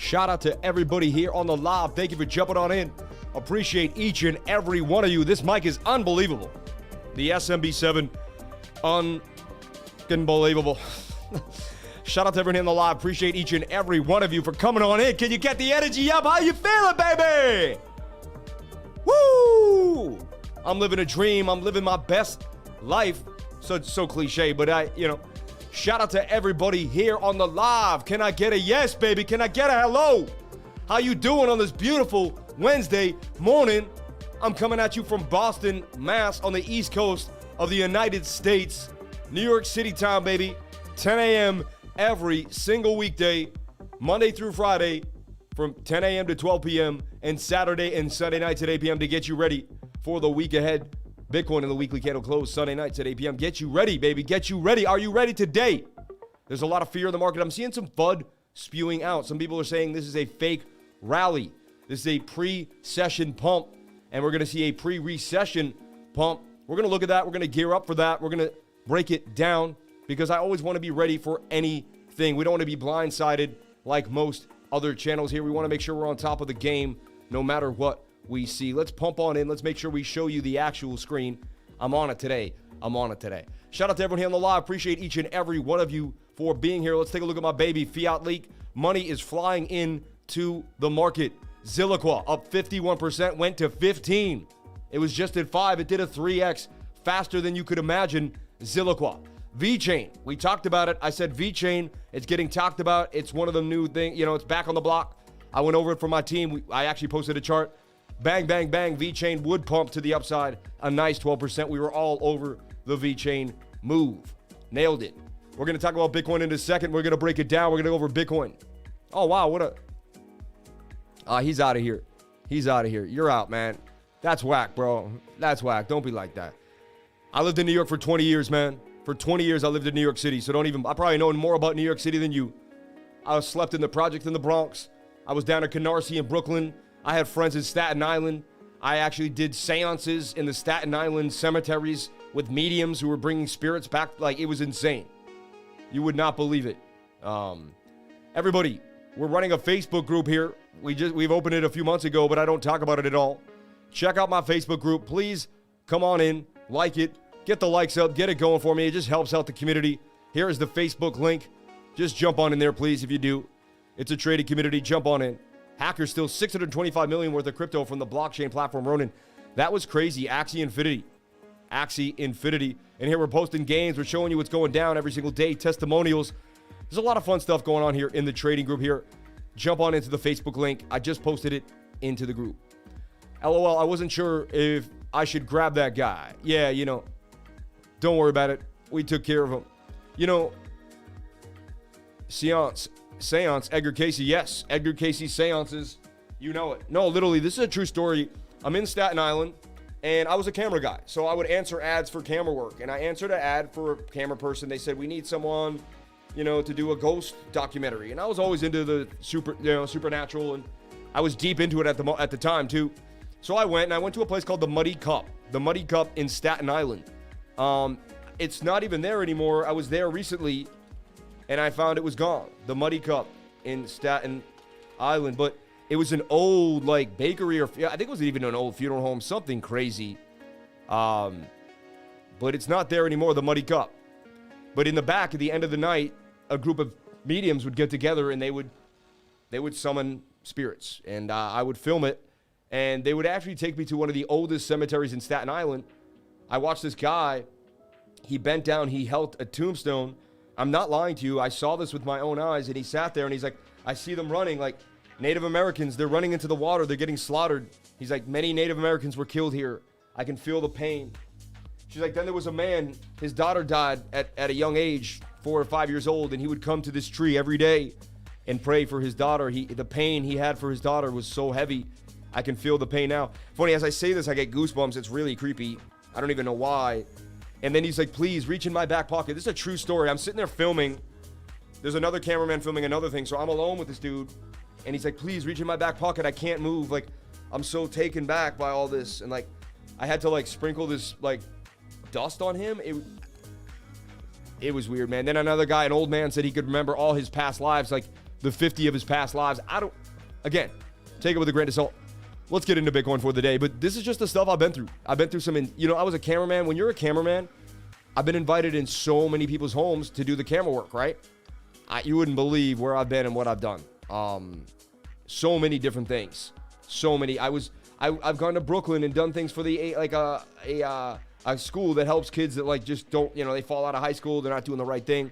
Shout out to everybody here on the live. Thank you for jumping on in. Appreciate each and every one of you. This mic is unbelievable. The SMB7, unbelievable. Shout out to everyone here on the live. Appreciate each and every one of you for coming on in. Can you get the energy up? How you feeling, baby? Woo! I'm living a dream. I'm living my best life. So cliche, but shout out to everybody here on the live. Can I get a yes, baby? Can I get a hello? How you doing on this beautiful Wednesday morning? I'm coming at you from Boston, Mass, on the East Coast of the United States. New York City time, baby. 10 a.m. every single weekday, Monday through Friday, from 10 a.m. to 12 p.m. and Saturday and Sunday nights at 8 p.m. to get you ready for the week ahead. Bitcoin in the weekly candle close Sunday nights at 8 p.m. Get you ready, baby. Get you ready. Are you ready today? There's a lot of fear in the market. I'm seeing some FUD spewing out. Some people are saying this is a fake rally. This is a pre-session pump, and we're going to see a pre-recession pump. We're going to look at that. We're going to gear up for that. We're going to break it down because I always want to be ready for anything. We don't want to be blindsided like most other channels here. We want to make sure we're on top of the game no matter what we see. Let's pump on in. Let's make sure we show you the actual screen. I'm on it today. Shout out to everyone here on the live. Appreciate each and every one of you for being here. Let's take a look at my baby fiat leak. Money is flying into the market. Zilliqua up 51%, went to 15. It was just at 5. It did a 3x faster than you could imagine. Zilliqua. VeChain, we talked about it. I said VeChain, it's getting talked about. It's one of the new things, it's back on the block. I went over it for my team. I actually posted a chart. Bang, bang, bang. VeChain would pump to the upside. A nice 12%. We were all over the VeChain move. Nailed it. We're going to talk about Bitcoin in a second. We're going to break it down. We're going to go over Bitcoin. Oh, wow. He's out of here. You're out, man. That's whack, bro. That's whack. Don't be like that. I lived in New York for 20 years, man. For 20 years, I lived in New York City. So I probably know more about New York City than you. I slept in the project in the Bronx. I was down at Canarsie in Brooklyn. I had friends in Staten Island. I actually did seances in the Staten Island cemeteries with mediums who were bringing spirits back. Like, it was insane. You would not believe it. Everybody, we're running a Facebook group here. We've opened it a few months ago, but I don't talk about it at all. Check out my Facebook group. Please come on in, like it, get the likes up, get it going for me. It just helps out the community. Here is the Facebook link. Just jump on in there, please, if you do. It's a trading community. Jump on in. Hackers still 625 million worth of crypto from the blockchain platform Ronin. That was crazy. Axie Infinity. Axie Infinity. And here we're posting games. We're showing you what's going down every single day, testimonials. There's a lot of fun stuff going on here in the trading group here. Jump on into the Facebook link. I just posted it into the group. LOL, I wasn't sure if I should grab that guy. Yeah, you know, don't worry about it. We took care of him. You know, Seance, Edgar Casey. Yes, Edgar Casey seances. You know it. No, literally, this is a true story. I'm in Staten Island, and I was a camera guy. So I would answer ads for camera work. And I answered an ad for a camera person. They said, we need someone, you know, to do a ghost documentary. And I was always into the supernatural, and I was deep into it at the time, too. So I went to a place called the Muddy Cup in Staten Island. It's not even there anymore. I was there recently, and I found it was gone. The Muddy Cup in Staten Island, but it was an old, like, bakery, or I think it was even an old funeral home, something crazy. But it's not there anymore, the Muddy Cup. But in the back, at the end of the night, a group of mediums would get together, and they would summon spirits, and I would film it. And they would actually take me to one of the oldest cemeteries in Staten Island. I watched this guy. He bent down. He held a tombstone. I'm not lying to you. I saw this with my own eyes. And he sat there and he's like, I see them running like Native Americans. They're running into the water. They're getting slaughtered. He's like, many Native Americans were killed here. I can feel the pain. She's like, then there was a man. His daughter died at a young age, 4 or 5 years old. And he would come to this tree every day and pray for his daughter. The pain he had for his daughter was so heavy. I can feel the pain now. Funny, as I say this, I get goosebumps. It's really creepy. I don't even know why. And then he's like, please reach in my back pocket. This is a true story. I'm sitting there filming. There's another cameraman filming another thing. So I'm alone with this dude. And he's like, please reach in my back pocket. I can't move. Like, I'm so taken back by all this. And like, I had to like sprinkle this like dust on him. It was weird, man. Then another guy, an old man, said he could remember all his past lives, like the 50 of his past lives. Again, take it with a grain of salt. Let's get into Bitcoin for the day. But this is just the stuff I've been through. I've been through I was a cameraman. When you're a cameraman, I've been invited in so many people's homes to do the camera work, right? You wouldn't believe where I've been and what I've done. So many different things. So many. I've gone to Brooklyn and done things for a school that helps kids that like just don't, they fall out of high school. They're not doing the right thing.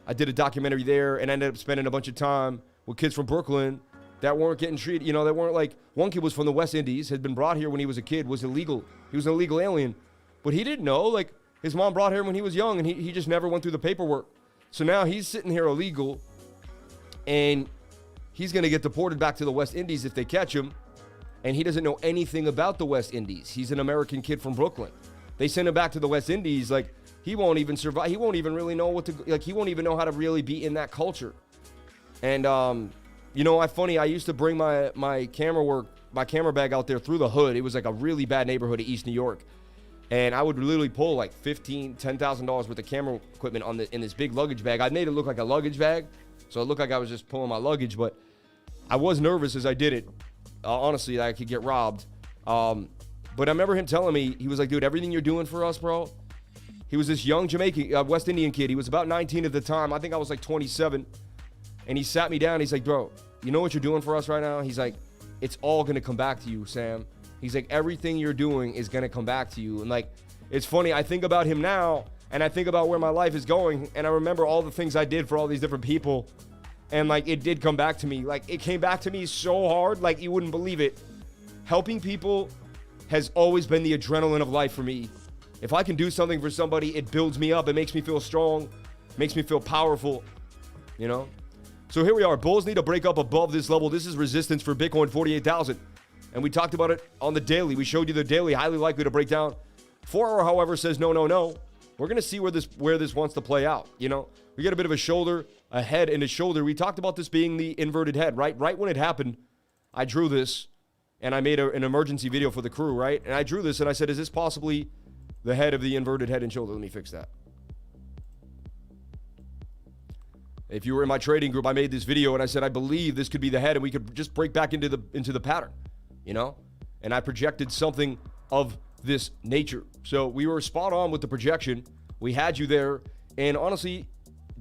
I did a documentary there and ended up spending a bunch of time with kids from Brooklyn that weren't getting treated, that weren't like, one kid was from the West Indies, had been brought here when he was a kid, was illegal. He was an illegal alien, but he didn't know, like, his mom brought him when he was young, and he just never went through the paperwork. So now he's sitting here illegal, and he's going to get deported back to the West Indies if they catch him, and he doesn't know anything about the West Indies. He's an American kid from Brooklyn. They send him back to the West Indies, like, he won't even survive. He won't even really know he won't even know how to really be in that culture. And, I used to bring my camera bag out there through the hood. It was like a really bad neighborhood of East New York. And I would literally pull like $10,000 worth of camera equipment in this big luggage bag. I made it look like a luggage bag. So it looked like I was just pulling my luggage, but I was nervous as I did it. Honestly, that I could get robbed. But I remember him telling me, he was like, dude, everything you're doing for us, bro. He was this young Jamaican, West Indian kid. He was about 19 at the time. I think I was like 27. And he sat me down. He's like, bro, you know what you're doing for us right now? He's like, it's all going to come back to you, Sam. He's like, everything you're doing is going to come back to you. And like, it's funny. I think about him now and I think about where my life is going. And I remember all the things I did for all these different people. And like, it did come back to me. Like, it came back to me so hard. Like, you wouldn't believe it. Helping people has always been the adrenaline of life for me. If I can do something for somebody, it builds me up. It makes me feel strong, makes me feel powerful, So here we are. Bulls need to break up above this level. This is resistance for Bitcoin 48,000. And we talked about it on the daily. We showed you the daily, highly likely to break down. 4 hour, however, says no. We're going to see where this wants to play out. We get a bit of a shoulder, a head, and a shoulder. We talked about this being the inverted head, right? Right when it happened, I drew this, and I made an emergency video for the crew, right? And I drew this, and I said, is this possibly the head of the inverted head and shoulder? Let me fix that. If you were in my trading group, I made this video and I said, I believe this could be the head and we could just break back into the pattern, And I projected something of this nature. So we were spot on with the projection. We had you there. And honestly,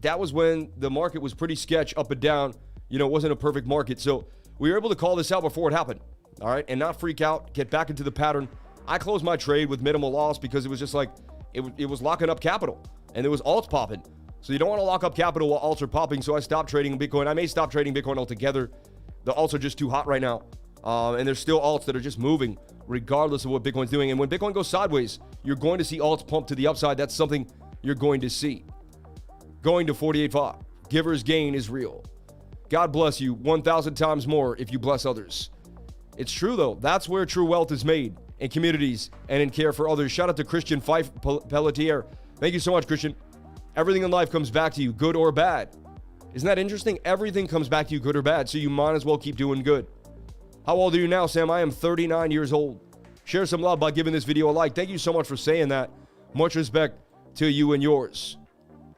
that was when the market was pretty sketch up and down. It wasn't a perfect market. So we were able to call this out before it happened. All right. And not freak out, get back into the pattern. I closed my trade with minimal loss because it was just like, it was locking up capital. And there was alts popping. So you don't want to lock up capital while alts are popping. So I stopped trading Bitcoin. I may stop trading Bitcoin altogether. The alts are just too hot right now. And there's still alts that are just moving regardless of what Bitcoin's doing. And when Bitcoin goes sideways, you're going to see alts pump to the upside. That's something you're going to see. Going to 48.5. Giver's gain is real. God bless you 1,000 times more if you bless others. It's true, though. That's where true wealth is made, in communities and in care for others. Shout out to Christian Fife Pelletier. Thank you so much, Christian. Everything in life comes back to you, good or bad. Isn't that interesting? Everything comes back to you, good or bad, so you might as well keep doing good. How old are you now, Sam? I am 39 years old. Share some love by giving this video a like. Thank you so much for saying that. Much respect to you and yours.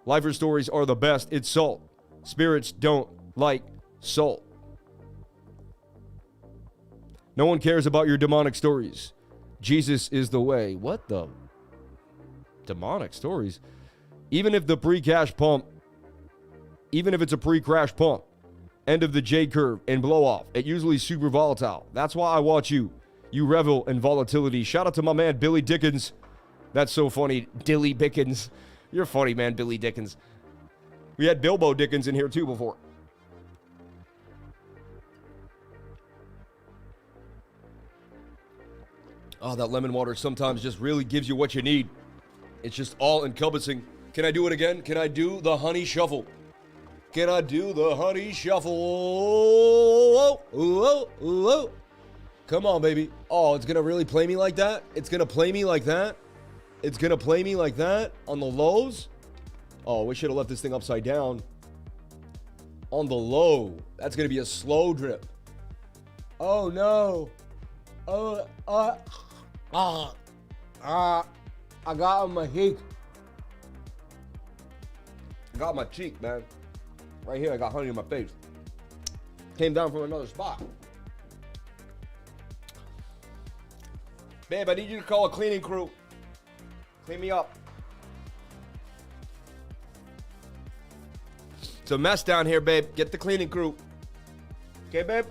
Lifer stories are the best. It's salt. Spirits don't like salt. No one cares about your demonic stories. Jesus is the way. What the? Demonic stories? Even if the pre-cash pump, even if it's a pre-crash pump, end of the J curve and blow off, it usually super volatile. That's why I watch you. You revel in volatility. Shout out to my man, Billy Dickens. That's so funny. Dilly Dickens. You're funny, man, Billy Dickens. We had Bilbo Dickens in here too before. Oh, that lemon water sometimes just really gives you what you need. It's just all encompassing. Can I do it again? Can I do the honey shuffle? Can I do the honey shuffle? Oh, oh, oh. Come on, baby. Oh, it's going to really play me like that? It's going to play me like that? It's going to play me like that on the lows? Oh, we should have left this thing upside down. On the low. That's going to be a slow drip. Oh, no. I got on my cheek. I got my cheek, man. Right here, I got honey in my face. Came down from another spot. Babe, I need you to call a cleaning crew. Clean me up. It's a mess down here, babe. Get the cleaning crew. Okay, babe?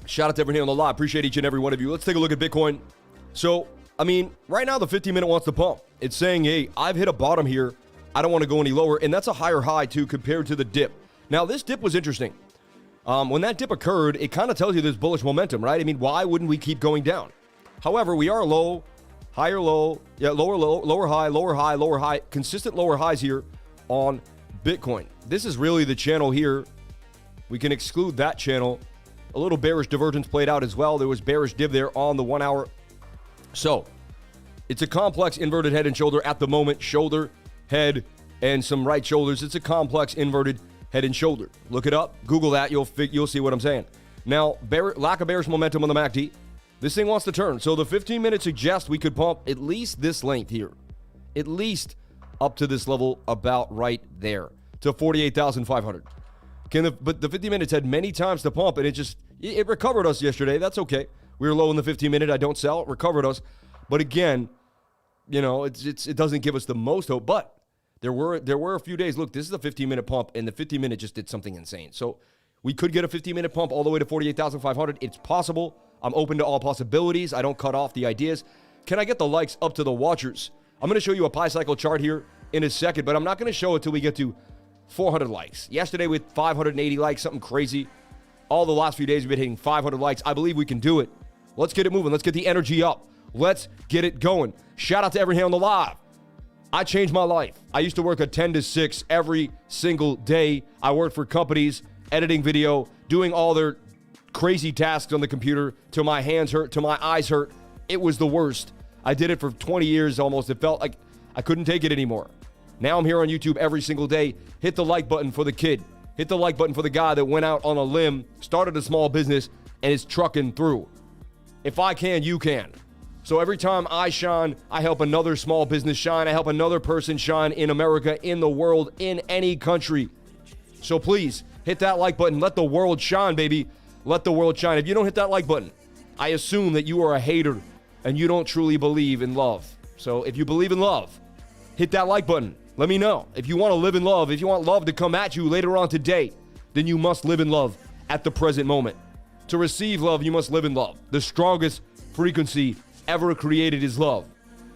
Shout out to everyone here on the live. Appreciate each and every one of you. Let's take a look at Bitcoin. So, I mean, right now the 15-minute wants to pump. It's saying, hey, I've hit a bottom here. I don't want to go any lower. And that's a higher high, too, compared to the dip. Now, this dip was interesting. When that dip occurred, it kind of tells you there's bullish momentum, right? I mean, why wouldn't we keep going down? However, we are low, higher low, yeah, lower low, lower high, lower high, lower high, consistent lower highs here on Bitcoin. This is really the channel here. We can exclude that channel. A little bearish divergence played out as well. There was bearish div there on the 1 hour. So, it's a complex inverted head and shoulder at the moment. Shoulder, head, and some right shoulders. It's a complex inverted head and shoulder. Look it up. Google that. You'll see what I'm saying. Now, lack of bearish momentum on the MACD. This thing wants to turn. So the 15-minute suggests we could pump at least this length here. At least up to this level about right there. To 48,500. But the 50 minutes had many times to pump, and it recovered us yesterday. That's okay. We were low in the 15-minute. I don't sell. It recovered us. But again, you know, it doesn't give us the most hope. But there were a few days. Look, this is a 15-minute pump, and the 50-minute just did something insane. So we could get a 15-minute pump all the way to 48,500. It's possible. I'm open to all possibilities. I don't cut off the ideas. Can I get the likes up to the watchers? I'm going to show you a Pi Cycle chart here in a second, but I'm not going to show it till we get to 400 likes. Yesterday with 580 likes, something crazy. All the last few days we've been hitting 500 likes. I believe we can do it. Let's get it moving. Let's get the energy up. Let's get it going. Shout out to everyone here on the live. I changed my life. I used to work a 10 to 6 every single day. I worked for companies, editing video, doing all their crazy tasks on the computer till my hands hurt, till my eyes hurt. It was the worst. I did it for 20 years almost. It felt like I couldn't take it anymore. Now I'm here on YouTube every single day. Hit the like button for the kid. Hit the like button for the guy that went out on a limb, started a small business, and is trucking through. If I can, you can. So every time I shine, I help another small business shine. I help another person shine in America, in the world, in any country. So please, hit that like button. Let the world shine, baby. Let the world shine. If you don't hit that like button, I assume that you are a hater and you don't truly believe in love. So if you believe in love, hit that like button. Let me know. If you want to live in love, if you want love to come at you later on today, then you must live in love at the present moment. To receive love, you must live in love. The strongest frequency ever created is love.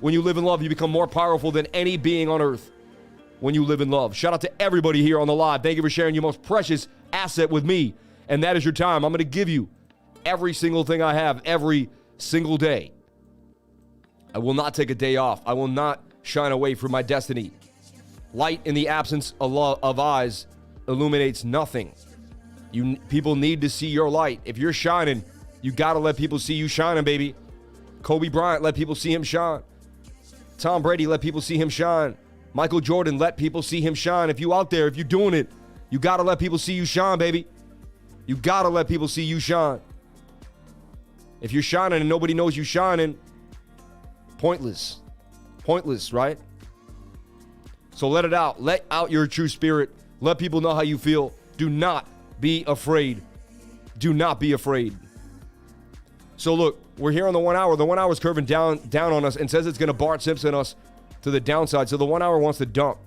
When you live in love, you become more powerful than any being on earth. When you live in love. Shout out to everybody here on the live. Thank you for sharing your most precious asset with me, and that is your time. I'm going to give you every single thing I have every single day. I will not take a day off. I will not shine away from my destiny. Light in the absence of eyes illuminates nothing. People need to see your light. If you're shining, you got to let people see you shining, baby. Kobe Bryant, let people see him shine. Tom Brady, let people see him shine. Michael Jordan, let people see him shine. If you out there, if you're doing it, you got to let people see you shine, baby. You got to let people see you shine. If you're shining and nobody knows you shining, pointless. Pointless, right? So let it out. Let out your true spirit. Let people know how you feel. Do not be afraid. Do not be afraid. So look, we're here on the 1 hour. The 1 hour is curving down on us and says it's going to Bart Simpson us to the downside. So the 1 hour wants to dump.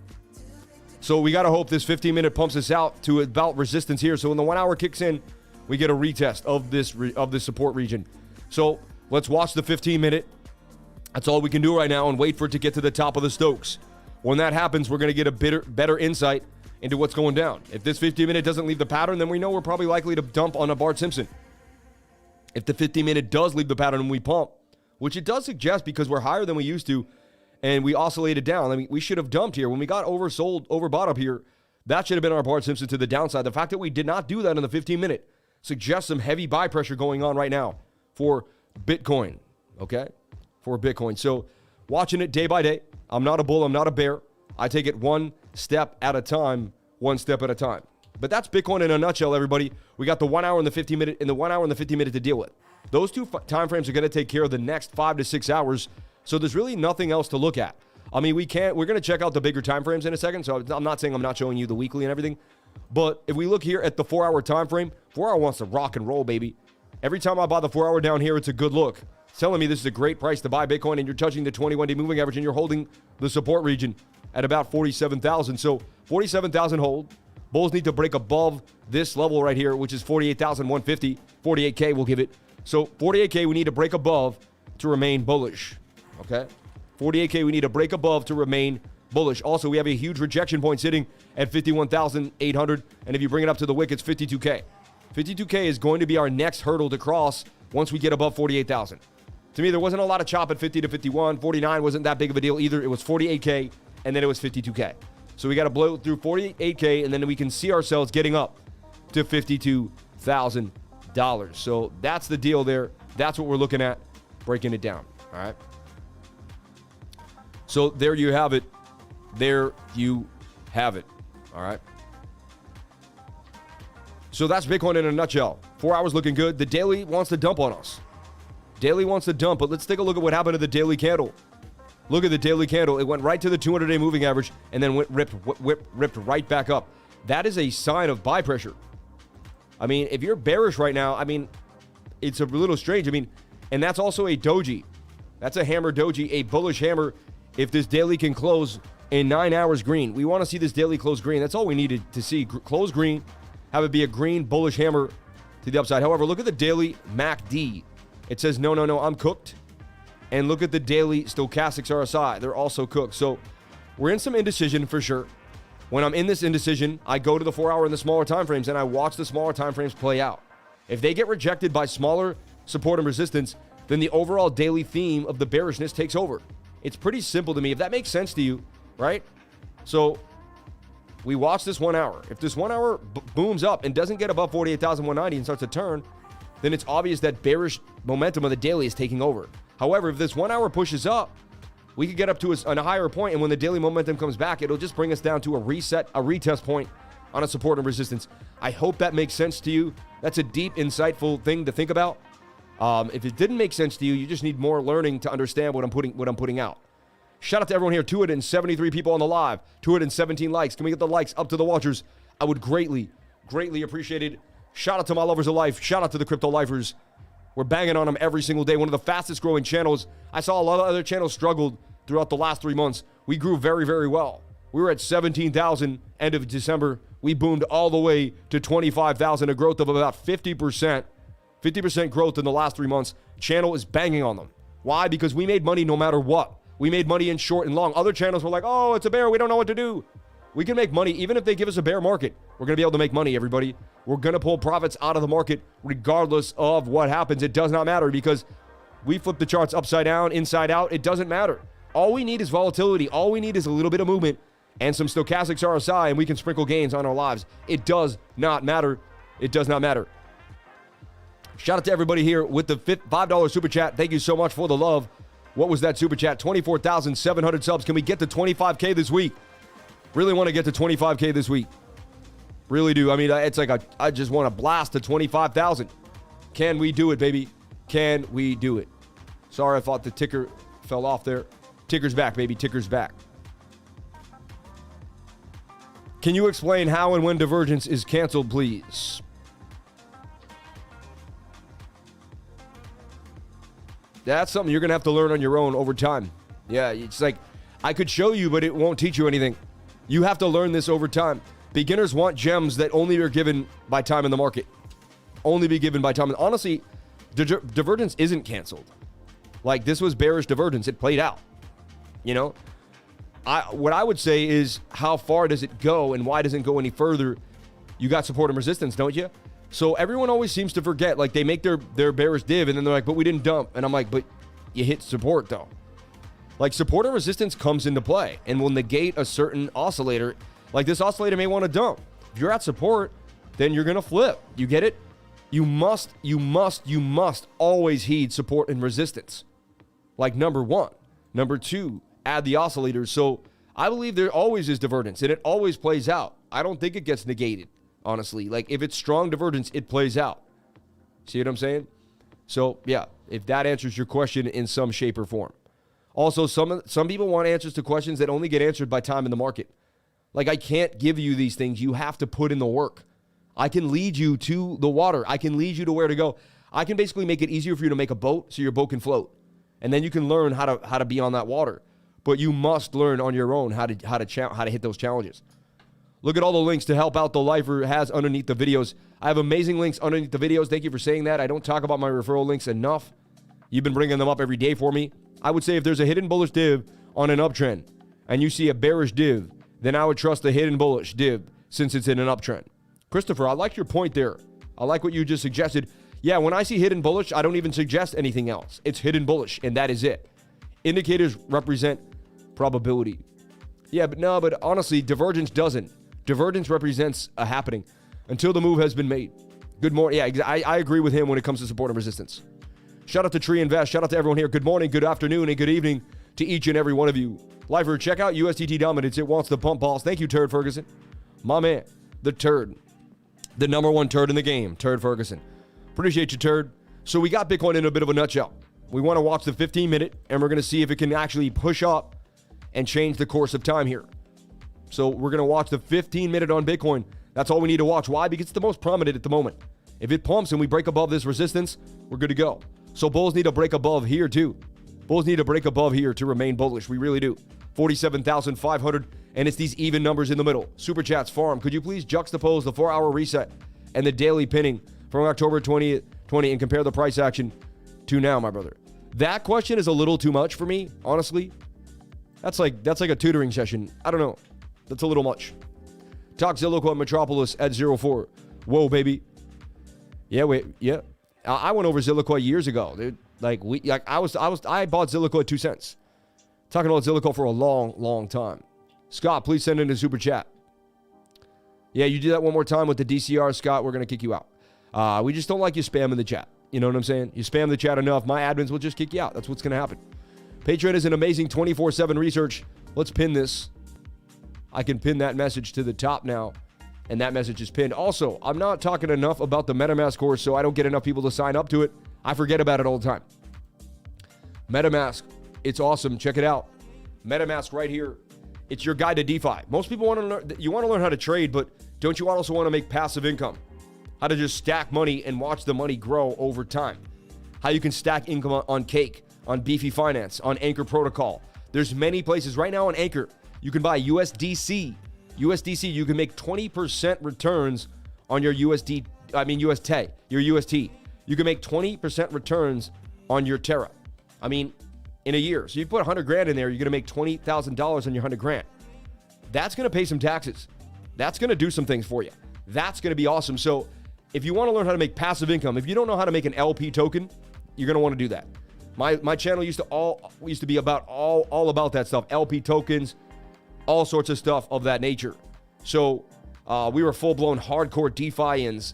So we got to hope this 15-minute pumps us out to about resistance here. So when the 1 hour kicks in, we get a retest of this support region. So let's watch the 15-minute. That's all we can do right now and wait for it to get to the top of the Stokes. When that happens, we're going to get a better insight into what's going down. If this 15-minute doesn't leave the pattern, then we know we're probably likely to dump on a Bart Simpson. If the 15-minute does leave the pattern and we pump, which it does suggest because we're higher than we used to, and we oscillated down. I mean, we should have dumped here. When we got oversold, overbought up here, that should have been our Bart Simpson to the downside. The fact that we did not do that in the 15-minute suggests some heavy buy pressure going on right now for Bitcoin, okay? For Bitcoin. So watching it day by day. I'm not a bull. I'm not a bear. I take it one step at a time, one step at a time. But that's Bitcoin in a nutshell, everybody. We got the 1 hour and the 15-minute, and the 1 hour and the 15-minute to deal with. Those two time frames are going to take care of the next 5 to 6 hours. So there's really nothing else to look at. I mean, we're going to check out the bigger time frames in a second. So I'm not saying I'm not showing you the weekly and everything. But if we look here at the 4 hour time frame, 4 hour wants to rock and roll, baby. Every time I buy the 4 hour down here, it's a good look. It's telling me this is a great price to buy Bitcoin, and you're touching the 21-day moving average, and you're holding the support region at about 47,000. So 47,000 hold. Bulls need to break above this level right here, which is 48,150. 48K we'll give it. So 48K we need to break above to remain bullish. Okay? 48K we need to break above to remain bullish. Also, we have a huge rejection point sitting at 51,800. And if you bring it up to the wick, it's 52K. 52K is going to be our next hurdle to cross once we get above 48,000. To me, there wasn't a lot of chop at 50 to 51. 49 wasn't that big of a deal either. It was 48K, and then it was 52K. So we got to blow through 48K, and then we can see ourselves getting up to $52,000. So that's the deal there. That's what we're looking at, breaking it down. All right. So there you have it. There you have it. All right. So that's Bitcoin in a nutshell. 4 hours looking good. The daily wants to dump on us. Daily wants to dump, but let's take a look at what happened to the daily candle. Look at the daily candle. It went right to the 200-day moving average and then ripped right back up. That is a sign of buy pressure. I mean, if you're bearish right now, I mean, it's a little strange. I mean, and that's also a doji. That's a hammer doji, a bullish hammer. If this daily can close in 9 hours green, we want to see this daily close green. That's all we needed to see. Close green, have it be a green bullish hammer to the upside. However, look at the daily MACD. It says, no, I'm cooked. And look at the daily stochastics RSI. They're also cooked. So we're in some indecision for sure. When I'm in this indecision, I go to the 4 hour and the smaller time frames, and I watch the smaller time frames play out. If they get rejected by smaller support and resistance, then the overall daily theme of the bearishness takes over. It's pretty simple to me. If that makes sense to you, right? So we watch this 1 hour. If this 1 hour booms up and doesn't get above 48,190 and starts to turn, then it's obvious that bearish momentum of the daily is taking over. However, if this 1 hour pushes up, we could get up to a higher point, and when the daily momentum comes back, it'll just bring us down to a retest point on a support and resistance. I hope that makes sense to you. That's a deep, insightful thing to think about. If it didn't make sense to you, you just need more learning to understand what I'm putting out. Shout out to everyone here. 273 people on the live. 217 likes. Can we get the likes up to the watchers? I would greatly appreciate it. Shout out to my lovers of life. Shout out to the crypto lifers. We're banging on them every single day. One of the fastest growing channels. I saw a lot of other channels struggled throughout the last 3 months. We grew very, very well. We were at 17,000 end of December. We boomed all the way to 25,000, a growth of about 50%. 50% growth in the last 3 months. Channel is banging on them. Why? Because we made money no matter what. We made money in short and long. Other channels were like, oh, it's a bear. We don't know what to do. We can make money. Even if they give us a bear market, we're going to be able to make money, everybody. We're going to pull profits out of the market regardless of what happens. It does not matter because we flip the charts upside down, inside out. It doesn't matter. All we need is volatility. All we need is a little bit of movement and some stochastics RSI, and we can sprinkle gains on our lives. It does not matter. It does not matter. Shout out to everybody here with the $5 super chat. Thank you so much for the love. What was that super chat? 24,700 subs. Can we get to 25K this week? Really want to get to 25K this week. Really do. I mean, it's like I just want to blast to 25,000. Can we do it, baby? Can we do it? Sorry, I thought the ticker fell off there. Ticker's back, baby. Ticker's back. Can you explain how and when Divergence is canceled, please? That's something you're going to have to learn on your own over time. Yeah, it's like, I could show you, but it won't teach you anything. You have to learn this over time. Beginners want gems that only are given by time in the market. Only be given by time. Honestly, Divergence isn't canceled. Like, this was bearish Divergence. It played out. You know? What I would say is, how far does it go and why doesn't it go any further? You got support and resistance, don't you? So everyone always seems to forget, like, they make their bearish div and then they're like, but we didn't dump. And I'm like, but you hit support though. Like, support and resistance comes into play and will negate a certain oscillator. Like, this oscillator may want to dump. If you're at support, then you're going to flip. You get it? You must always heed support and resistance. Like, number one. Number two, add the oscillators. So I believe there always is divergence and it always plays out. I don't think it gets negated. Honestly, like, if it's strong divergence, it plays out. See what I'm saying? So, yeah, if that answers your question in some shape or form. Also, some people want answers to questions that only get answered by time in the market. Like, I can't give you these things. You have to put in the work. I can lead you to the water. I can lead you to where to go. I can basically make it easier for you to make a boat so your boat can float. And then you can learn how to be on that water. But you must learn on your own how to hit those challenges. Look at all the links to help out the lifer has underneath the videos. I have amazing links underneath the videos. Thank you for saying that. I don't talk about my referral links enough. You've been bringing them up every day for me. I would say if there's a hidden bullish div on an uptrend and you see a bearish div, then I would trust the hidden bullish div since it's in an uptrend. Christopher, I like your point there. I like what you just suggested. Yeah, when I see hidden bullish, I don't even suggest anything else. It's hidden bullish, and that is it. Indicators represent probability. Yeah, but honestly, divergence doesn't. Divergence represents a happening until the move has been made. Good morning. Yeah, I agree with him when it comes to support and resistance. Shout out to Tree Invest. Shout out to everyone here. Good morning, good afternoon, and good evening to each and every one of you. Lifer, check out USDT dominance. It wants the pump balls. Thank you, Turd Ferguson. My man, the Turd. The number one turd in the game, Turd Ferguson. Appreciate you, Turd. So we got Bitcoin in a bit of a nutshell. We want to watch the 15-minute, and we're going to see if it can actually push up and change the course of time here. So we're going to watch the 15-minute on Bitcoin. That's all we need to watch. Why? Because it's the most prominent at the moment. If it pumps and we break above this resistance, we're good to go. So bulls need to break above here too. Bulls need to break above here to remain bullish. We really do. 47,500, and it's these even numbers in the middle. Super Chats, Farm, could you please juxtapose the 4-hour reset and the daily pinning from October 2020 and compare the price action to now, my brother? That question is a little too much for me, honestly. That's like a tutoring session. I don't know. That's a little much. Talk Zilliqua Metropolis at 04. Whoa, baby. Yeah, wait, yeah. I went over Zilliqua years ago, dude. I bought Zilliqua at 2 cents. Talking about Zilliqua for a long, long time. Scott, please send in a super chat. Yeah, you do that one more time with the DCR, Scott, we're going to kick you out. We just don't like you spamming the chat. You know what I'm saying? You spam the chat enough, my admins will just kick you out. That's what's going to happen. Patreon is an amazing 24/7 research. Let's pin this. I can pin that message to the top now, and that message is pinned. Also, I'm not talking enough about the Metamask course, so I don't get enough people to sign up to it. I forget about it all the time. Metamask, it's awesome. Check it out. Metamask right here. It's your guide to DeFi. Most people want to learn. You want to learn how to trade, but don't you also want to make passive income? How to just stack money and watch the money grow over time. How you can stack income on Cake, on BEEFY Finance, on Anchor Protocol. There's many places right now on Anchor. You can buy USDC USDC, you can make 20% returns on your UST. Your UST. You can make 20% returns on your Terra. I mean, in a year. So you put 100 grand in there, you're going to make $20,000 on your 100 grand. That's going to pay some taxes. That's going to do some things for you. That's going to be awesome. So if you want to learn how to make passive income, if you don't know how to make an LP token, you're going to want to do that. My channel used to be about all about that stuff, LP tokens, all sorts of stuff of that nature. So we were full-blown hardcore DeFians.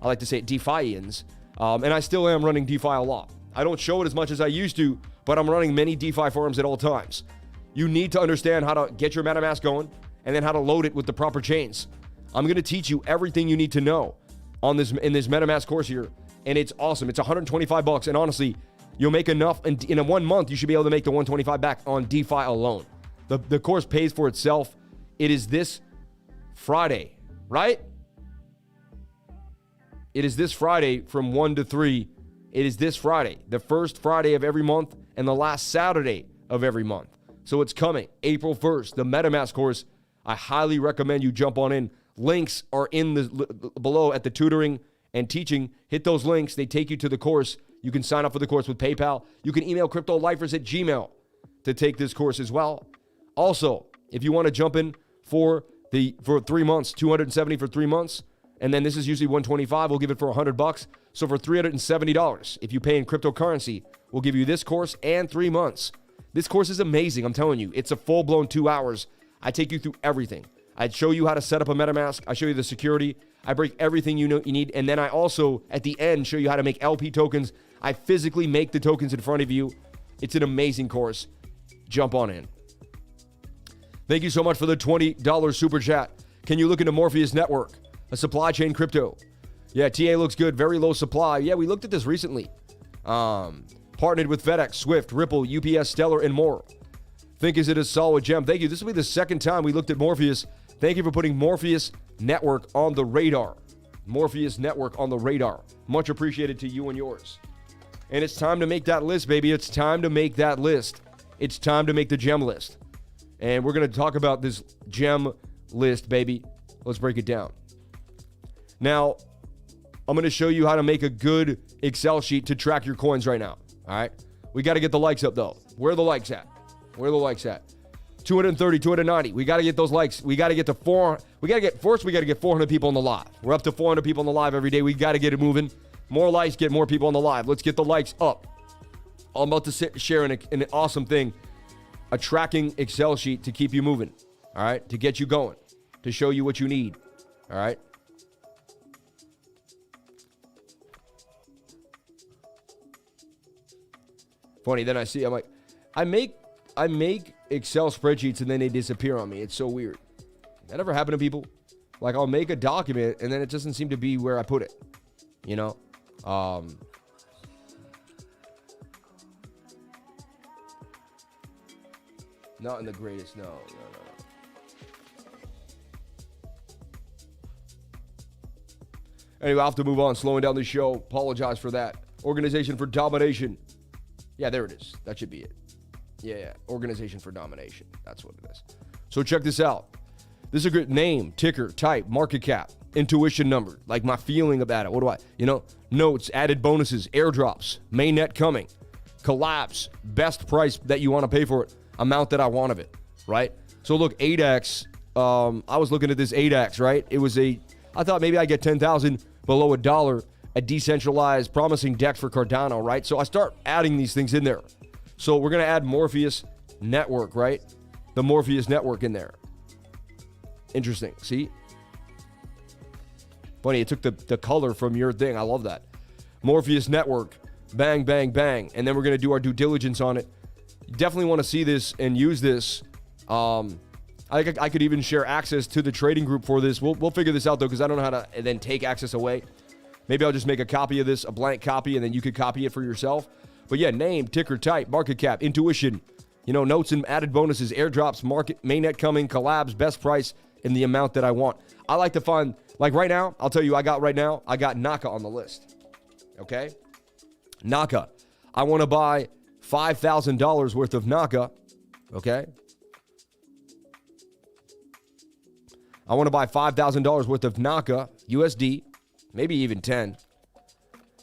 I like to say it, DeFians. And I still am running DeFi a lot. I don't show it as much as I used to, but I'm running many DeFi forums at all times. You need to understand how to get your MetaMask going and then how to load it with the proper chains. I'm going to teach you everything you need to know in this MetaMask course here, and it's awesome. It's $125, and honestly, you'll make enough. And in a 1 month, you should be able to make the $125 back on DeFi alone. The course pays for itself. It is this Friday, right? It is this Friday from 1 to 3. It is this Friday, the first Friday of every month and the last Saturday of every month. So it's coming, April 1st, the MetaMask course. I highly recommend you jump on in. Links are in below at the tutoring and teaching. Hit those links. They take you to the course. You can sign up for the course with PayPal. You can email cryptolifers@gmail.com to take this course as well. Also, if you want to jump in for 3 months, $270 for 3 months, and then this is usually $125, we'll give it for $100. So for $370, if you pay in cryptocurrency, we'll give you this course and 3 months. This course is amazing, I'm telling you. It's a full-blown 2 hours. I take you through everything. I show you how to set up a MetaMask. I show you the security. I break everything you need. And then I also, at the end, show you how to make LP tokens. I physically make the tokens in front of you. It's an amazing course. Jump on in. Thank you so much for the $20 super chat. Can you look into Morpheus Network, a supply chain crypto? Yeah, TA looks good. Very low supply. Yeah, we looked at this recently. Partnered with FedEx, Swift, Ripple, UPS, Stellar, and more. Think is it a solid gem? Thank you. This will be the second time we looked at Morpheus. Thank you for putting Morpheus Network on the radar. Morpheus Network on the radar. Much appreciated to you and yours. And it's time to make that list, baby. It's time to make that list. It's time to make the gem list. And we're going to talk about this gem list, baby. Let's break it down. Now, I'm going to show you how to make a good Excel sheet to track your coins right now. All right? We got to get the likes up, though. Where are the likes at? 230, 290. We got to get those likes. We got to get to 4. We got to get 400 people on the live. We're up to 400 people on the live every day. We got to get it moving. More likes, get more people on the live. Let's get the likes up. I'm about to share an awesome thing, a tracking Excel sheet to keep you moving. All right? To get you going, to show you what you need. All right? Funny, then I'm like, I make Excel spreadsheets and then they disappear on me. It's so weird. That ever happened to people? Like, I'll make a document and then it doesn't seem to be where I put it. You know? Not in the greatest. No. Anyway, I have to move on. Slowing down the show. Apologize for that. Organization for Domination. Yeah, there it is. That should be it. Yeah. Organization for Domination. That's what it is. So check this out. This is a good name, ticker, type, market cap, intuition number, like my feeling about it. What do I, notes, added bonuses, airdrops, mainnet coming, collapse, best price that you want to pay for it, amount that I want of it, right? So look, 8x, I was looking at this 8x, right? I thought maybe I'd get 10,000 below $1, a decentralized promising DEX for Cardano, right? So I start adding these things in there. So we're going to add Morpheus Network, right? The Morpheus Network in there. Interesting. See? Funny, it took the color from your thing. I love that. Morpheus Network. Bang, bang, bang. And then we're going to do our due diligence on it. You definitely want to see this and use this. I could even share access to the trading group for this. We'll figure this out, though, because I don't know how to then take access away. Maybe I'll just make a copy of this, a blank copy, and then you could copy it for yourself. But yeah, name, ticker, type, market cap, intuition, notes and added bonuses, airdrops, market, mainnet coming, collabs, best price, and the amount that I want. I like to find, like right now, I'll tell you, I got NAKA on the list. Okay? NAKA. I want to buy $5,000 worth of NAKA. Okay? I want to buy $5,000 worth of NAKA, USD, maybe even 10.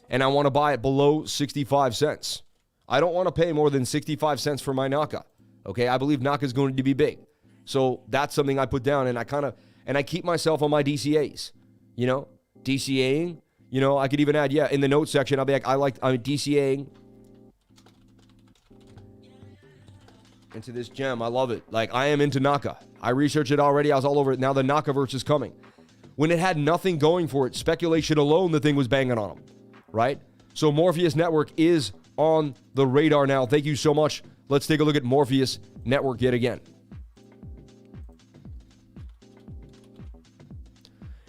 And I want to buy it below 65 cents. I don't want to pay more than 65 cents for my NAKA. Okay, I believe NAKA is going to be big. So that's something I put down, and I keep myself on my DCAs. You know, DCAing. You know, I could even add, in the notes section, I'll be like, I'm DCAing into this gem. I love it. Like, I am into NAKA. I researched it already. I was all over it. Now the NAKAverse is coming. When it had nothing going for it, speculation alone, the thing was banging on them, right? So Morpheus Network is on the radar now. Thank you so much. Let's take a look at Morpheus Network yet again.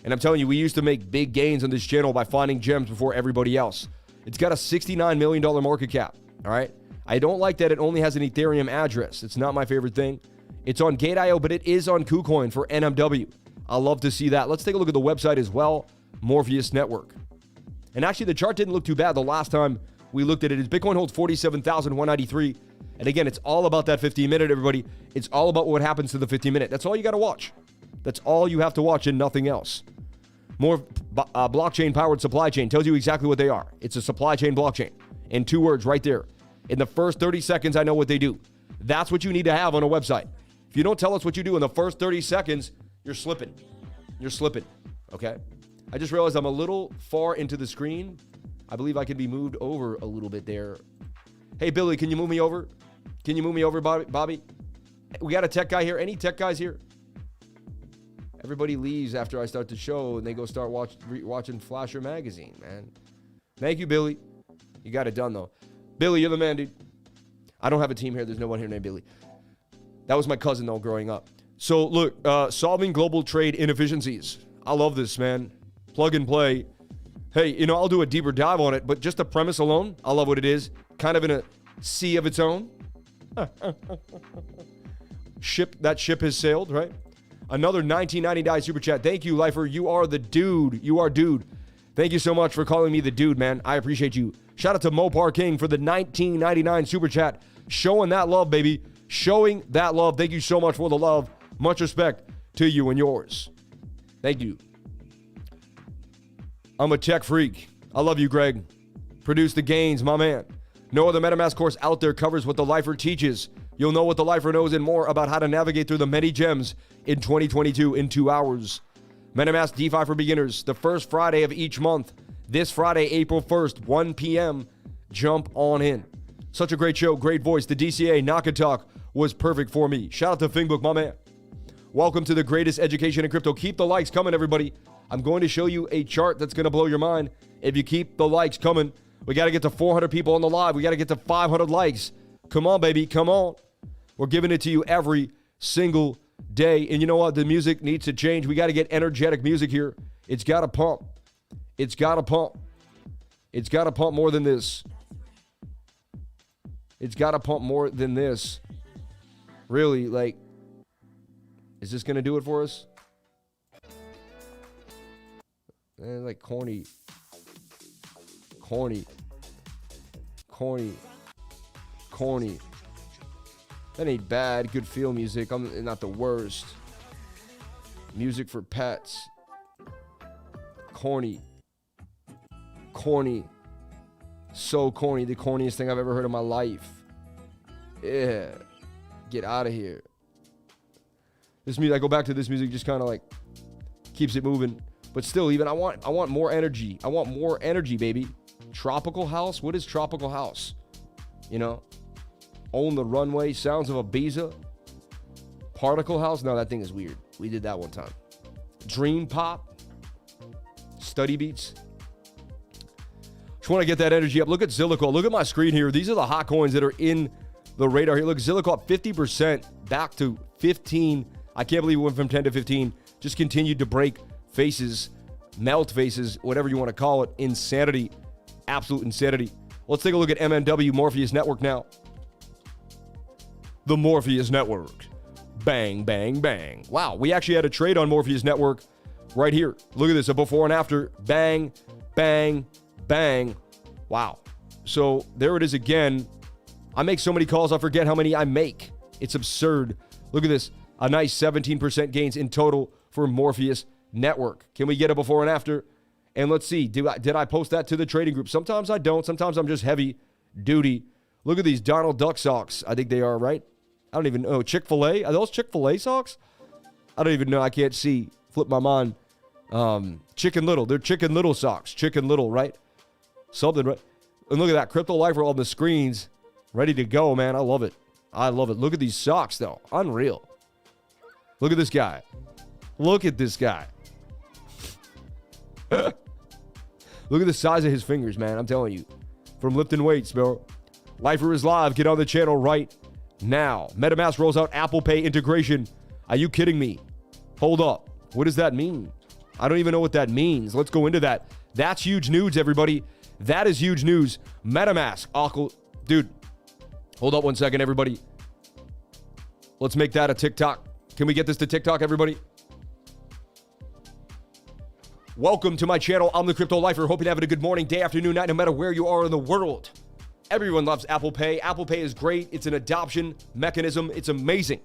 And I'm telling you, we used to make big gains on this channel by finding gems before everybody else. It's got a $69 million market cap, all right? I don't like that it only has an Ethereum address. It's not my favorite thing. It's on Gate.io, but it is on KuCoin for NMW. I love to see that. Let's take a look at the website as well, Morpheus Network. And actually, the chart didn't look too bad the last time we looked at it. Bitcoin holds 47,193. And again, it's all about that 15-minute, everybody. It's all about what happens to the 15-minute. That's all you got to watch. That's all you have to watch and nothing else. More blockchain-powered supply chain tells you exactly what they are. It's a supply chain blockchain. In 2 words right there. In the first 30 seconds, I know what they do. That's what you need to have on a website. If you don't tell us what you do in the first 30 seconds, you're slipping. You're slipping, okay? I just realized I'm a little far into the screen. I believe I can be moved over a little bit there. Hey, Billy, can you move me over? Can you move me over, Bobby? We got a tech guy here. Any tech guys here? Everybody leaves after I start the show, and they go start watching Flasher Magazine, man. Thank you, Billy. You got it done, though. Billy, you're the man, dude. I don't have a team here. There's no one here named Billy. That was my cousin, though, growing up. So, look, solving global trade inefficiencies. I love this, man. Plug and play. Hey, you know, I'll do a deeper dive on it, but just the premise alone, I love what it is. Kind of in a sea of its own. That ship has sailed, right? Another 1999 super chat. Thank you, Lifer. You are the dude. You are dude. Thank you so much for calling me the dude, man. I appreciate you. Shout out to Mopar King for the 1999 super chat. Showing that love, baby. Showing that love. Thank you so much for the love. Much respect to you and yours. Thank you. I'm a tech freak. I love you, Greg. Produce the gains, my man. No other MetaMask course out there covers what the Lifer teaches. You'll know what the Lifer knows and more about how to navigate through the many gems in 2022 in 2 hours. MetaMask DeFi for beginners, the first Friday of each month. This Friday, April 1st, 1 p.m. Jump on in. Such a great show, great voice. The DCA NAKA talk was perfect for me. Shout out to Fingbook, my man. Welcome to the greatest education in crypto. Keep the likes coming, everybody. I'm going to show you a chart that's going to blow your mind. If you keep the likes coming, we got to get to 400 people on the live. We got to get to 500 likes. Come on, baby. Come on. We're giving it to you every single day. And you know what? The music needs to change. We got to get energetic music here. It's got to pump. It's got to pump. It's got to pump more than this. It's got to pump more than this. Really, like, is this going to do it for us? Like corny. That ain't bad. Good feel music. I'm not the worst. Music for pets. Corny. So corny. The corniest thing I've ever heard in my life. Yeah. Get out of here. This music, I go back to this music, just kind of like keeps it moving. But still, even I want more energy. I want more energy, baby. Tropical house? What is tropical house? You know? Own the runway. Sounds of Ibiza. Particle house? No, that thing is weird. We did that one time. Dream pop. Study beats. Just want to get that energy up. Look at Zillico. Look at my screen here. These are the hot coins that are in the radar here. Look, Zillico up 50% back to 15. I can't believe it went from 10 to 15. Just continued to break faces, melt faces, whatever you want to call it. Insanity. Absolute insanity. Let's take a look at MNW Morpheus Network now. The Morpheus Network. Bang, bang, bang. Wow, we actually had a trade on Morpheus Network right here. Look at this, a before and after. Bang, bang, bang. Wow. So there it is again. I make so many calls, I forget how many I make. It's absurd. Look at this. A nice 17% gains in total for Morpheus Network. Can we get a before and after? And let's see, did I post that to the trading group? Sometimes I don't. Sometimes I'm just heavy duty. Look at these Donald Duck socks. I think they are, right? I don't even know. Chick-fil-A? Are those Chick-fil-A socks? I don't even know. I can't see. Flip my mind. Chicken Little. They're Chicken Little socks. Chicken Little, right? Something, right? And look at that. Crypto Lifer on the screens. Ready to go, man. I love it. I love it. Look at these socks, though. Unreal. Look at this guy. Look at this guy. Look at the size of his fingers, man. I'm telling you. From lifting weights, bro. Lifer is live. Get on the channel right now. Metamask rolls out Apple Pay integration. Are you kidding me? Hold up. What does that mean? I don't even know what that means. Let's go into that. That's huge news, everybody. That is huge news. Metamask. Dude, hold up 1 second, everybody. Let's make that a TikTok. Can we get this to TikTok, everybody? Welcome to my channel. I'm the Crypto Lifer. Hope you're having a good morning, day, afternoon, night, no matter where you are in the world. Everyone loves Apple Pay. Apple Pay is great. It's an adoption mechanism. It's amazing.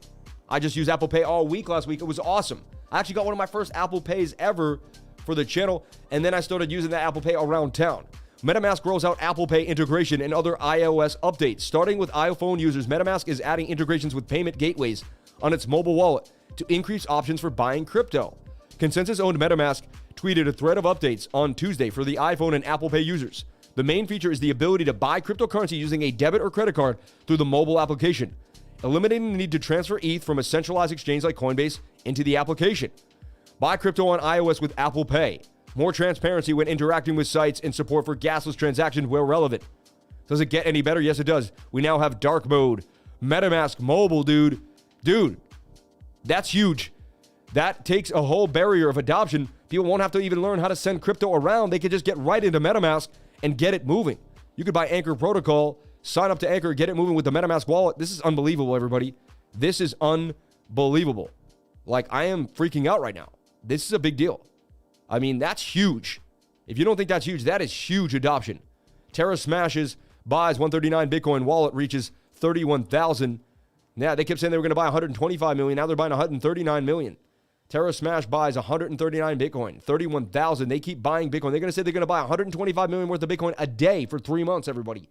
I just used Apple Pay all week last week. It was awesome. I actually got one of my first Apple Pays ever for the channel, and then I started using that Apple Pay around town. Metamask rolls out Apple Pay integration and other iOS updates. Starting with iPhone users, Metamask is adding integrations with payment gateways on its mobile wallet to increase options for buying crypto. Consensus-owned Metamask tweeted a thread of updates on Tuesday for the iPhone and Apple Pay users. The main feature is the ability to buy cryptocurrency using a debit or credit card through the mobile application, eliminating the need to transfer ETH from a centralized exchange like Coinbase into the application. Buy crypto on iOS with Apple Pay. More transparency when interacting with sites and support for gasless transactions where relevant. Does it get any better? Yes, it does. We now have dark mode. Metamask mobile, dude. Dude, that's huge. That takes a whole barrier of adoption. People won't have to even learn how to send crypto around. They could just get right into Metamask and get it moving. You could buy Anchor Protocol, sign up to Anchor, get it moving with the Metamask wallet. This is unbelievable, everybody. This is unbelievable. Like, I am freaking out right now. This is a big deal. I mean, that's huge. If you don't think that's huge, that is huge adoption. Terra smashes, buys 139 Bitcoin, wallet reaches 31,000. Yeah, they kept saying they were going to buy 125 million. Now they're buying 139 million. Terra Smash buys 139 Bitcoin, 31,000. They keep buying Bitcoin. They're going to say they're going to buy 125 million worth of Bitcoin a day for 3 months, everybody.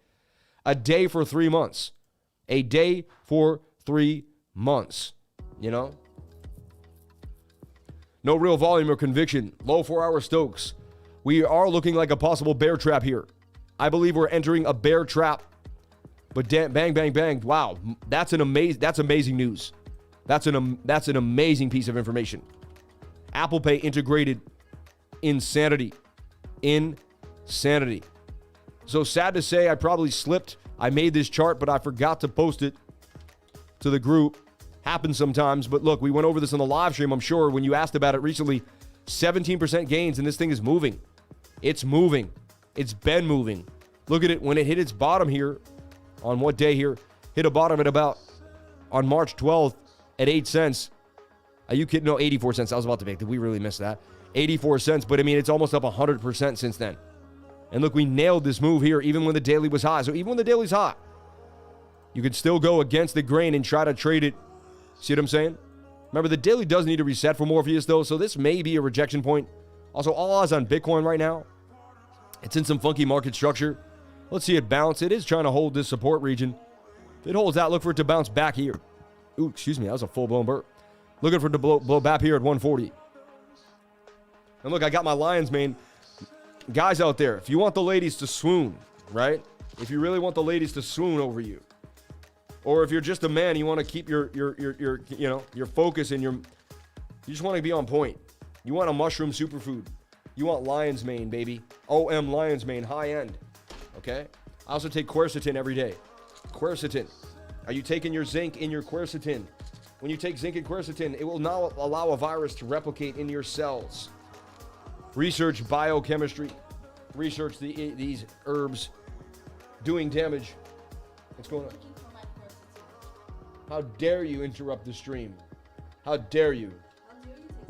A day for 3 months. A day for 3 months. You know? No real volume or conviction. Low 4-hour Stokes. We are looking like a possible bear trap here. I believe we're entering a bear trap. But bang, bang, bang. Wow. That's amazing news. That's an amazing piece of information. Apple Pay integrated. Insanity. Insanity. So sad to say, I probably slipped. I made this chart, but I forgot to post it to the group. Happens sometimes, but look, we went over this on the live stream, I'm sure, when you asked about it recently. 17% gains, and this thing is moving. It's moving. It's been moving. Look at it. When it hit its bottom here, on what day here? Hit a bottom at about, on March 12th, at 8 cents. Are you kidding? No, 84 cents. I was about to make. Did we really miss that? 84 cents, but I mean, it's almost up 100% since then. And look, we nailed this move here, even when the daily was high. So even when the daily's hot, you could still go against the grain and try to trade it. See what I'm saying? Remember, the daily does need to reset for Morpheus, though, so this may be a rejection point. Also, all eyes on Bitcoin right now. It's in some funky market structure. Let's see it bounce. It is trying to hold this support region. If it holds out, look for it to bounce back here. Ooh, excuse me, that was a full-blown burp. Looking for it to blow back here at 140. And look, I got my lion's mane. Guys out there, if you want the ladies to swoon, right? If you really want the ladies to swoon over you, or if you're just a man, you want to keep your focus and you just want to be on point. You want a mushroom superfood. You want lion's mane, baby. OM lion's mane, high end. Okay? I also take quercetin every day. Quercetin. Are you taking your zinc in your quercetin? When you take zinc and quercetin, it will not allow a virus to replicate in your cells. Research biochemistry. Research these herbs doing damage. What's going on? How dare you interrupt the stream? How dare you?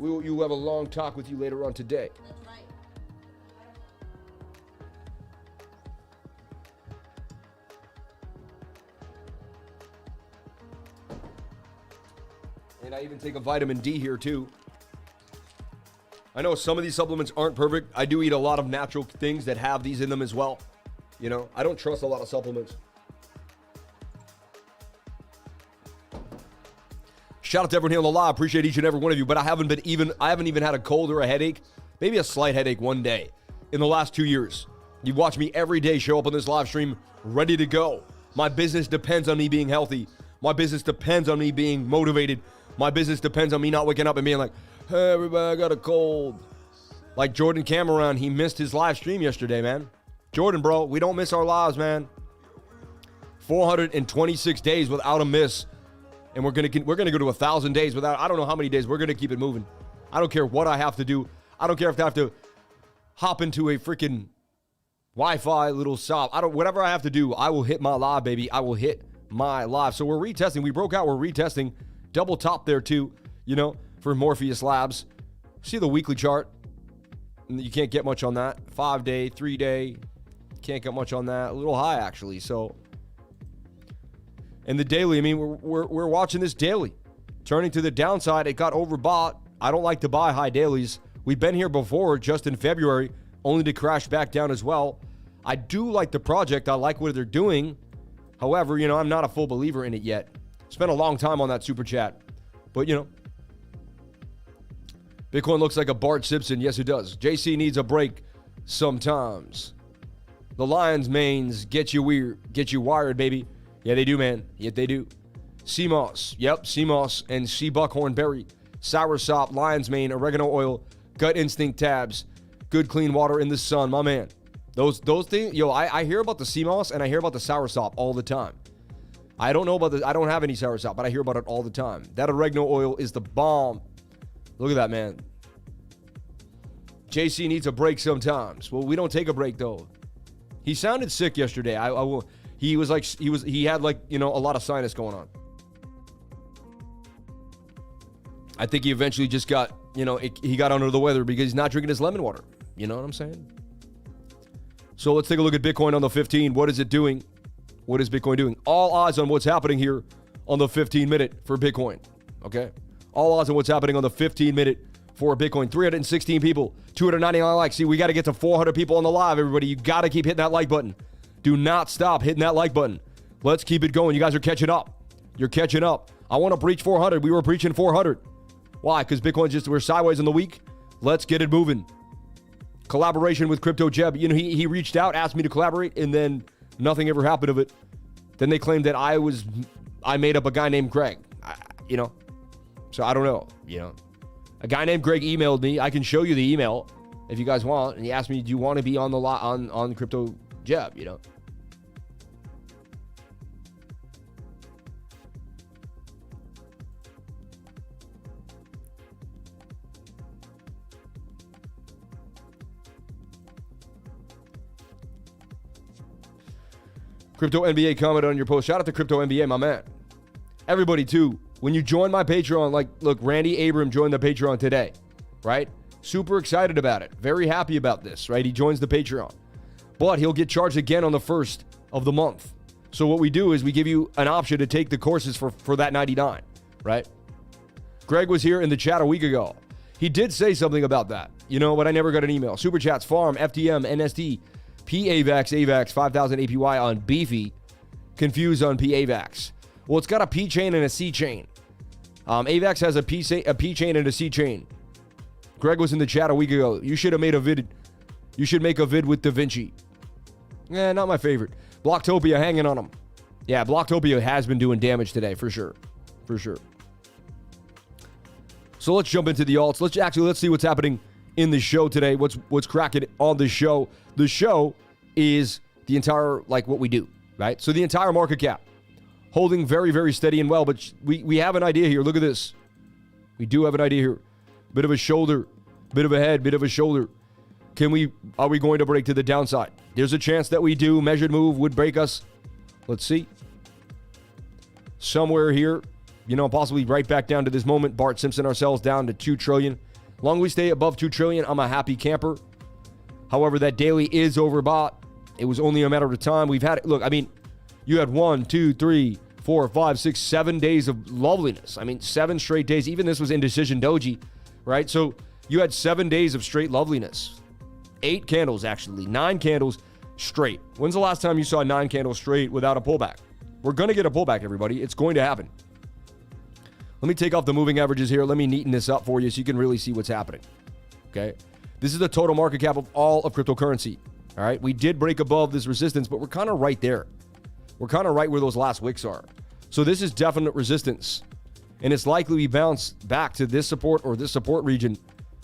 You will have a long talk with you later on today. That's right. And I even take a vitamin D here too. I know some of these supplements aren't perfect. I do eat a lot of natural things that have these in them as well. You know, I don't trust a lot of supplements. Shout out to everyone here on the live. Appreciate each and every one of you. But I haven't even had a cold or a headache. Maybe a slight headache one day in the last 2 years. You've watched me every day show up on this live stream ready to go. My business depends on me being healthy. My business depends on me being motivated. My business depends on me not waking up and being like, hey, everybody, I got a cold. Like Jordan Cameron, he missed his live stream yesterday, man. Jordan, bro, we don't miss our lives, man. 426 days without a miss. And we're gonna go to 1,000 days without, I don't know how many days. We're gonna keep it moving. I don't care what I have to do. I don't care if I have to hop into a freaking Wi-Fi little stop. Whatever I have to do, I will hit my live, baby. I will hit my live. So we're retesting. We broke out. We're retesting. Double top there too, you know, for Morpheus Labs. See the weekly chart. You can't get much on that. 5 day, 3 day. Can't get much on that. A little high actually. So, and the daily. I mean, we're watching this daily. Turning to the downside, it got overbought. I don't like to buy high dailies. We've been here before, just in February, only to crash back down as well. I do like the project. I like what they're doing. However, you know, I'm not a full believer in it yet. Spent a long time on that super chat. But, you know, Bitcoin looks like a Bart Simpson. Yes, it does. JC needs a break sometimes. The Lions mains get you wired, baby. Yeah, they do, man. Yeah, they do. CMOS. Yep, CMOS and sea buckhorn berry. Soursop, lion's mane, oregano oil, gut instinct tabs, good clean water in the sun, my man. Those things, yo, I hear about the CMOS and I hear about the soursop all the time. I don't know about I don't have any soursop, but I hear about it all the time. That oregano oil is the bomb. Look at that, man. JC needs a break sometimes. Well, we don't take a break though. He sounded sick yesterday. He had like, you know, a lot of sinus going on. I think he eventually just got, you know, he got under the weather because he's not drinking his lemon water. You know what I'm saying? So let's take a look at Bitcoin on the 15. What is it doing? What is Bitcoin doing? All eyes on what's happening here on the 15-minute for Bitcoin. Okay? All eyes on what's happening on the 15-minute for Bitcoin. 316 people, 299 likes. See, we got to get to 400 people on the live, everybody. You got to keep hitting that like button. Do not stop hitting that like button. Let's keep it going. You guys are catching up. You're catching up. I want to breach 400. We were breaching 400. Why? Because Bitcoin we're sideways in the week. Let's get it moving. Collaboration with Crypto Jeb. You know, he reached out, asked me to collaborate, and then nothing ever happened of it. Then they claimed that I made up a guy named Greg. You know, so I don't know. You know, a guy named Greg emailed me. I can show you the email if you guys want. And he asked me, "Do you want to be on the on Crypto Jeb?" You know. Crypto NBA commented on your post. Shout out to Crypto NBA, my man. Everybody, too, when you join my Patreon, like, look, Randy Abram joined the Patreon today, right? Super excited about it. Very happy about this, right? He joins the Patreon. But he'll get charged again on the 1st of the month. So what we do is we give you an option to take the courses for that $99, right? Greg was here in the chat a week ago. He did say something about that, you know, but I never got an email. Super Chats, Farm, FTM, NST, PAVAX, 5000 APY on BEEFY, confused on PAVAX. Well, it's got a P chain and a C chain. AVAX has a P chain and a C chain. Greg was in the chat a week ago. You should have made a vid. You should make a vid with Da Vinci. Not my favorite. Blocktopia hanging on him. Yeah, Blocktopia has been doing damage today, for sure. For sure. So let's jump into the alts. Let's see what's happening in the show today. What's cracking on the show. The show is the entire, like, what we do, right? So the entire market cap holding very, very steady and well, but we have an idea here. Look at this. We do have an idea here. Bit of a shoulder, bit of a head, bit of a shoulder. Are we going to break to the downside? There's a chance that we do. Measured move would break us. Let's see. Somewhere here, you know, possibly right back down to this moment. Bart Simpson ourselves down to 2 trillion. Long as we stay above 2 trillion, I'm a happy camper. However, that daily is overbought. It was only a matter of time. We've had it. Look, I mean, you had 1, 2, 3, 4, 5, 6, 7 days of loveliness. I mean, 7 straight days. Even this was indecision doji, right? So You had 7 days of straight loveliness. 8 candles, actually. 9 candles straight. When's the last time you saw 9 candles straight without a pullback? We're going to get a pullback, everybody. It's going to happen. Let me take off the moving averages here. Let me neaten this up for you so you can really see what's happening. Okay? This is the total market cap of all of cryptocurrency. All right? We did break above this resistance, but we're kind of right there. We're kind of right where those last wicks are. So this is definite resistance. And it's likely we bounce back to this support or this support region.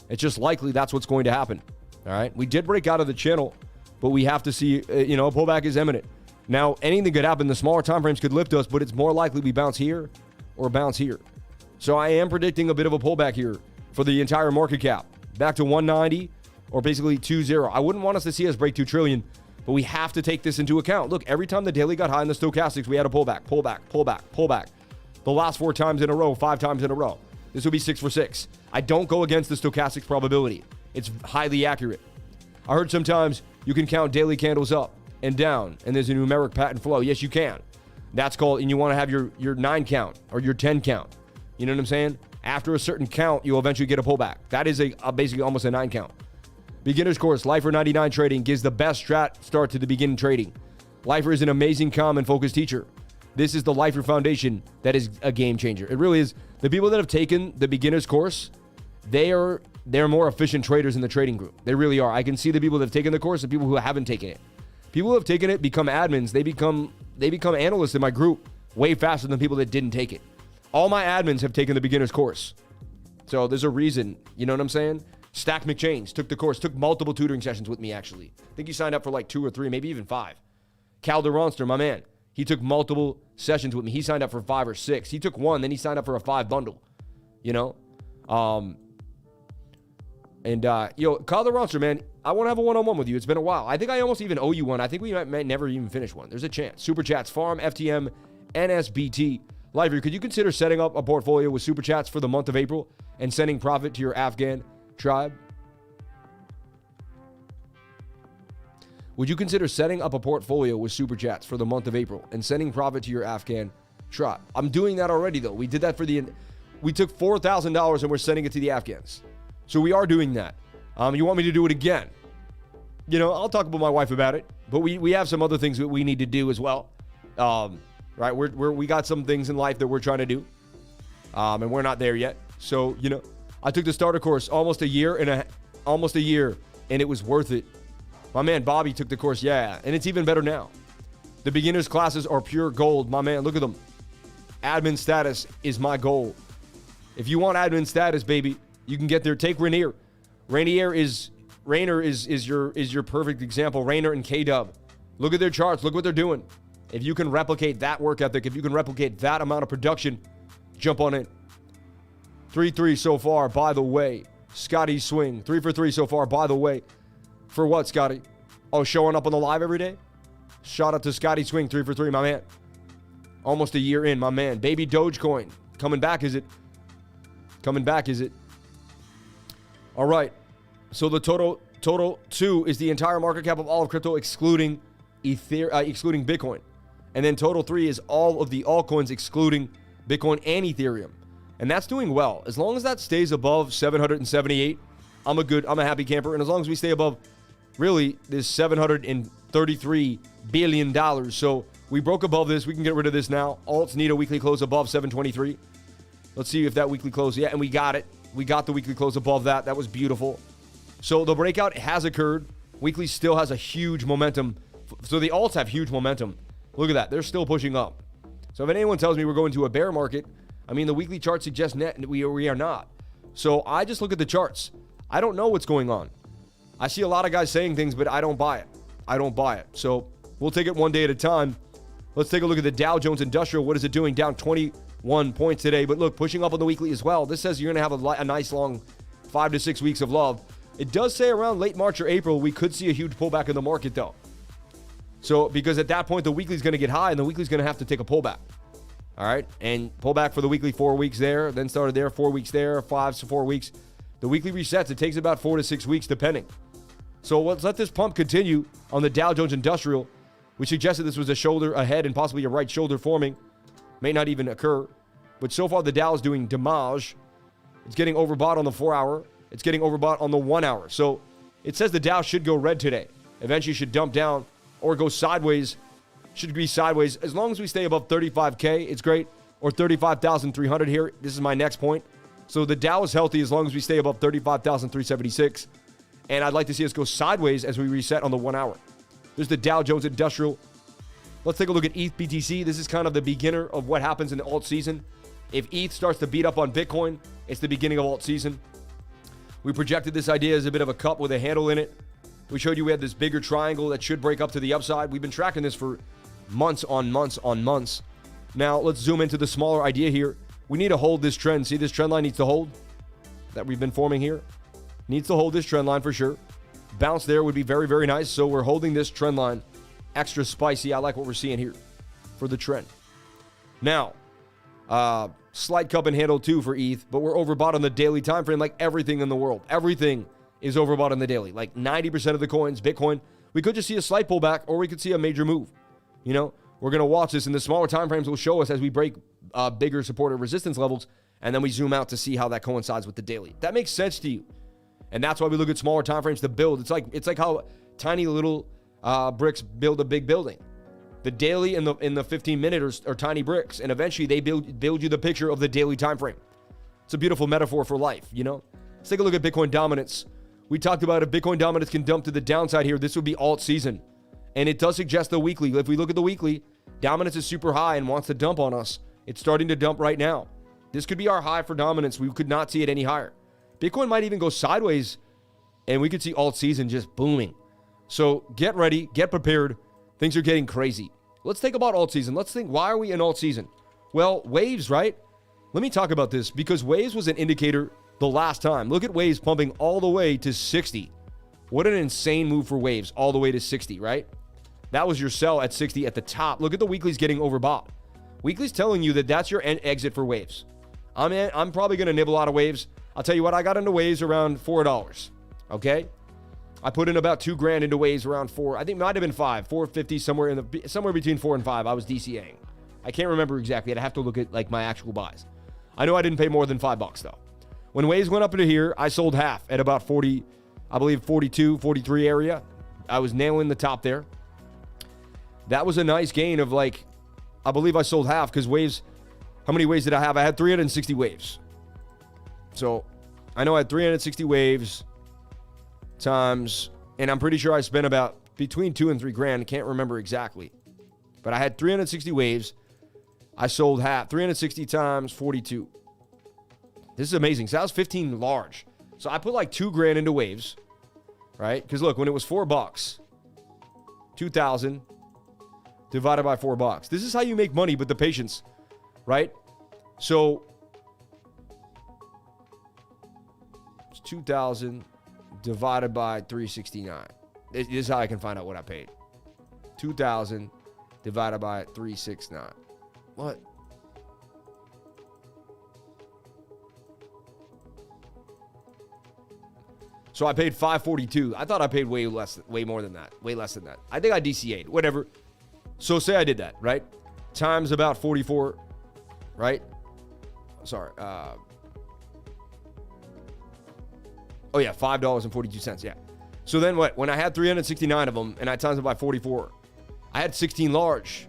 It's just likely that's what's going to happen. All right? We did break out of the channel, but we have to see, a pullback is imminent. Now, anything could happen. The smaller time frames could lift us, but it's more likely we bounce here or bounce here. So I am predicting a bit of a pullback here for the entire market cap. Back to 190 or basically 2-0. I wouldn't want us to see us break 2 trillion, but we have to take this into account. Look, every time the daily got high in the stochastics, we had a pullback, pullback, pullback, pullback. The last 4 times in a row, 5 times in a row. This would be 6 for 6. I don't go against the stochastics probability. It's highly accurate. I heard sometimes you can count daily candles up and down, and there's a numeric pattern flow. Yes, you can. That's called, and you want to have your 9 count or your 10 count. You know what I'm saying? After a certain count, you'll eventually get a pullback. That is basically almost a 9 count. Beginner's course, Lifer 99 Trading gives the best start to the beginning trading. Lifer is an amazing, calm, and focused teacher. This is the Lifer Foundation that is a game changer. It really is. The people that have taken the beginner's course, they're more efficient traders in the trading group. They really are. I can see the people that have taken the course and people who haven't taken it. People who have taken it become admins. They become analysts in my group way faster than people that didn't take it. All my admins have taken the beginner's course. So there's a reason, you know what I'm saying? Stack McChains took the course, took multiple tutoring sessions with me, actually. I think he signed up for like 2 or 3, maybe even 5. Cal DeRonster, my man, he took multiple sessions with me. He signed up for 5 or 6. He took 1, then he signed up for a 5 bundle, you know? Kyle DeRonster, man, I want to have a one-on-one with you. It's been a while. I think I almost even owe you one. I think we might never even finish one. There's a chance. Super Chats, Farm, FTM, NSBT. Lifer, could you consider setting up a portfolio with Super Chats for the month of April and sending profit to your Afghan tribe? Would you consider setting up a portfolio with Super Chats for the month of April and sending profit to your Afghan tribe? I'm doing that already, though. We did that we took $4,000 and we're sending it to the Afghans. So we are doing that. You want me to do it again? I'll talk with my wife about it, but we have some other things that we need to do as well. Right, we got some things in life that we're trying to do, and we're not there yet. So, I took the starter course almost a year, and it was worth it. My man Bobby took the course, yeah, and it's even better now. The beginners classes are pure gold, my man. Look at them. Admin status is my goal. If you want admin status, baby, you can get there. Take Rainier. Rainier is your perfect example. Rainier and K-Dub. Look at their charts. Look what they're doing. If you can replicate that work ethic, if you can replicate that amount of production, jump on it. 3-3 so far, by the way. Scotty Swing, 3 for 3 so far, by the way. For what, Scotty? Oh, showing up on the live every day? Shout out to Scotty Swing, 3 for 3, my man. Almost a year in, my man. Baby Dogecoin. Coming back, is it? Coming back, is it? All right. So the total 2 is the entire market cap of all of crypto, excluding Bitcoin. And then total 3 is all of the altcoins excluding Bitcoin and Ethereum. And that's doing well. As long as that stays above 778, I'm a happy camper. And as long as we stay above, really, this $733 billion. So we broke above this. We can get rid of this now. Alts need a weekly close above 723. Let's see if that weekly close, yeah, and we got it. We got the weekly close above that. That was beautiful. So the breakout has occurred. Weekly still has a huge momentum. So the alts have huge momentum. Look at that. They're still pushing up. So if anyone tells me we're going to a bear market, I mean, the weekly chart suggests we are not. So I just look at the charts. I don't know what's going on. I see a lot of guys saying things, but I don't buy it. So we'll take it one day at a time. Let's take a look at the Dow Jones Industrial. What is it doing? Down 21 points today. But look, pushing up on the weekly as well. This says you're going to have a nice long 5 to 6 weeks of love. It does say around late March or April, we could see a huge pullback in the market, though. So, because at that point, the weekly's going to get high, and the weekly's going to have to take a pullback. All right? And pullback for the weekly 4 weeks there, then started there, 4 weeks there, 5 to 4 weeks. The weekly resets. It takes about 4 to 6 weeks, depending. So, let's let this pump continue on the Dow Jones Industrial. We suggested this was a shoulder ahead and possibly a right shoulder forming. May not even occur. But so far, the Dow is doing damage. It's getting overbought on the 4-hour. It's getting overbought on the 1 hour. So it says the Dow should go red today. Eventually should dump down or go sideways. Should be sideways. As long as we stay above 35K, it's great. Or 35,300 here. This is my next point. So the Dow is healthy as long as we stay above 35,376. And I'd like to see us go sideways as we reset on the 1 hour. There's the Dow Jones Industrial. Let's take a look at ETH BTC. This is kind of the beginner of what happens in the alt season. If ETH starts to beat up on Bitcoin, it's the beginning of alt season. We projected this idea as a bit of a cup with a handle in it. We showed you we had this bigger triangle that should break up to the upside. We've been tracking this for months on months on months. Now, let's zoom into the smaller idea here. We need to hold this trend. See, this trend line needs to hold that we've been forming here. Needs to hold this trend line for sure. Bounce there would be very, very nice. So we're holding this trend line extra spicy. I like what we're seeing here for the trend. Now, slight cup and handle too for ETH, but we're overbought on the daily time frame like everything in the world. Everything is overbought on the daily. Like 90% of the coins, Bitcoin, we could just see a slight pullback or we could see a major move. You know, we're going to watch this, and the smaller time frames will show us as we break bigger support or resistance levels, and then we zoom out to see how that coincides with the daily. That makes sense to you. And that's why we look at smaller time frames to build. It's like how tiny little bricks build a big building. The daily and the 15-minute are tiny bricks, and eventually they build you the picture of the daily time frame. It's a beautiful metaphor for life, you know? Let's take a look at Bitcoin dominance. We talked about if Bitcoin dominance can dump to the downside here, this would be alt season. And it does suggest the weekly. If we look at the weekly, dominance is super high and wants to dump on us. It's starting to dump right now. This could be our high for dominance. We could not see it any higher. Bitcoin might even go sideways, and we could see alt season just booming. So get ready, get prepared. Things are getting crazy. Let's think about alt season. Let's think, why are we in alt season? Well, waves, right? Let me talk about this because waves was an indicator the last time. Look at waves pumping all the way to 60. What an insane move for waves, all the way to 60, right? That was your sell at 60 at the top. Look at the weeklies getting overbought. Weekly's telling you that that's your exit for waves. I'm probably going to nibble out of waves. I'll tell you what, I got into waves around $4, okay? I put in about $2,000 into waves around 4. I think it might have been 5, 450, somewhere between 4 and 5. I was DCAing. I can't remember exactly. I'd have to look at like my actual buys. I know I didn't pay more than $5 though. When waves went up into here, I sold half at about 40, I believe 42, 43 area. I was nailing the top there. That was a nice gain of like, I believe I sold half because waves, how many waves did I have? I had 360 waves. So I know I had 360 waves times, and I'm pretty sure I spent about between $2,000 and $3,000. I can't remember exactly. But I had 360 waves. I sold half. 360 times 42. This is amazing. So that was 15 large. So I put like $2,000 into waves, right? Because look, when it was $4, 2,000 divided by $4. This is how you make money with the patience, right? So it's 2,000 divided by 369. This is how I can find out what I paid. 2,000 divided by 369. What? So I paid $542. I thought I paid way more than that. Way less than that. I think I DCA'd. Whatever. So say I did that, right? Times about 44, right? Sorry. Oh, yeah, $5.42, yeah. So then what? When I had 369 of them and I times it by 44, I had 16 large.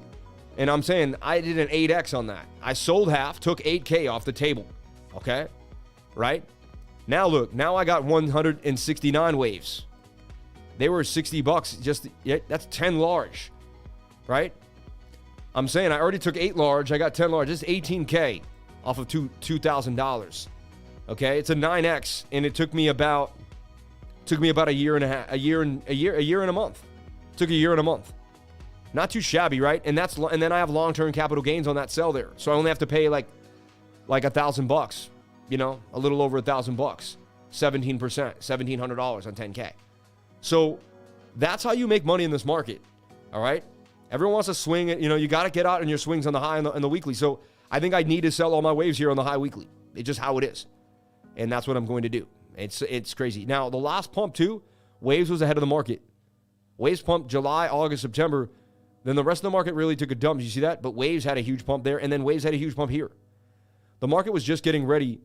And I'm saying I did an 8X on that. I sold half, took 8K off the table, okay? Right? Now look, now I got 169 waves. They were $60 just, yeah, that's 10 large, right? I'm saying I already took 8 large, I got 10 large. This is 18K off of $2,000. Okay, it's a 9X, and it took me about a year and a half, a year and a month. Took a year and a month. Not too shabby, right? And then I have long-term capital gains on that sell there, so I only have to pay like $1,000, you know, a little over $1,000, 17%, $1,700 on 10K. So that's how you make money in this market. All right, everyone wants to swing it. You know, you got to get out in your swings on the high and the weekly. So I think I need to sell all my waves here on the high weekly. It's just how it is. And that's what I'm going to do. It's crazy. Now, the last pump, too, waves was ahead of the market. Waves pumped July, August, September. Then the rest of the market really took a dump. Did you see that? But waves had a huge pump there, and then waves had a huge pump here. The market was just getting ready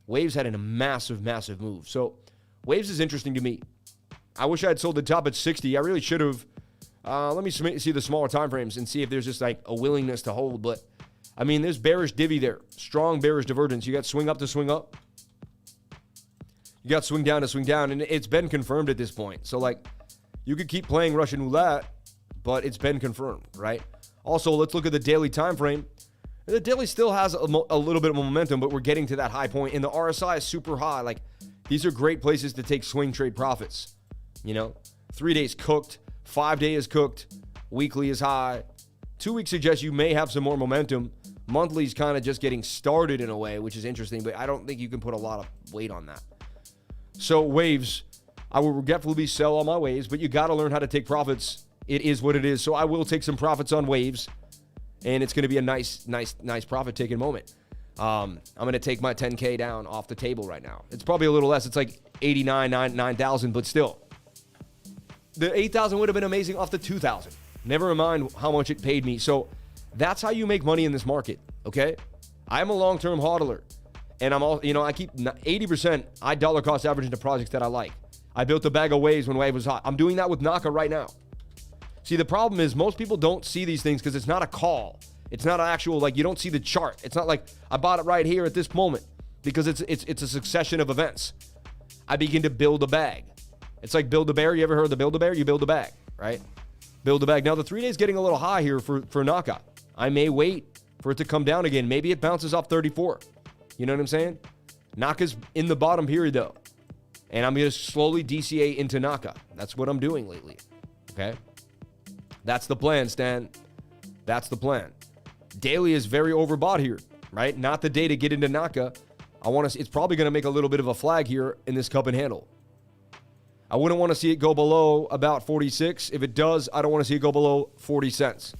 Waves had a massive, massive move. So Waves is interesting to me. I wish I had sold the top at 60. I really should have. Let me see the smaller time frames and see if there's just like a willingness to hold. But I mean, there's bearish divvy there. Strong bearish divergence. You got swing up to swing up. You got swing down to swing down. And it's been confirmed at this point. So like, you could keep playing Russian roulette, but it's been confirmed, right? Also, let's look at the daily time frame. The daily still has a little bit of momentum, but we're getting to that high point. And the RSI is super high. Like, these are great places to take swing trade profits. You know, 3 days cooked, 5 days cooked, weekly is high. 2 weeks suggests you may have some more momentum. Monthly is kind of just getting started in a way, which is interesting, but I don't think you can put a lot of weight on that. So waves, I will regretfully sell all my waves, but you got to learn how to take profits. It is what it is. So I will take some profits on waves, and it's going to be a nice profit-taking moment. I'm going to take my 10K down off the table right now. It's probably a little less. It's like 9,000, but still. The 8,000 would have been amazing off the 2,000. Never mind how much it paid me. So that's how you make money in this market, okay? I'm a long-term hodler, and I'm all, I keep 80%. I dollar cost average into projects that I like. I built a bag of waves when wave was hot. I'm doing that with NAKA right now. See, the problem is most people don't see these things because it's not a call. It's not an actual, like, you don't see the chart. It's not like I bought it right here at this moment because it's a succession of events. I begin to build a bag. It's like build a bear. You ever heard of the build a bear? You build a bag, right? Build a bag. Now, the 3 days getting a little high here for NAKA. I may wait for it to come down again. Maybe it bounces off 34. You know what I'm saying? NAKA's in the bottom period, though. And I'm going to slowly DCA into NAKA. That's what I'm doing lately, okay? That's the plan, Stan. That's the plan. Daily is very overbought here, right? Not the day to get into NAKA. It's probably going to make a little bit of a flag here in this cup and handle. I wouldn't want to see it go below about 46. If it does, I don't want to see it go below 40 cents.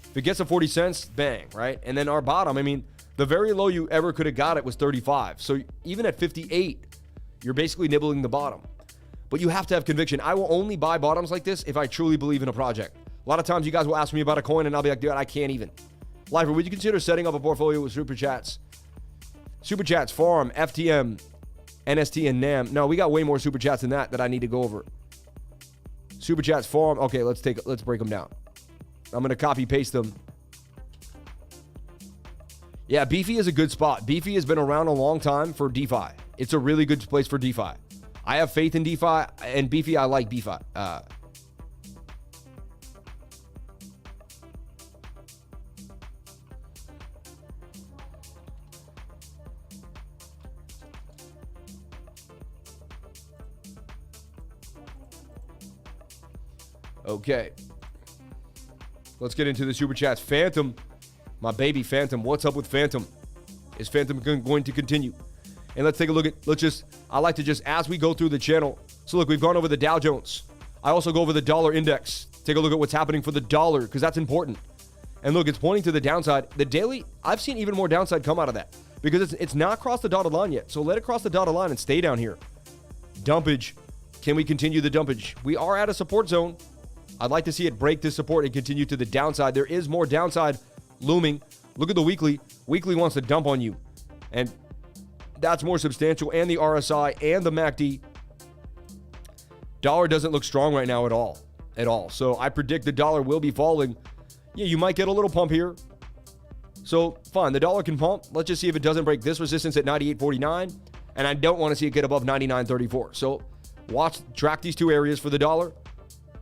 If it gets to 40 cents, bang, right? And then our bottom, I mean, the very low you ever could have got it was 35. So even at 58, you're basically nibbling the bottom. But you have to have conviction. I will only buy bottoms like this if I truly believe in a project. A lot of times you guys will ask me about a coin and I'll be like, dude, I can't even. Lifer, would you consider setting up a portfolio with Super Chats? Super Chats, Farm, FTM, NST, and NAM. No, we got way more Super Chats than that I need to go over. Super Chats, Farm. Okay, let's break them down. I'm going to copy paste them. Yeah, BEEFY is a good spot. BEEFY has been around a long time for DeFi. It's a really good place for DeFi. I have faith in DeFi, and BEEFY, I like BEEFY. Okay. Let's get into the Super Chats. Phantom, my baby Phantom. What's up with Phantom? Is Phantom going to continue? And let's take a look at, I like to just, as we go through the channel. So look, we've gone over the Dow Jones. I also go over the dollar index. Take a look at what's happening for the dollar, because that's important. And look, it's pointing to the downside. The daily, I've seen even more downside come out of that, because it's not crossed the dotted line yet. So let it cross the dotted line and stay down here. Dumpage. Can we continue the dumpage? We are at a support zone. I'd like to see it break this support and continue to the downside. There is more downside looming. Look at the weekly. Weekly wants to dump on you. And that's more substantial. And the RSI and the MACD. Dollar doesn't look strong right now at all. At all. So I predict the dollar will be falling. Yeah, you might get a little pump here. So fine, the dollar can pump. Let's just see if it doesn't break this resistance at 98.49. And I don't want to see it get above 99.34. So track these two areas for the dollar.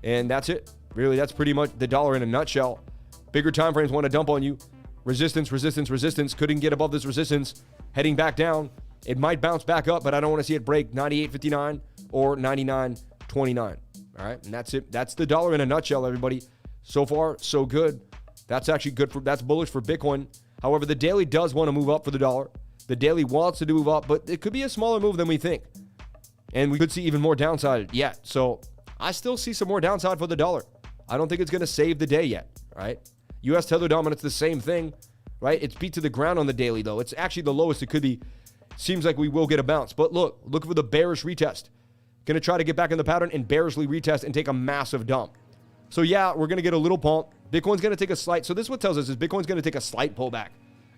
And that's it. Really, that's pretty much the dollar in a nutshell. Bigger time frames want to dump on you. Resistance, resistance, resistance. Couldn't get above this resistance. Heading back down. It might bounce back up, but I don't want to see it break 98.59 or 99.29. All right, and that's it. That's the dollar in a nutshell, everybody. So far, so good. That's actually good that's bullish for Bitcoin. However, the daily does want to move up for the dollar. The daily wants to move up, but it could be a smaller move than we think. And we could see even more downside yet. So I still see some more downside for the dollar. I don't think it's going to save the day yet, right? U.S. tether dominance, the same thing, right? It's beat to the ground on the daily, though. It's actually the lowest it could be. Seems like we will get a bounce. But look for the bearish retest. Going to try to get back in the pattern and bearishly retest and take a massive dump. So, yeah, we're going to get a little pump. Bitcoin's going to take a slight. So this is what tells us is Bitcoin's going to take a slight pullback.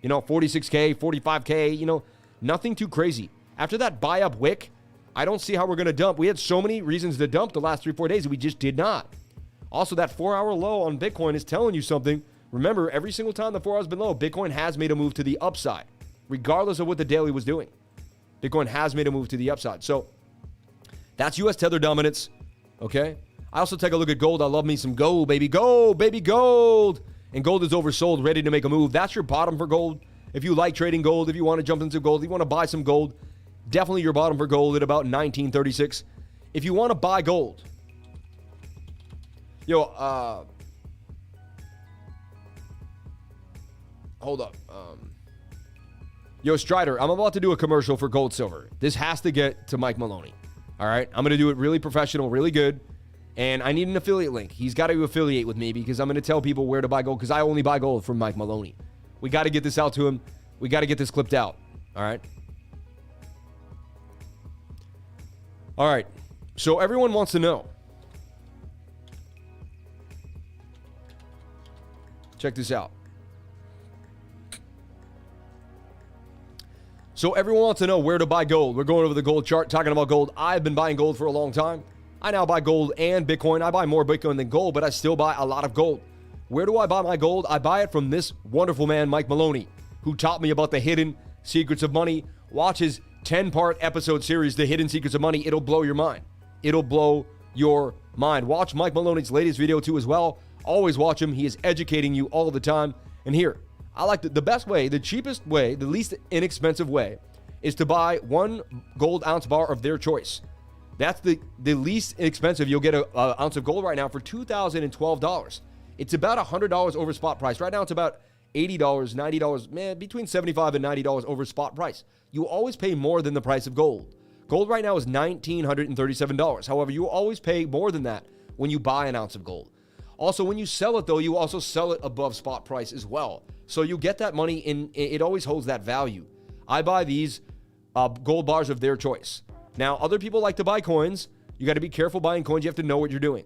46K, 45K, nothing too crazy. After that buy up wick, I don't see how we're going to dump. We had so many reasons to dump the last 3-4 days, and we just did not. Also, that 4-hour low on Bitcoin is telling you something. Remember, every single time the 4 hours been low, Bitcoin has made a move to the upside, regardless of what the daily was doing. Bitcoin has made a move to the upside. So that's US Tether dominance, okay? I also take a look at gold. I love me some gold, baby. Gold, baby, gold. And gold is oversold, ready to make a move. That's your bottom for gold. If you like trading gold, if you want to jump into gold, if you want to buy some gold, definitely your bottom for gold at about 1936. If you want to buy gold, hold up. Yo, Strider, I'm about to do a commercial for Gold Silver. This has to get to Mike Maloney. All right? I'm going to do it really professional, really good. And I need an affiliate link. He's got to affiliate with me because I'm going to tell people where to buy gold because I only buy gold from Mike Maloney. We got to get this out to him. We got to get this clipped out. All right? All right. So everyone wants to know. Check this out. So everyone wants to know where to buy gold. We're going over the gold chart, talking about gold. I've been buying gold for a long time. I now buy gold and Bitcoin. I buy more Bitcoin than gold, but I still buy a lot of gold. Where do I buy my gold? I buy it from this wonderful man, Mike Maloney, who taught me about the hidden secrets of money. Watch his 10-part episode series, The Hidden Secrets of Money. It'll blow your mind. It'll blow your mind. Watch Mike Maloney's latest video too as well. Always watch him. He is educating you all the time. And here, I like the best way, the cheapest way, the least inexpensive way is to buy 1 gold ounce bar of their choice. That's the least expensive. You'll get an ounce of gold right now for $2,012. It's about $100 over spot price. Right now it's about $80, $90, man, between $75 and $90 over spot price. You always pay more than the price of gold. Gold right now is $1,937. However, you always pay more than that when you buy an ounce of gold. Also, when you sell it, though, you also sell it above spot price as well. So you get that money in, it always holds that value. I buy these gold bars of their choice. Now, other people like to buy coins. You got to be careful buying coins. You have to know what you're doing.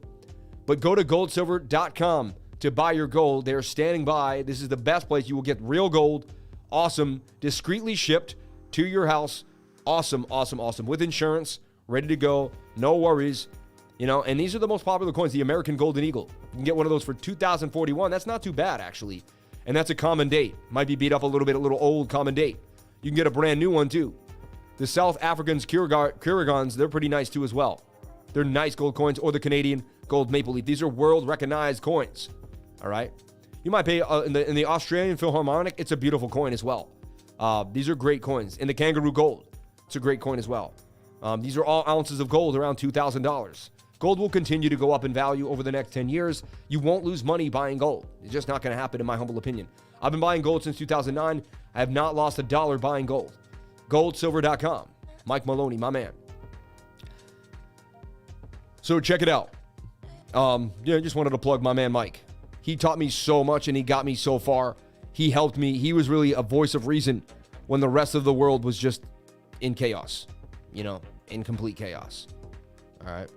But go to goldsilver.com to buy your gold. They're standing by. This is the best place. You will get real gold. Awesome. Discreetly shipped to your house. Awesome, awesome, awesome. With insurance, ready to go. No worries. You know, and these are the most popular coins, the American Golden Eagle. You can get one of those for $2,041. That's not too bad, actually. And that's a common date. Might be beat up a little old common date. You can get a brand new one, too. The South Africans, Kuragans, they're pretty nice, too, as well. They're nice gold coins, or the Canadian gold maple leaf. These are world-recognized coins, all right? You might pay in the Australian Philharmonic. It's a beautiful coin as well. These are great coins. In the Kangaroo Gold, it's a great coin as well. These are all ounces of gold around $2,000. Gold will continue to go up in value over the next 10 years. You won't lose money buying gold. It's just not going to happen, in my humble opinion. I've been buying gold since 2009. I have not lost $1 buying gold. Goldsilver.com. Mike Maloney, my man. So check it out. Just wanted to plug my man Mike. He taught me so much and he got me so far. He helped me. He was really a voice of reason when the rest of the world was just in chaos. You know, in complete chaos. All right.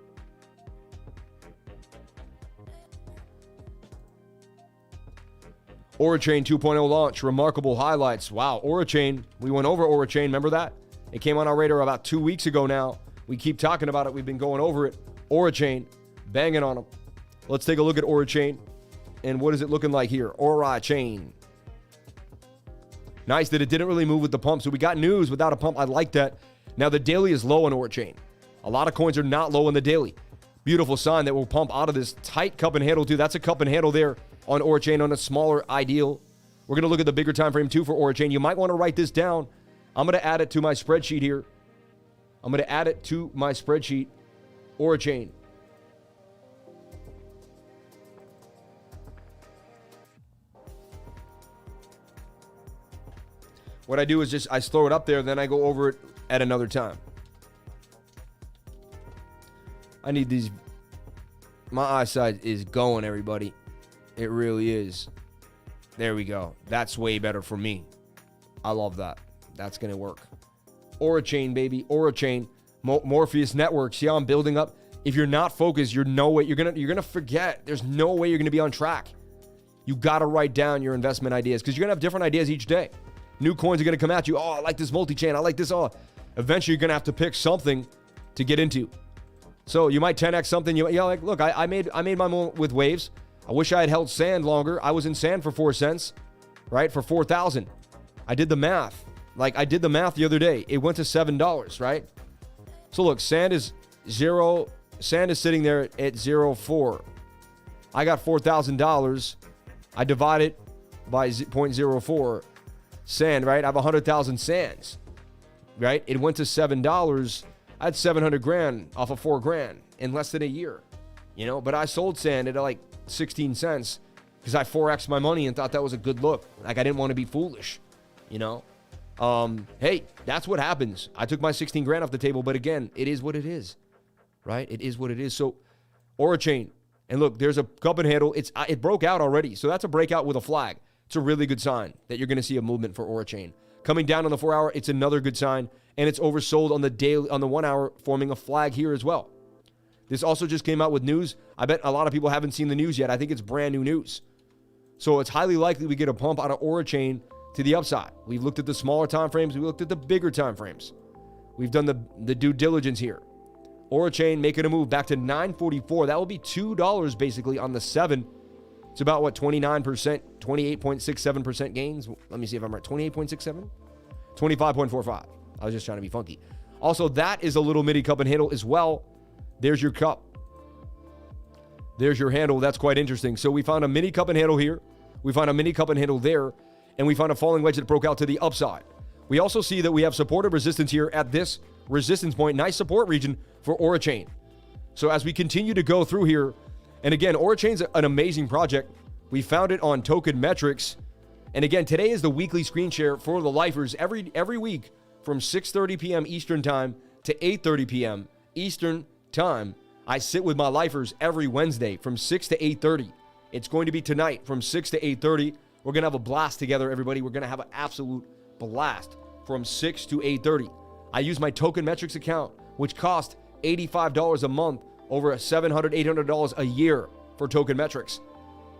ORAI 2.0 launch, remarkable highlights. Wow, ORAI, we went over ORAI, remember that? It came on our radar about 2 weeks ago now. We keep talking about it. We've been going over it. ORAI, banging on them. Let's take a look at ORAI. And what is it looking like here? ORAI. Nice that it didn't really move with the pump. So we got news without a pump. I like that. Now the daily is low on ORAI. A lot of coins are not low on the daily. Beautiful sign that will pump out of this tight cup and handle too. That's a cup and handle there on ORAI on a smaller ideal. We're going to look at the bigger time frame too for ORAI. You might want to write this down. I'm going to add it to my spreadsheet here. I'm going to add it to my spreadsheet. ORAI. What I do is just I throw it up there, then I go over it at another time. I need these. My eyesight is going, everybody. It really is. There we go. That's way better for me. I love that. That's going to work. ORAI, baby. ORAI. Morpheus Network. See how I'm building up? If you're not focused, you're gonna forget. There's no way you're going to be on track. You got to write down your investment ideas because you're going to have different ideas each day. New coins are going to come at you. Oh, I like this multi-chain. I like this. Oh, eventually you're going to have to pick something to get into. So you might 10x something. Like, look, I made my moment with waves. I wish I had held sand longer. I was in sand for 4 cents, right? For 4,000. I did the math. Like, I did the math the other day. It went to $7, right? So look, sand is sitting there at 0.4. I got $4,000. I divide it by 0.04 sand, right? I have 100,000 sands, right? It went to $7. I had 700 grand off of 4 grand in less than a year, but I sold sand at like 16 cents because I 4X'd my money and thought that was a good look. Like, I didn't want to be foolish, Hey, that's what happens. I took my 16 grand off the table, but again, it is what it is, right? It is what it is. So ORAI, and look, there's a cup and handle. It broke out already. So that's a breakout with a flag. It's a really good sign that you're going to see a movement for ORAI. Coming down on the 4 hour, it's another good sign. And it's oversold on the 1 hour, forming a flag here as well. This also just came out with news. I bet a lot of people haven't seen the news yet. I think it's brand new news. So it's highly likely we get a pump out of ORAI to the upside. We've looked at the smaller time frames. We looked at the bigger time frames. We've done the due diligence here. ORAI making a move back to 944. That will be $2 basically on the 7. It's about what, 29%, 28.67% gains. Let me see if I'm right. 28.67? 25.45. I was just trying to be funky. Also, that is a little mini cup and handle as well. There's your cup. There's your handle. That's quite interesting. So we found a mini cup and handle here. We found a mini cup and handle there. And we found a falling wedge that broke out to the upside. We also see that we have supportive resistance here at this resistance point. Nice support region for ORAI. So as we continue to go through here, and again, ORAI's an amazing project. We found it on token metrics. And again, today is the weekly screen share for the lifers every week from 6:30 p.m. Eastern time to 8:30 p.m. Eastern time. I sit with my lifers every Wednesday from 6 to 8:30. It's going to be tonight from 6 to 8:30. We're going to have a blast together, everybody. We're going to have an absolute blast from 6 to 8:30. I use my token metrics account, which cost $85 a month, over $700, $800 a year for token metrics.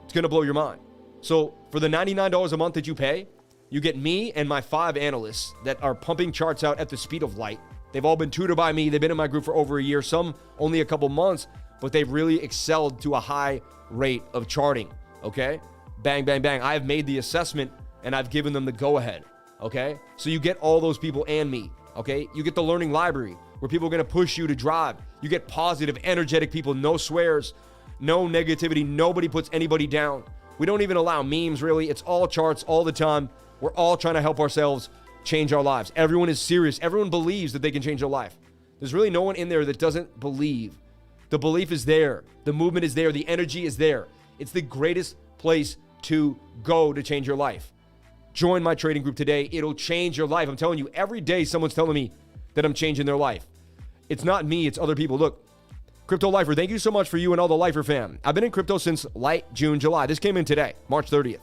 It's going to blow your mind. So for the $99 a month that you pay, you get me and my 5 analysts that are pumping charts out at the speed of light. They've all been tutored by me. They've been in my group for over a year, some only a couple months, but they've really excelled to a high rate of charting, okay? Bang, bang, bang. I have made the assessment and I've given them the go-ahead, okay? So you get all those people and me, okay? You get the learning library where people are going to push you to drive. You get positive, energetic people, no swears, no negativity. Nobody puts anybody down. We don't even allow memes, really. It's all charts all the time. We're all trying to help ourselves change our lives. Everyone is serious. Everyone believes that they can change their life. There's really no one in there that doesn't believe. The belief is there. The movement is there. The energy is there. It's the greatest place to go to change your life. Join my trading group today. It'll change your life. I'm telling you, every day someone's telling me that I'm changing their life. It's not me, it's other people. Look, Crypto Lifer, thank you so much for you and all the Lifer fam. I've been in crypto since late June, July. This came in today, March 30th.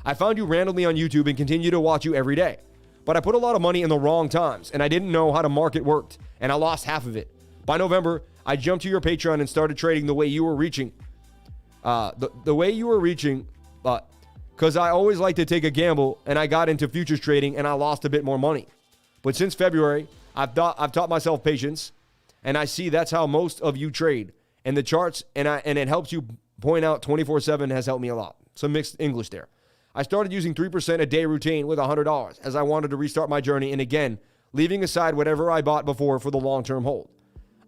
I found you randomly on YouTube and continue to watch you every day. But I put a lot of money in the wrong times, and I didn't know how the market worked, and I lost half of it. By November, I jumped to your Patreon and started trading the way you were reaching. The way you were reaching, because I always like to take a gamble, and I got into futures trading, and I lost a bit more money. But since February, I've taught myself patience, and I see that's how most of you trade. And the charts, and it helps you point out 24/7 has helped me a lot. Some mixed English there. I started using 3% a day routine with $100 as I wanted to restart my journey, and again, leaving aside whatever I bought before for the long-term hold.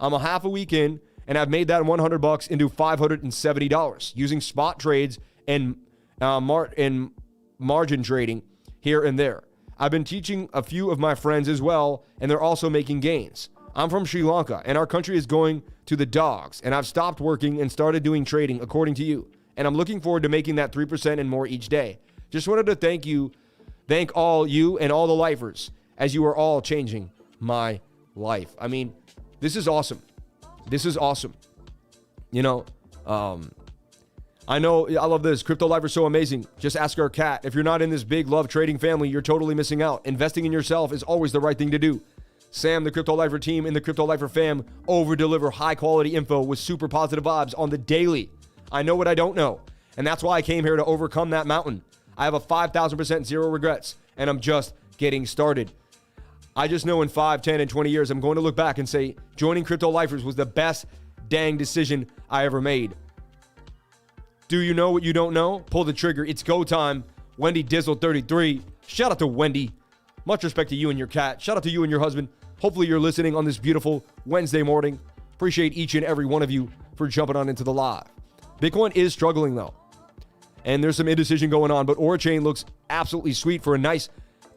I'm a half a week in, and I've made that $100 into $570 using spot trades and margin trading here and there. I've been teaching a few of my friends as well, and they're also making gains. I'm from Sri Lanka, and our country is going to the dogs, and I've stopped working and started doing trading according to you, and I'm looking forward to making that 3% and more each day. Just wanted to thank all you and all the lifers, as you are all changing my life. I mean, this is awesome. This is awesome. You know, I know, I love this. Crypto Life is so amazing. Just ask our cat. If you're not in this big love trading family, you're totally missing out. Investing in yourself is always the right thing to do. Sam, the Crypto Lifer team, and the Crypto Lifer fam over-deliver high-quality info with super positive vibes on the daily. I know what I don't know, and that's why I came here to overcome that mountain. I have a 5,000% zero regrets, and I'm just getting started. I just know in 5, 10, and 20 years, I'm going to look back and say, joining Crypto Lifers was the best dang decision I ever made. Do you know what you don't know? Pull the trigger. It's go time. Wendy Dizzle 33. Shout out to Wendy. Much respect to you and your cat. Shout out to you and your husband. Hopefully you're listening on this beautiful Wednesday morning. Appreciate each and every one of you for jumping on into the live. Bitcoin is struggling though. And there's some indecision going on, but ORAI looks absolutely sweet for a nice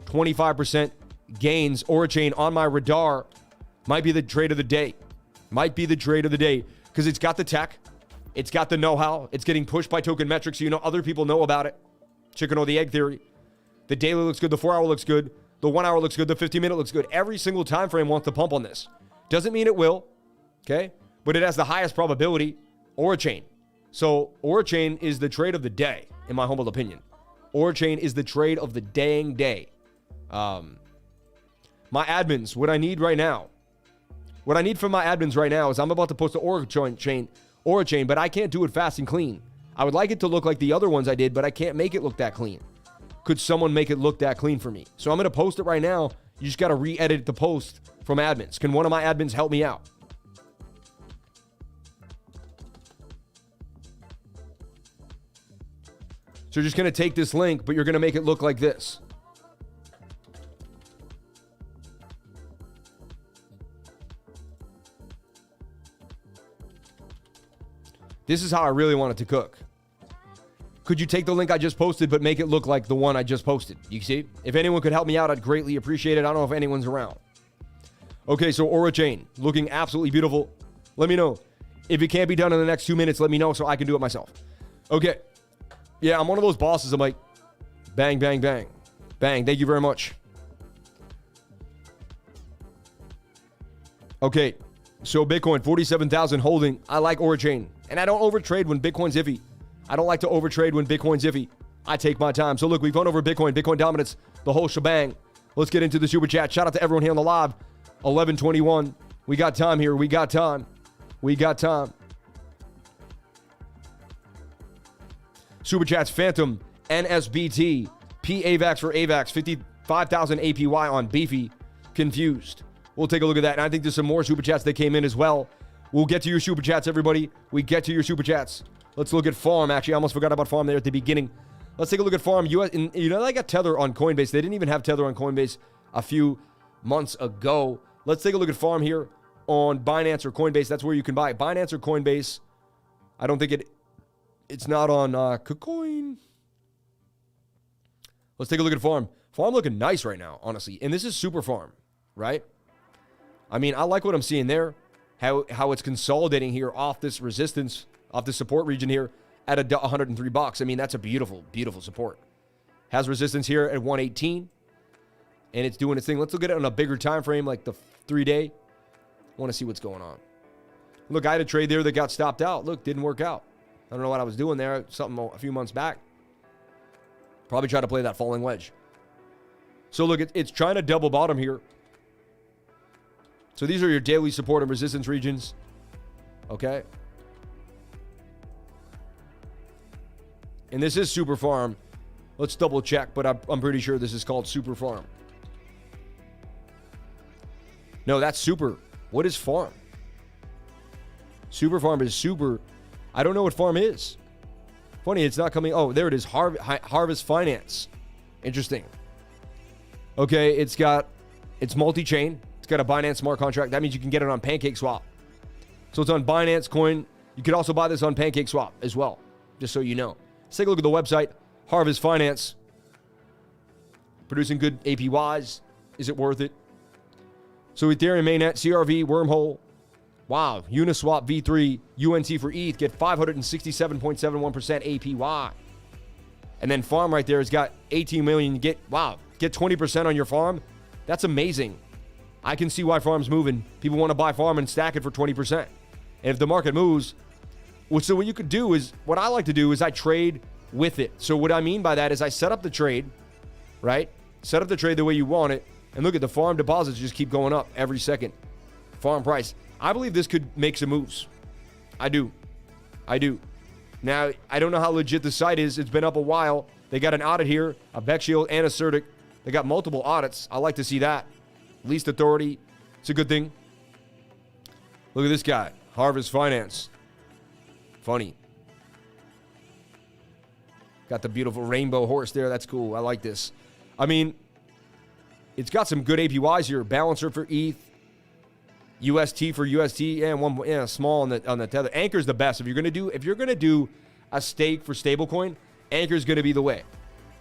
25% gains. ORAI on my radar might be the trade of the day. Might be the trade of the day because it's got the tech. It's got the know-how. It's getting pushed by token metrics, so you know other people know about it. Chicken or the egg theory. The daily looks good. The 4-hour looks good. The 1 hour looks good. The 15-minute looks good. Every single time frame wants to pump on this. Doesn't mean it will, okay? But it has the highest probability. ORAI. So ORAI is the trade of the day, in my humble opinion. ORAI is the trade of the dang day. My admins, what I need right now. What I need from my admins right now is I'm about to post the ORAI, but I can't do it fast and clean. I would like it to look like the other ones I did, but I can't make it look that clean. Could someone make it look that clean for me? So I'm going to post it right now. You just got to re-edit the post from admins. Can one of my admins help me out? So you're just going to take this link, but you're going to make it look like this. This is how I really want it to cook. Could you take the link I just posted, but make it look like the one I just posted? You see? If anyone could help me out, I'd greatly appreciate it. I don't know if anyone's around. Okay, so ORAI, looking absolutely beautiful. Let me know. If it can't be done in the next 2 minutes, let me know so I can do it myself. Okay. Yeah, I'm one of those bosses. I'm like, bang, bang, bang. Bang, thank you very much. Okay, so Bitcoin, 47,000 holding. I like ORAI. And I don't overtrade when Bitcoin's iffy. I don't like to overtrade when Bitcoin's iffy. I take my time. So look, we've gone over Bitcoin, Bitcoin dominance, the whole shebang. Let's get into the super chat. Shout out to everyone here on the live. 11:21. We got time here. We got time. We got time. Super chats, Phantom, NSBT, PAVAX for AVAX, 55,000 APY on BEEFY. Confused. We'll take a look at that. And I think there's some more super chats that came in as well. We'll get to your super chats, everybody. We get to your super chats. Let's look at Farm. Actually, I almost forgot about Farm there at the beginning. Let's take a look at Farm. You know, they got Tether on Coinbase. They didn't even have Tether on Coinbase a few months ago. Let's take a look at Farm here on Binance or Coinbase. That's where you can buy it. Binance or Coinbase. I don't think it's not on KuCoin. Let's take a look at Farm. Farm looking nice right now, honestly. And this is super Farm, right? I mean, I like what I'm seeing there. How it's consolidating here off this resistance, off the support region here at $103. I mean, that's a beautiful, beautiful support. Has resistance here at 118, and it's doing its thing. Let's look at it on a bigger time frame, like the 3-day. I want to see what's going on. Look, I had a trade there that got stopped out. Look, didn't work out. I don't know what I was doing there. Something a few months back. Probably tried to play that falling wedge. So look, it's trying to double bottom here. So these are your daily support and resistance regions. Okay. And this is Super Farm. Let's double check, but I'm pretty sure this is called Super Farm. No, that's Super. What is Farm? Super Farm is Super. I don't know what Farm is. Funny, it's not coming. Oh, there it is. Harvest Finance. Interesting. Okay, it's multi-chain. It's got a Binance smart contract. That means you can get it on PancakeSwap. So it's on Binance Coin. You could also buy this on PancakeSwap as well, just so you know. Let's take a look at the website. Harvest Finance. Producing good APYs. Is it worth it? So Ethereum mainnet, CRV, Wormhole. Wow. Uniswap V3, UNT for ETH. Get 567.71% APY. And then Farm right there has got 18 million. Get 20% on your Farm. That's amazing. I can see why Farm's moving. People want to buy Farm and stack it for 20%. And if the market moves, so what you could do is, what I like to do is I trade with it. So what I mean by that is I set up the trade, right? Set up the trade the way you want it. And look at the Farm deposits just keep going up every second. Farm price. I believe this could make some moves. I do. Now, I don't know how legit the site is. It's been up a while. They got an audit here, a Beck Shield and a Certic. They got multiple audits. I like to see that. Least authority. It's a good thing. Look at this guy. Harvest Finance. Funny. Got the beautiful rainbow horse there. That's cool. I like this. I mean, it's got some good APYs here. Balancer for ETH. UST for UST. And small on the tether. Anchor's the best. If you're gonna do a stake for stablecoin, Anchor's gonna be the way.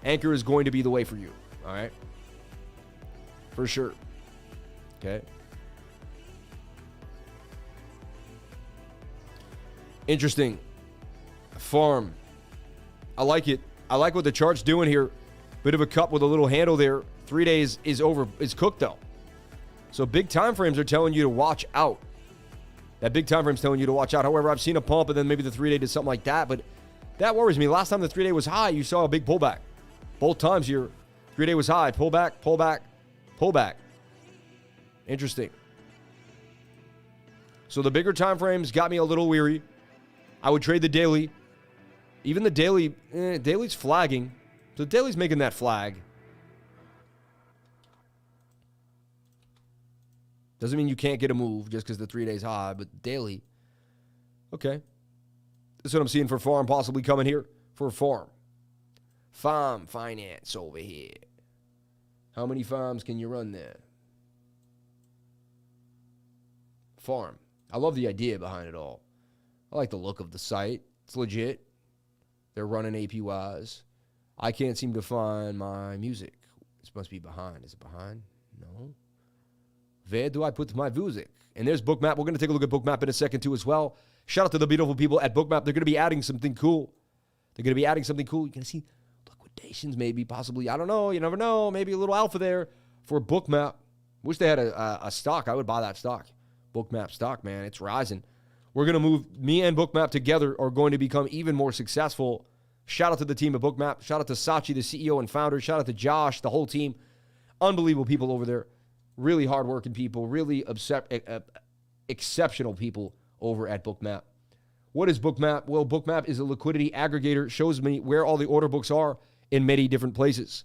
Anchor is going to be the way for you. All right. For sure. Okay. Interesting. Farm. I like it. I like what the chart's doing here. Bit of a cup with a little handle there. 3 days is over. It's cooked though. So big time frames are telling you to watch out. That big time frame's telling you to watch out. However, I've seen a pump and then maybe the 3 day did something like that, but that worries me. Last time the 3 day was high, you saw a big pullback. Both times here, 3 day was high. Pull back, pull back, pull back. Interesting. So the bigger time frames got me a little weary. I would trade the daily. Even the daily, daily's flagging. So the daily's making that flag. Doesn't mean you can't get a move just because the 3 days high, but daily. Okay. That's what I'm seeing for farm possibly coming here for farm. Farm finance over here. How many farms can you run there? Farm. I love the idea behind it all. I like the look of the site. It's legit. They're running APYs. I can't seem to find my music. This must be behind. Is it behind? No. Where do I put my music? And there's BOOKMAP. We're going to take a look at BOOKMAP in a second too as well. Shout out to the beautiful people at BOOKMAP. They're going to be adding something cool. You're going to see liquidations maybe, possibly. I don't know. You never know. Maybe a little alpha there for BOOKMAP. Wish they had a stock. I would buy that stock. BOOKMAP stock, man. It's rising. We're going to move. Me and BOOKMAP together are going to become even more successful. Shout out to the team at BOOKMAP. Shout out to Sachi, the CEO and founder. Shout out to Josh, the whole team. Unbelievable people over there. Really hardworking people. Really exceptional people over at BOOKMAP. What is BOOKMAP? Well, BOOKMAP is a liquidity aggregator. It shows me where all the order books are in many different places.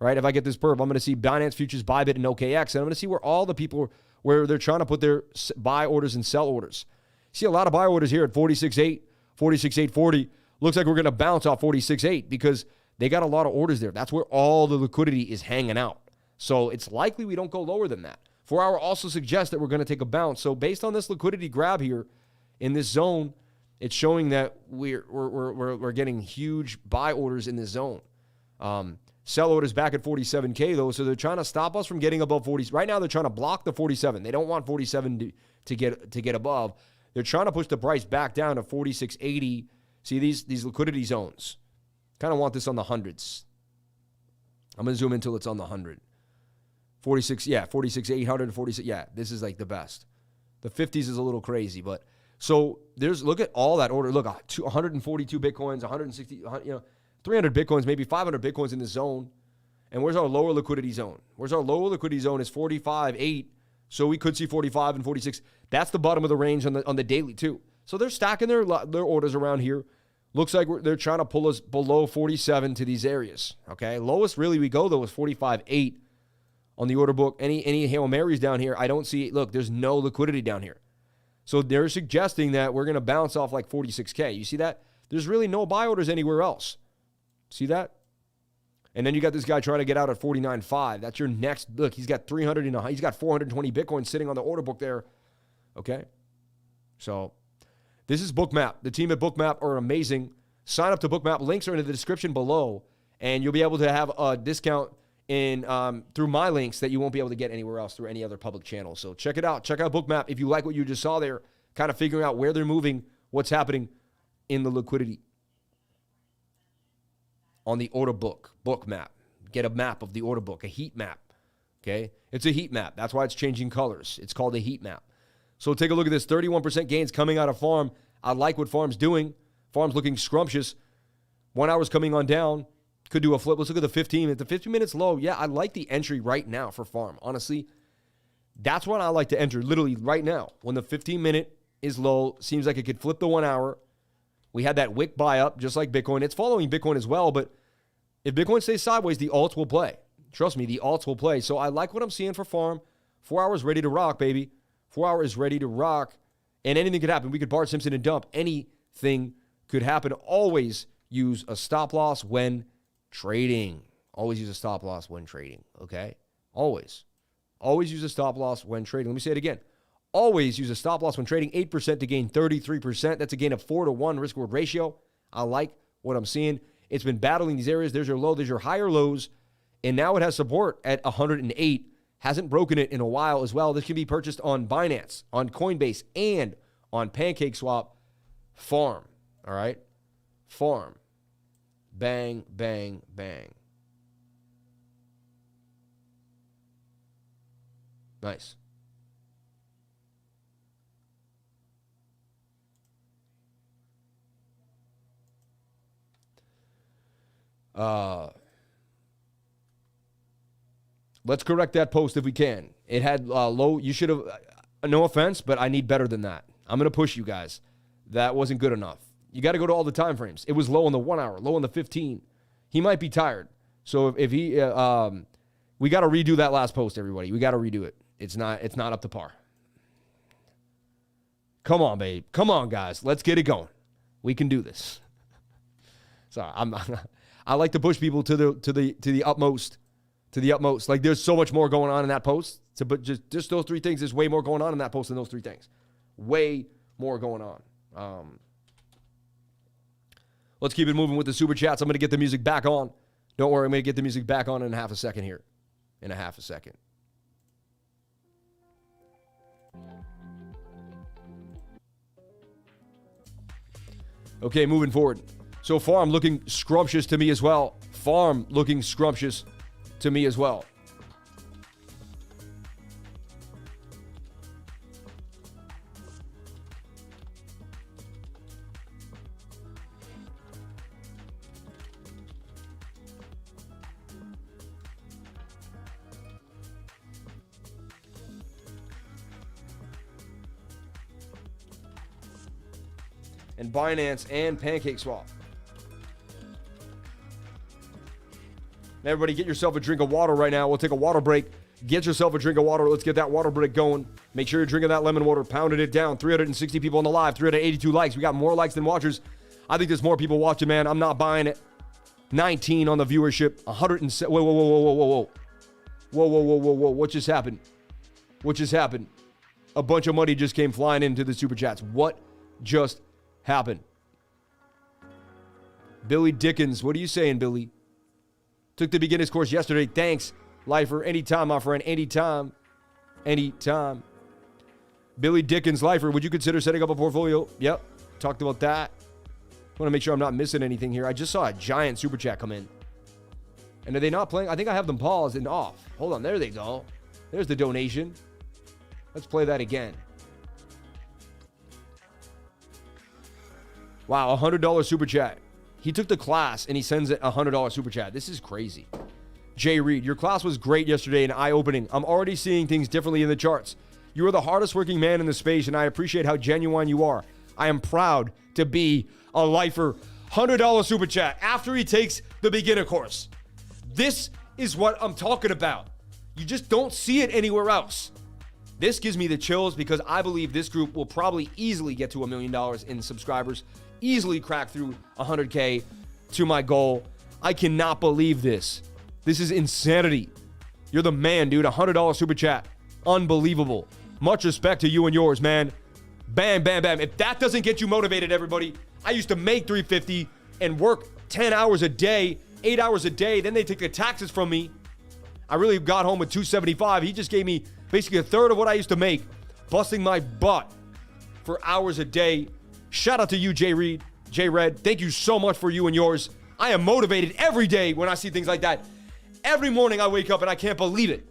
Right? If I get this perp, I'm going to see Binance Futures, Bybit, and OKX. And I'm going to see where all the people, where they're trying to put their buy orders and sell orders. See a lot of buy orders here at 46.8, 46.840. Looks like we're going to bounce off 46.8 because they got a lot of orders there. That's where all the liquidity is hanging out. So it's likely we don't go lower than that. 4 hour also suggests that we're going to take a bounce. So based on this liquidity grab here in this zone, it's showing that we're getting huge buy orders in this zone. Sell orders back at 47K though, so they're trying to stop us from getting above 40. Right now they're trying to block the 47. They don't want 47 to get above. They're trying to push the price back down to 46.80. See these liquidity zones. Kind of want this on the hundreds. I'm going to zoom in until it's on the 100. 46, yeah, 46,800 to 46. Yeah, this is like the best. The 50s is a little crazy, but so look at all that order. Look, 142 Bitcoins, 160, 300 Bitcoins, maybe 500 Bitcoins in this zone. And where's our lower liquidity zone? Where's our lower liquidity zone is 45.8. So we could see 45 and 46. That's the bottom of the range on the daily too. So they're stacking their orders around here. Looks like they're trying to pull us below 47 to these areas. Okay, lowest really we go though is 45.8 on the order book. Any Hail Marys down here, I don't see. Look, there's no liquidity down here. So they're suggesting that we're going to bounce off like 46K. You see that? There's really no buy orders anywhere else. See that? And then you got this guy trying to get out at 49.5. That's your next. Look, he's got 300 and he's got 420 Bitcoin sitting on the order book there. Okay, so this is BOOKMAP. The team at BOOKMAP are amazing. Sign up to BOOKMAP. Links are in the description below, and you'll be able to have a discount in through my links that you won't be able to get anywhere else through any other public channel. So check it out. Check out BOOKMAP if you like what you just saw there. Kind of figuring out where they're moving, what's happening in the liquidity on the order book. BOOKMAP. Get a map of the order book, a heat map. Okay, it's a heat map. That's why it's changing colors. It's called a heat map. So take a look at this, 31% gains coming out of Farm. I like what Farm's doing. Farm's looking scrumptious. 1 hour's coming on down. Could do a flip. Let's look at the 15. At the 15 minutes low, yeah, I like the entry right now for Farm. Honestly, that's when I like to enter, literally right now. When the 15-minute is low, seems like it could flip the 1 hour. We had that wick buy up, just like Bitcoin. It's following Bitcoin as well, but if Bitcoin stays sideways, the alts will play. Trust me, the alts will play. So I like what I'm seeing for Farm. 4 hours ready to rock, baby. 4 hours ready to rock. And anything could happen. We could Bart Simpson and dump. Anything could happen. Always use a stop loss when trading. Always use a stop loss when trading, okay? Always. Always use a stop loss when trading. Let me say it again. Always use a stop loss when trading. 8% to gain 33%. That's a gain of 4-to-1 risk-reward ratio. I like what I'm seeing. It's been battling these areas. There's your low. There's your higher lows. And now it has support at 108. Hasn't broken it in a while as well. This can be purchased on Binance, on Coinbase, and on PancakeSwap. Farm, all right? Farm. Bang, bang, bang. Nice. Let's correct that post if we can. It had low. You should have, no offense, but I need better than that. I'm going to push you guys. That wasn't good enough. You got to go to all the time frames. It was low on the 1 hour, low on the 15. He might be tired. So if he, we got to redo that last post, everybody. We got to redo it. It's not up to par. Come on, babe. Come on, guys. Let's get it going. We can do this. Sorry, I like to push people to the utmost. To the utmost. Like, there's so much more going on in that post. But just those three things, there's way more going on in that post than those three things. Way more going on. Let's keep it moving with the super chats. I'm going to get the music back on. Don't worry, I'm going to get the music back on in half a second here. In a half a second. Okay, moving forward. So Farm looking scrumptious to me as well. Farm looking scrumptious to me as well. And Binance and PancakeSwap. Everybody get yourself a drink of water right now. We'll take a water break. Get yourself a drink of water. Let's get that water break going. Make sure you're drinking that lemon water. Pounded it down. 360 people on the live. 382 likes. We got more likes than watchers. I think there's more people watching, man. I'm not buying it. 19 on the viewership. 107. Whoa. Whoa. What just happened? What just happened? A bunch of money just came flying into the super chats. What just happened? Billy Dickens. What are you saying, Billy? Took the beginner's course yesterday. Thanks, Lifer. Anytime, my friend. Anytime. Anytime. Billy Dickens, Lifer. Would you consider setting up a portfolio? Yep. Talked about that. Want to make sure I'm not missing anything here. I just saw a giant super chat come in. And are they not playing? I think I have them paused and off. Hold on. There they go. There's the donation. Let's play that again. Wow, $100 super chat. He took the class and he sends it a $100 super chat. This is crazy. Jay Reed, your class was great yesterday and eye-opening. I'm already seeing things differently in the charts. You are the hardest working man in the space and I appreciate how genuine you are. I am proud to be a lifer. $100 super chat after he takes the beginner course. This is what I'm talking about. You just don't see it anywhere else. This gives me the chills because I believe this group will probably easily get to $1 million in subscribers. Easily crack through 100K to my goal. I cannot believe this. This is insanity. You're the man, dude. $100 super chat. Unbelievable. Much respect to you and yours, man. Bam, bam, bam. If that doesn't get you motivated, everybody, I used to make $350 and work 10 hours a day, 8 hours a day. Then they took the taxes from me. I really got home with $275. He just gave me basically a third of what I used to make, busting my butt for hours a day. Shout out to you, Jay Reed, Jay Red. Thank you so much for you and yours. I am motivated every day when I see things like that. Every morning I wake up and I can't believe it.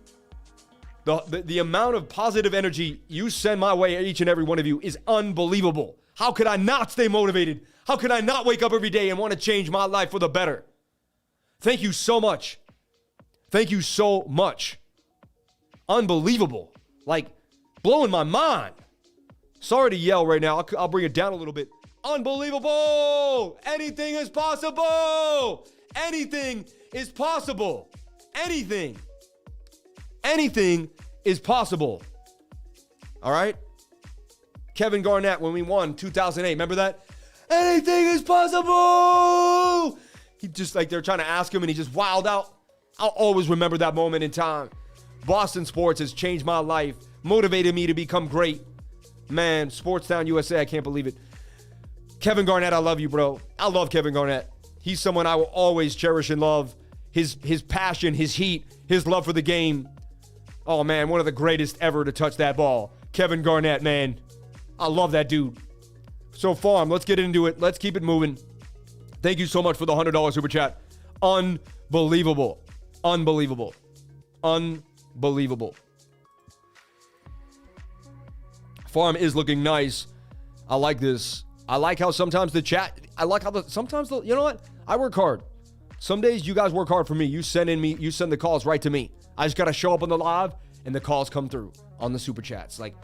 The amount of positive energy you send my way, each and every one of you, is unbelievable. How could I not stay motivated? How could I not wake up every day and want to change my life for the better? Thank you so much. Thank you so much. Unbelievable. Like, blowing my mind. Sorry to yell right now. I'll bring it down a little bit. Unbelievable. Anything is possible. Anything is possible. Anything is possible. All right? Kevin Garnett, when we won 2008, remember that? Anything is possible! He just like, they're trying to ask him and he just wilded out. I'll always remember that moment in time. Boston sports has changed my life, motivated me to become great. Man, Sportstown USA, I can't believe it. Kevin Garnett, I love you, bro. I love Kevin Garnett. He's someone I will always cherish and love. His passion, his heat, his love for the game. Oh, man, one of the greatest ever to touch that ball. Kevin Garnett, man. I love that dude. So, Farm, let's get into it. Let's keep it moving. Thank you so much for the $100 super chat. Unbelievable. Unbelievable. Unbelievable. Farm is looking nice. I like this. I like how sometimes the chat, you know what? I work hard. Some days you guys work hard for me. You send the calls right to me. I just got to show up on the live and the calls come through on the super chats. Like,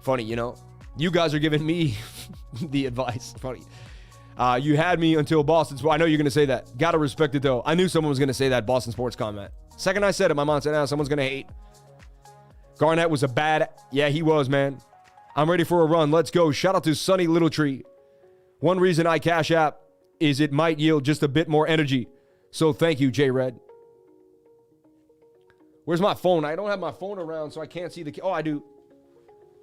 funny, you know? You guys are giving me the advice. Funny. You had me until Boston. So I know you're going to say that. Got to respect it, though. I knew someone was going to say that Boston sports comment. Second I said it, my mom said, someone's going to hate. Garnett was a bad... Yeah, he was, man. I'm ready for a run. Let's go. Shout out to Sunny Littletree. One reason I Cash App is it might yield just a bit more energy. So thank you, J-Red. Where's my phone? I don't have my phone around, so I can't see the... Oh, I do.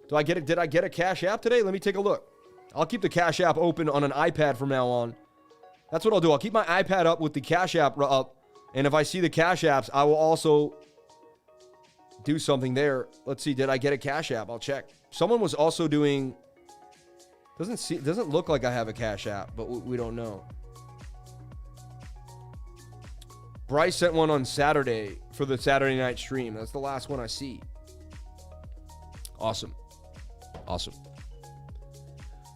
Did I get a Cash App today? Let me take a look. I'll keep the Cash App open on an iPad from now on. That's what I'll do. I'll keep my iPad up with the Cash App up. And if I see the Cash Apps, I will also do something there. Let's see. Did I get a Cash App? I'll check. Someone was also doing... Doesn't look like I have a Cash App, but we don't know. Bryce sent one on Saturday for the Saturday night stream. That's the last one I see. Awesome. Awesome.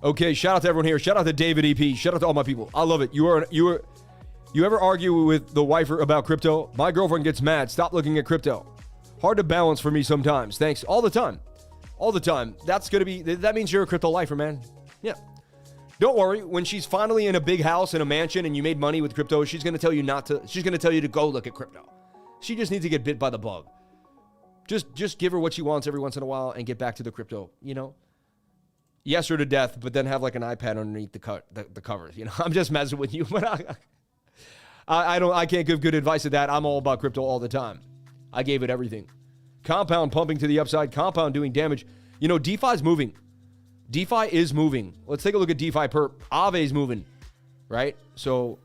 Okay, shout out to everyone here. Shout out to David EP. Shout out to all my people. I love it. You ever argue with the wifer about crypto? My girlfriend gets mad. Stop looking at crypto. Hard to balance for me sometimes. Thanks. All the time. All the time. That means you're a crypto lifer, man. Yeah. Don't worry. When she's finally in a big house in a mansion and you made money with crypto, she's going to tell you she's going to tell you to go look at crypto. She just needs to get bit by the bug. Just give her what she wants every once in a while and get back to the crypto, you know? Yes her to death, but then have like an iPad underneath the covers, you know? I'm just messing with you, but I can't give good advice to that. I'm all about crypto all the time. I gave it everything. Compound pumping to the upside, compound doing damage. You know, DeFi's moving. DeFi is moving. Let's take a look at DeFi perp. Aave's moving, right? So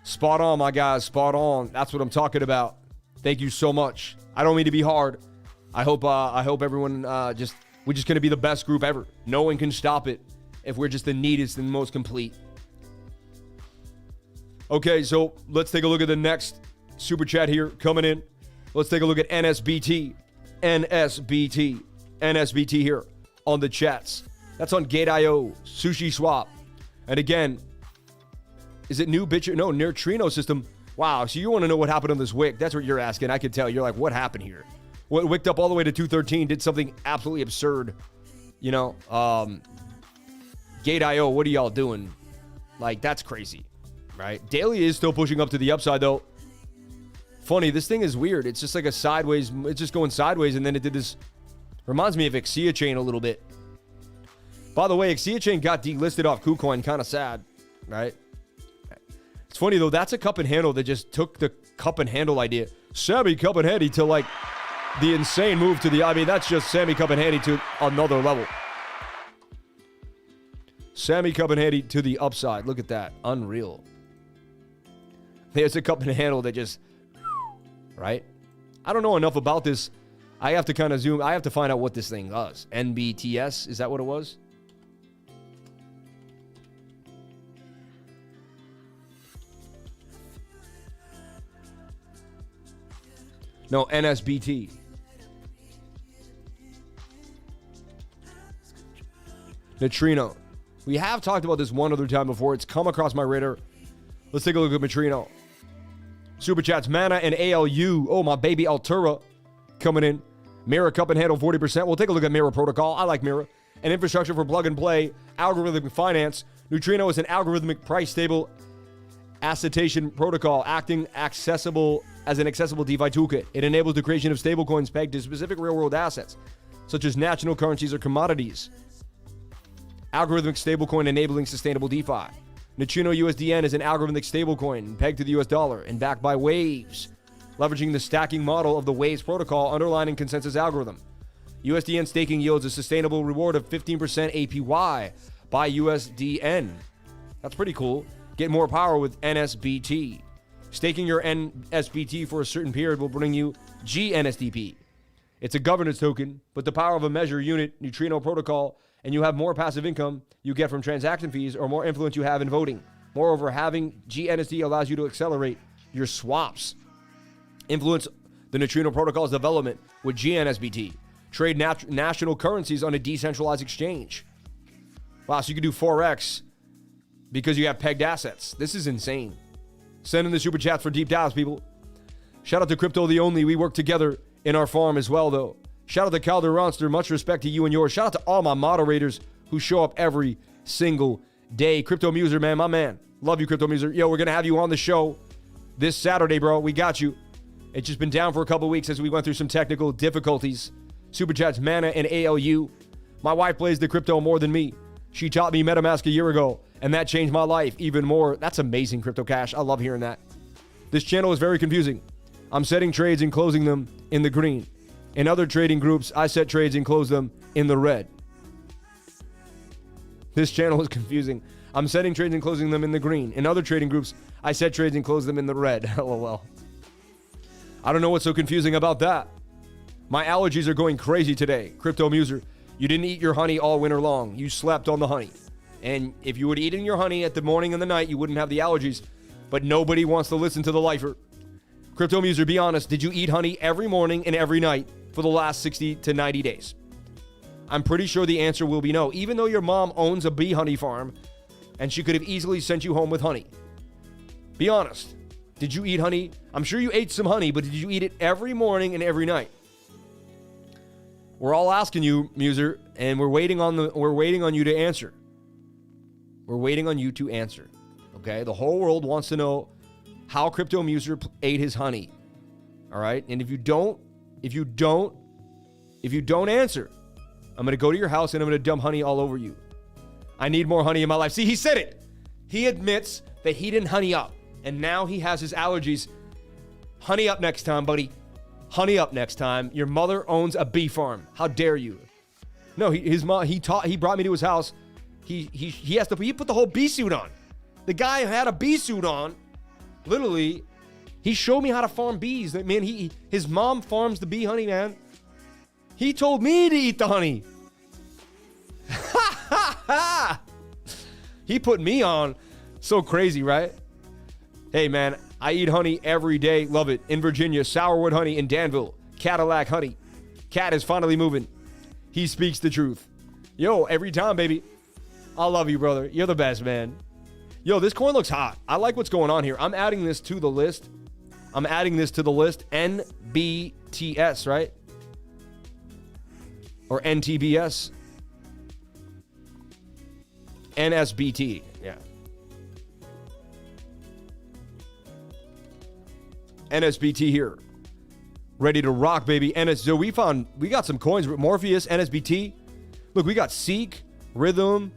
spot on, my guys. Spot on. That's what I'm talking about. Thank you so much. I don't mean to be hard. I hope everyone we're just going to be the best group ever. No one can stop it if we're just the neatest and most complete. Okay, so let's take a look at the next super chat here coming in. Let's take a look at NSBT. NSBT here on the chats. That's on Gate.io, Sushi Swap. And again, is it new Bitch? No, Neutrino system. Wow, so you want to know what happened on this wick. That's what you're asking. I could tell. You're like, what happened here? What wicked up all the way to 213, did something absolutely absurd. You know, Gate.io, what are y'all doing? Like, that's crazy, right? Daily is still pushing up to the upside, though. Funny, this thing is weird. It's just like a sideways. It's just going sideways, and then it did this. Reminds me of Xia Chain a little bit. By the way, Xia Chain got delisted off KuCoin. Kind of sad, right? It's funny, though. That's a cup and handle that just took the cup and handle idea. Sammy Cup and Handy to, like, the insane move to the... I mean, that's just Sammy Cup and Handy to another level. Sammy Cup and Handy to the upside. Look at that. Unreal. There's a cup and handle that just... Right? I don't know enough about this. I have to kind of zoom. I have to find out what this thing does. NBTS? Is that what it was? No, NSBT. Neutrino. We have talked about this one other time before. It's come across my radar. Let's take a look at Neutrino. Super Chats, Mana and ALU. Oh, my baby Altura coming in. Mirror Cup and Handle 40%. We'll take a look at Mirror Protocol. I like Mirror. an infrastructure for plug-and-play algorithmic finance. Neutrino is an algorithmic price-stable acceptation protocol acting accessible as an accessible DeFi toolkit. It enables the creation of stablecoins pegged to specific real-world assets, such as national currencies or commodities. Algorithmic stablecoin enabling sustainable DeFi. Neutrino USDN is an algorithmic stablecoin pegged to the US dollar and backed by Waves, leveraging the stacking model of the Waves protocol underlying consensus algorithm. USDN staking yields a sustainable reward of 15% APY by USDN. That's pretty cool. Get more power with NSBT. Staking your NSBT for a certain period will bring you GNSDP. It's a governance token, but the power of a measure unit neutrino protocol, and you have more passive income you get from transaction fees or more influence you have in voting. Moreover, having GNSD allows you to accelerate your swaps. Influence the neutrino protocol's development with GNSBT. Trade national currencies on a decentralized exchange. Wow, so you can do Forex because you have pegged assets. This is insane. Send in the super chats for deep dives, people. Shout out to Crypto the Only. We work together in our farm as well, though. Shout out to Calderonster. Much respect to you and yours. Shout out to all my moderators who show up every single day. Crypto Muser, man, my man. Love you, Crypto Muser. Yo, we're going to have you on the show this Saturday, bro. We got you. It's just been down for a couple weeks as we went through some technical difficulties. Super chats, Mana and ALU. My wife plays the crypto more than me. She taught me Metamask a year ago, and that changed my life even more. That's amazing, Crypto Cash. I love hearing that. This channel is very confusing. I'm setting trades and closing them in the green. In other trading groups, I set trades and close them in the red. This channel is confusing. I'm setting trades and closing them in the green. In other trading groups, I set trades and close them in the red. LOL. I don't know what's so confusing about that. My allergies are going crazy today. Crypto Muser, you didn't eat your honey all winter long. You slept on the honey. And if you would have eaten your honey at the morning and the night, you wouldn't have the allergies. But nobody wants to listen to the lifer. Crypto Muser, be honest. Did you eat honey every morning and every night for the last 60 to 90 days? I'm pretty sure the answer will be no. Even though your mom owns a bee honey farm and she could have easily sent you home with honey. Be honest. Did you eat honey? I'm sure you ate some honey, but did you eat it every morning and every night? We're all asking you, Muser, and we're waiting on you to answer. We're waiting on you to answer. Okay? The whole world wants to know how Crypto Muser ate his honey. All right? And if you don't answer, I'm going to go to your house and I'm going to dump honey all over you. I need more honey in my life. See, he said it. He admits that he didn't honey up. And now he has his allergies. Honey up next time, buddy. Honey up next time. Your mother owns a bee farm. How dare you? No, his mom. He brought me to his house. He put the whole bee suit on. The guy had a bee suit on. Literally, he showed me how to farm bees. Man, his mom farms the bee honey, man. He told me to eat the honey. He put me on. So crazy, right? Hey, man, I eat honey every day. Love it. In Virginia, Sourwood honey in Danville. Cadillac honey. Cat is finally moving. He speaks the truth. Yo, every time, baby. I love you, brother. You're the best, man. Yo, this coin looks hot. I like what's going on here. I'm adding this to the list. NBTS, right? Or NTBS. NSBT. Yeah. NSBT here. Ready to rock, baby. So we got some coins. Morpheus, NSBT. Look, we got Seek, Rhythm,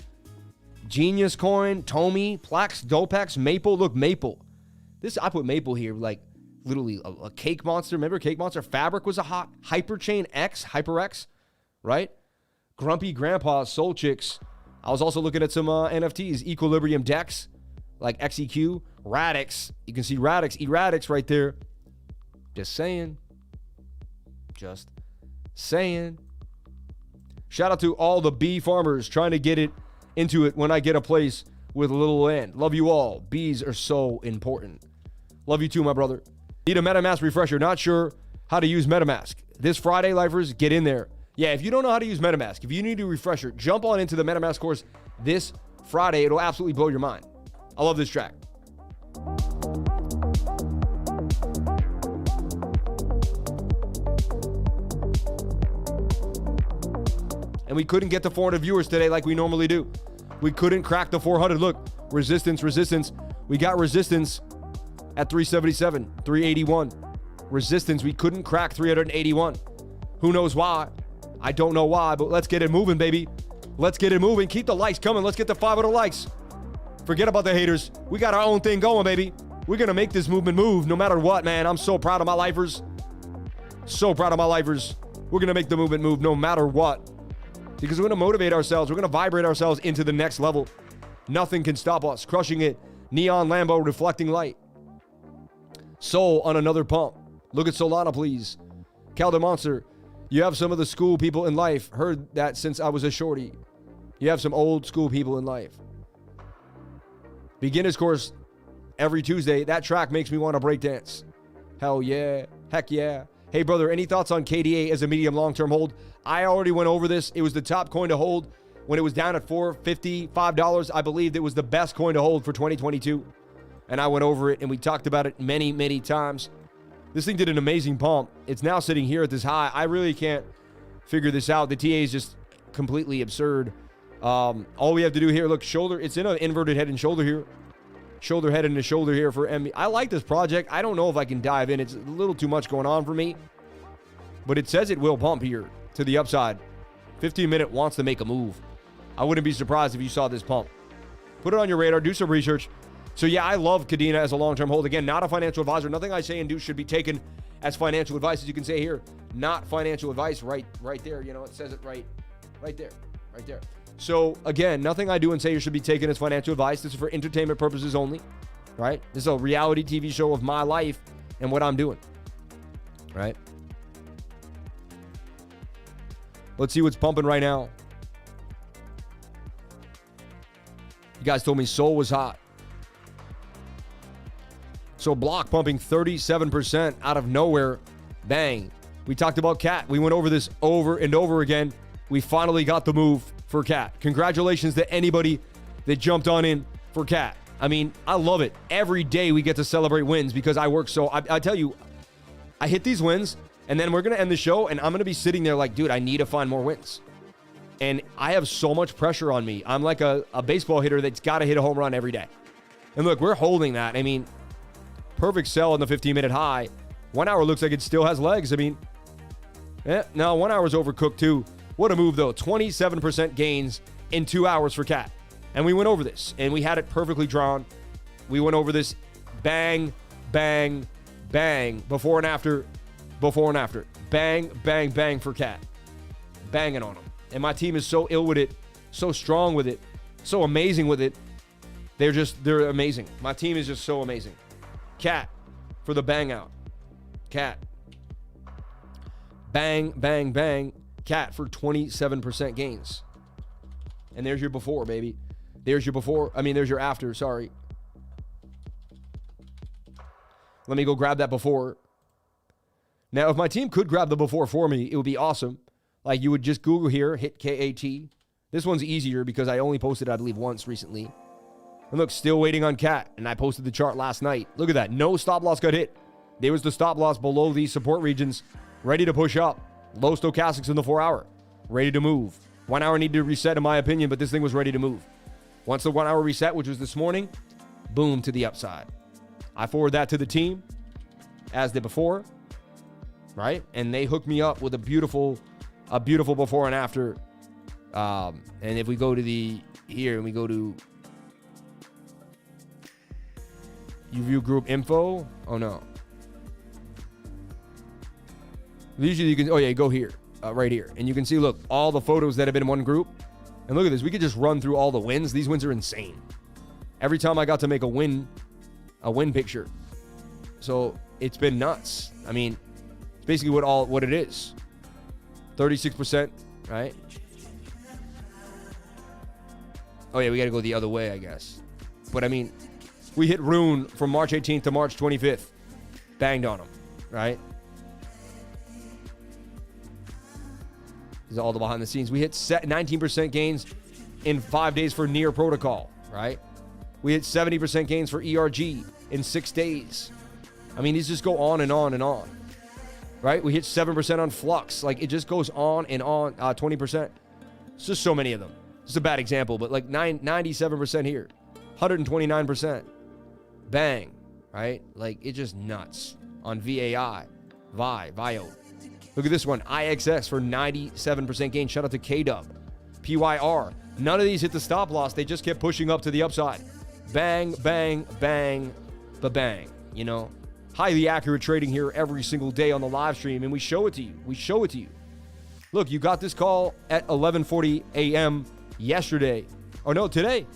Genius Coin, Tomy, Plax, Dopex, Maple. Look, Maple. I put Maple here, like literally a cake monster. Remember Cake Monster? Fabric was a hot. Hyperchain X, HyperX, right? Grumpy Grandpa, Soul Chicks. I was also looking at some NFTs. Equilibrium Dex, like XEQ. Radix. You can see Radix, Eradix right there. Just saying. Shout out to all the bee farmers trying to get into it when I get a place with a little land. Love you all. Bees are so important. Love you too, my brother. Need a MetaMask refresher. Not sure how to use MetaMask. This Friday, lifers, get in there. Yeah, if you don't know how to use MetaMask, if you need a refresher, jump on into the MetaMask course this Friday. It'll absolutely blow your mind. I love this track. And we couldn't get to 400 viewers today like we normally do. We couldn't crack the 400. Look, resistance. We got resistance at 377, 381. Resistance, we couldn't crack 381. Who knows why? I don't know why, but let's get it moving, baby. Let's get it moving. Keep the likes coming. Let's get to 500 likes. Forget about the haters. We got our own thing going, baby. We're going to make this movement move no matter what, man. I'm so proud of my lifers. So proud of my lifers. We're going to make the movement move no matter what. Because we're going to motivate ourselves. We're going to vibrate ourselves into the next level. Nothing can stop us. Crushing it. Neon Lambo reflecting light. Sol on another pump. Look at Solana, please. Calder Monster. You have some of the school people in life. Heard that since I was a shorty. You have some old school people in life. Beginner's course every Tuesday. That track makes me want to break dance. Hell yeah. Heck yeah. Hey, brother, any thoughts on KDA as a medium long-term hold? I already went over this. It was the top coin to hold when it was down at $4.55. I believed it was the best coin to hold for 2022. And I went over it, and we talked about it many, many times. This thing did an amazing pump. It's now sitting here at this high. I really can't figure this out. The TA is just completely absurd. All we have to do here, look, shoulder. It's in an inverted head and shoulder here. Shoulder, head, and a shoulder here for MB. I like this project. I don't know if I can dive in. It's a little too much going on for me. But it says it will pump here to the upside. 15-minute wants to make a move. I wouldn't be surprised if you saw this pump. Put it on your radar. Do some research. So, yeah, I love Kadena as a long-term hold. Again, not a financial advisor. Nothing I say and do should be taken as financial advice. As you can say here, not financial advice right there. You know, it says it right there. So, again, nothing I do and say should be taken as financial advice. This is for entertainment purposes only, right? This is a reality TV show of my life and what I'm doing, right? Let's see what's pumping right now. You guys told me Sol was hot. So block pumping 37% out of nowhere. Bang. We talked about Cat. We went over this over and over again. We finally got the move for Cat. Congratulations to anybody that jumped on in for Cat. I mean, I love it. Every day we get to celebrate wins because I work so... I tell you, I hit these wins, and then we're going to end the show, and I'm going to be sitting there like, dude, I need to find more wins. And I have so much pressure on me. I'm like a baseball hitter that's got to hit a home run every day. And look, we're holding that. I mean... Perfect sell on the 15-minute high. 1 hour looks like it still has legs. I mean, no, 1 hour's overcooked too. What a move, though. 27% gains in 2 hours for Cat. And we went over this, and we had it perfectly drawn. We went over this. Bang, bang, bang. Before and after. Bang, bang, bang for Cat. Banging on them. And my team is so ill with it, so strong with it, so amazing with it. They're amazing. My team is just so amazing. Cat for the bang out. Cat. Bang, bang, bang. Cat for 27% gains. And there's your before, baby. There's your after, sorry. Let me go grab that before. Now, if my team could grab the before for me, it would be awesome. Like, you would just Google here, hit KAT. This one's easier because I only posted, I believe, once recently. And look, still waiting on Cat. And I posted the chart last night. Look at that. No stop loss got hit. There was the stop loss below these support regions. Ready to push up. Low stochastics in the 4 hour. Ready to move. 1 hour needed to reset in my opinion, but this thing was ready to move. Once the 1 hour reset, which was this morning, boom to the upside. I forward that to the team as did before. Right? And they hooked me up with a beautiful before and after. And if we go to here and we go to you view group info. Oh no. Usually you can, go here, right here. And you can see, look, all the photos that have been in one group. And look at this. We could just run through all the wins. These wins are insane. Every time I got to make a win picture. So it's been nuts. I mean, it's basically what it is. 36%, right? Oh yeah, we got to go the other way, I guess. But I mean, we hit Rune from March 18th to March 25th. Banged on them, right? This is all the behind the scenes. We hit 19% gains in 5 days for Near Protocol, right? We hit 70% gains for ERG in 6 days. I mean, these just go on and on and on, right? We hit 7% on Flux. Like, it just goes on and on. 20%. It's just so many of them. It's a bad example, but like 97% here, 129%. Bang, right? Like, it's just nuts on VAI, VIO. Look at this one, IXS for 97% gain. Shout out to KDub, PYR. None of these hit the stop loss. They just kept pushing up to the upside. Bang, bang, bang, ba-bang, you know? Highly accurate trading here every single day on the live stream, and we show it to you. We show it to you. Look, you got this call at 11:40 a.m. yesterday. Oh, no, today.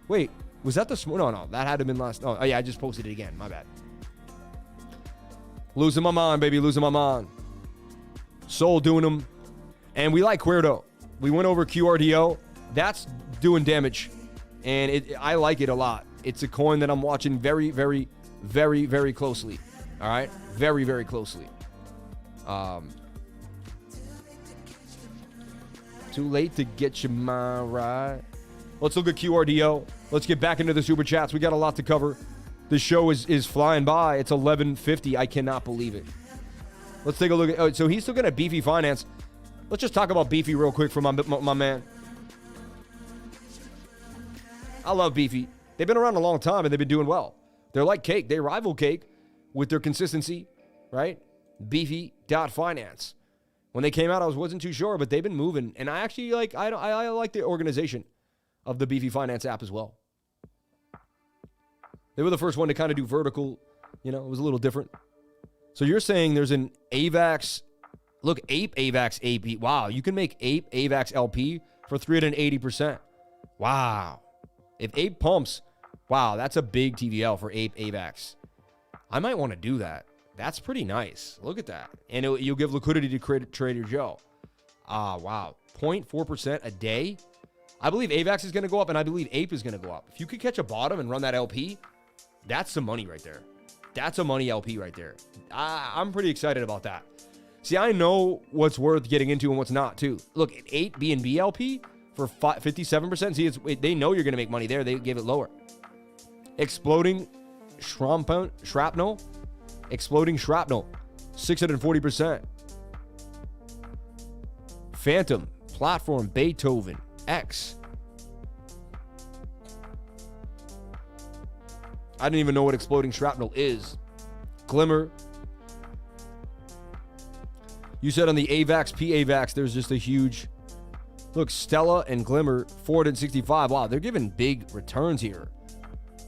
Wait, was that this morning? No, that had to have been last. Oh, yeah, I just posted it again. My bad. Losing my mind, baby, losing my mind. Soul doing them. And we like Queerdo. We went over QRDO. That's doing damage. And I like it a lot. It's a coin that I'm watching very, very, very, very closely. All right? Very, very closely. Too late to get your mind right. Let's look at QRDO. Let's get back into the super chats. We got a lot to cover. The show is flying by. It's 11:50. I cannot believe it. Let's take a look at... Oh, so he's still going to BEEFY Finance. Let's just talk about BEEFY real quick for my man. I love BEEFY. They've been around a long time, and they've been doing well. They're like Cake. They rival Cake with their consistency, right? BEEFY.finance. When they came out, I wasn't too sure, but they've been moving. And I actually like... I like the organization of the BEEFY Finance app as well. They were the first one to kind of do vertical. You know, it was a little different. So you're saying there's an AVAX... Look, Ape AVAX AP. Wow, you can make Ape AVAX LP for 380%. Wow. If Ape pumps, wow, that's a big TVL for Ape AVAX. I might want to do that. That's pretty nice. Look at that. And you'll give liquidity to Trader Joe. Wow. 0.4% a day. I believe AVAX is going to go up, and I believe Ape is going to go up. If you could catch a bottom and run that LP, that's some money right there. That's a money LP right there. I'm pretty excited about that. See, I know what's worth getting into and what's not, too. Look, an 8 BNB LP for 57%. See, they know you're going to make money there. They give it lower. Exploding shrapnel. Exploding shrapnel. 640%. Phantom. Platform. Beethoven. X. I didn't even know what exploding shrapnel is. Glimmer. You said on the AVAX, PAVAX, there's just a huge... Look, Stella and Glimmer, 465. Wow, they're giving big returns here.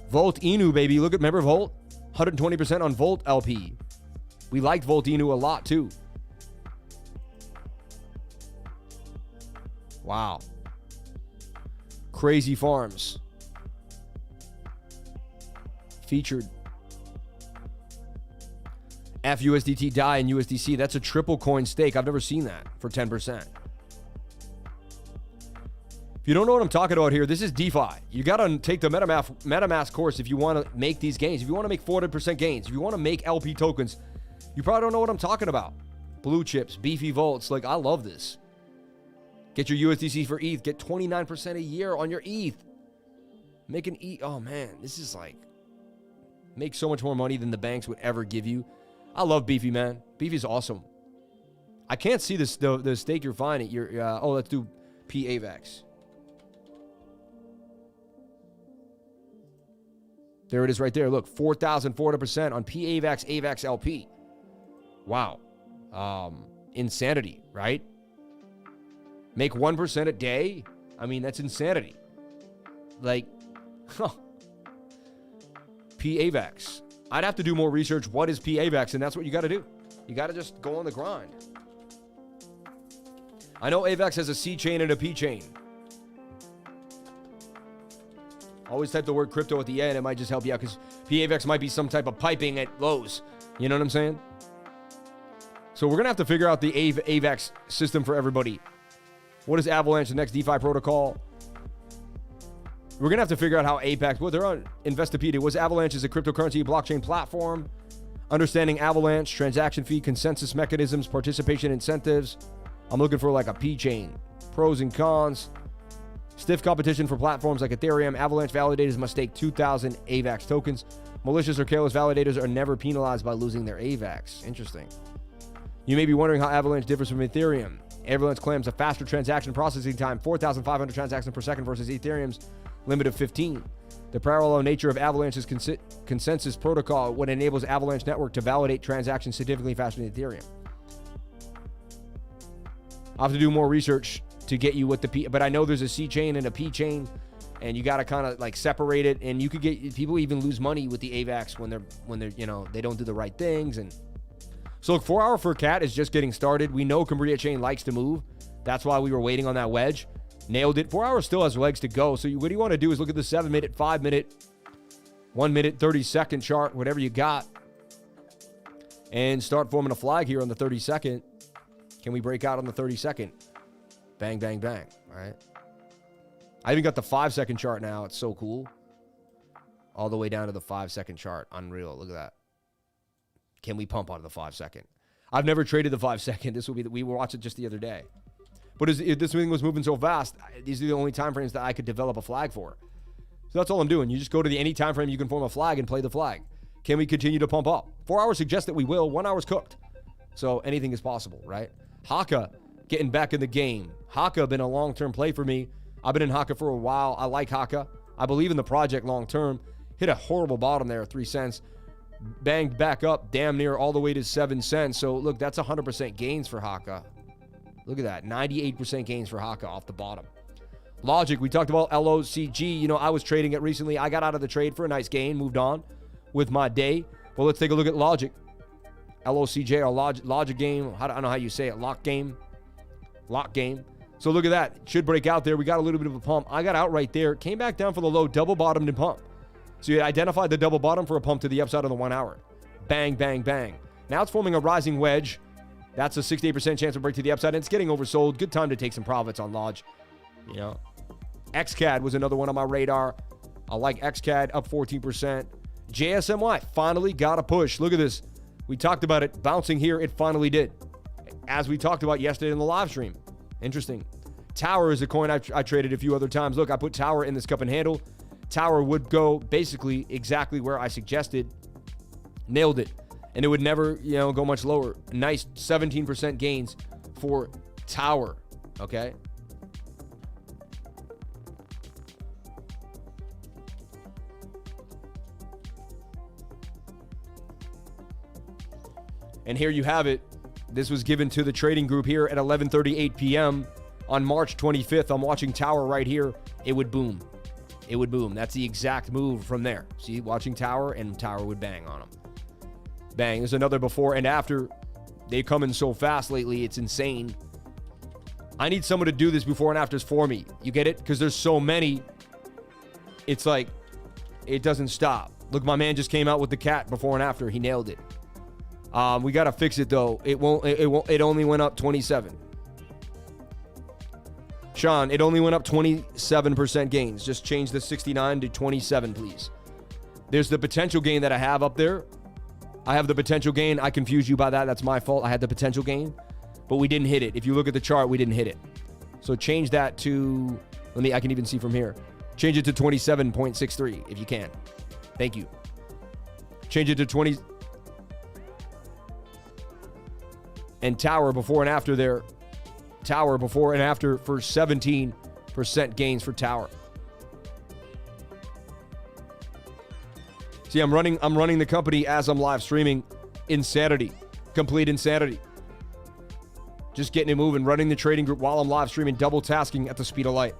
Volt Inu, baby. Look at, remember Volt? 120% on Volt LP. We liked Volt Inu a lot, too. Wow. Crazy Farms. Featured. USDT.D and USDC. That's a triple coin stake. I've never seen that for 10%. If you don't know what I'm talking about here, this is DeFi. You got to take the Metamask course if you want to make these gains. If you want to make 400% gains. If you want to make LP tokens, you probably don't know what I'm talking about. Blue chips, beefy vaults. Like, I love this. Get your USDC for ETH. Get 29% a year on your ETH. Make an ETH. Oh, man. This is like... Make so much more money than the banks would ever give you. I love Beefy, man. Beefy's awesome. I can't see this the stake you're finding. Oh, let's do PAVAX. There it is right there. Look, 4,400% on PAVAX AVAX LP. Wow. Insanity, right? Make 1% a day? I mean, that's insanity. Like, huh. PAVAX. I'd have to do more research. What is PAVAX? And that's what you got to do. You got to just go on the grind. I know AVAX has a C chain and a P chain. Always type the word crypto at the end. It might just help you out because PAVAX might be some type of piping at lows. You know what I'm saying? So we're going to have to figure out the AVAX system for everybody. What is Avalanche, the next DeFi protocol? We're going to have to figure out how APAX, well, they're on Investopedia. Was Avalanche is a cryptocurrency blockchain platform. Understanding Avalanche, transaction fee, consensus mechanisms, participation incentives. I'm looking for like a P chain. Pros and cons. Stiff competition for platforms like Ethereum. Avalanche validators must stake 2,000 AVAX tokens. Malicious or careless validators are never penalized by losing their AVAX. Interesting. You may be wondering how Avalanche differs from Ethereum. Avalanche claims a faster transaction processing time, 4,500 transactions per second versus Ethereum's limit of 15. The parallel nature of Avalanche's consensus protocol would enables Avalanche network to validate transactions significantly faster than Ethereum. I'll have to do more research to get you what the P, but I know there's a C chain and a P chain, and you got to kind of like separate it, and you could get, people even lose money with the AVAX when they're, you know, they don't do the right things. And so look, 4 hour for Cat is just getting started. We know Cambria chain likes to move. That's why we were waiting on that wedge. Nailed it. 4 hours still has legs to go. So what you want to do is look at the 7 minute, 5 minute, 1 minute, 30-second chart, whatever you got, and start forming a flag here on the 32nd. Can we break out on the 32nd? Bang, bang, bang. All right. I even got the 5-second chart now. It's so cool. All the way down to the 5-second chart. Unreal. Look at that. Can we pump out of the 5-second? I've never traded the 5-second. This will be we watched it just the other day. But if this thing was moving so fast, these are the only time frames that I could develop a flag for. So that's all I'm doing. You just go to any time frame you can form a flag and play the flag. Can we continue to pump up? 4 hours suggests that we will. 1 hour's cooked. So anything is possible, right? HAKA getting back in the game. HAKA been a long-term play for me. I've been in HAKA for a while. I like HAKA. I believe in the project long-term. Hit a horrible bottom there, 3 cents. Banged back up damn near all the way to 7 cents. So look, that's 100% gains for HAKA. Look at that, 98% gains for HAKA off the bottom. Logic, we talked about LOCG. You know, I was trading it recently. I got out of the trade for a nice gain, moved on with my day. Well, let's take a look at Logic. LOCG, or Logic game. I don't know how you say it. Lock game. So look at that. It should break out there. We got a little bit of a pump. I got out right there. Came back down for the low, double bottomed and pump. So you identified the double bottom for a pump to the upside of the 1 hour. Bang, bang, bang. Now it's forming a rising wedge. That's a 68% chance of break to the upside, and it's getting oversold. Good time to take some profits on Lodge. You know, XCAD was another one on my radar. I like XCAD, up 14%. JSMY finally got a push. Look at this. We talked about it bouncing here. It finally did, as we talked about yesterday in the live stream. Interesting. Tower is a coin I traded a few other times. Look, I put Tower in this cup and handle. Tower would go basically exactly where I suggested. Nailed it. And it would never, you know, go much lower. Nice 17% gains for Tower, okay? And here you have it. This was given to the trading group here at 11:38 p.m. on March 25th. I'm watching Tower right here. It would boom. It would boom. That's the exact move from there. See, watching Tower, and Tower would bang on them. Bang. There's another before and after. They come in so fast lately. It's insane. I need someone to do this before and afters for me. You get it? Because there's so many. It's like, it doesn't stop. Look, my man just came out with the cat before and after. He nailed it. We got to fix it, though. It only went up 27. Sean, it only went up 27% gains. Just change the 69 to 27, please. There's the potential gain that I have up there. I have the potential gain. I confused you by that. That's my fault. I had the potential gain, but we didn't hit it. If you look at the chart, we didn't hit it. So change that to, I can even see from here. Change it to 27.63 if you can. Thank you. Change it to 20. And Tower before and after there. Tower before and after for 17% gains for Tower. See, I'm running the company as I'm live streaming. Insanity. Complete insanity. Just getting it moving, running the trading group while I'm live streaming, double tasking at the speed of light.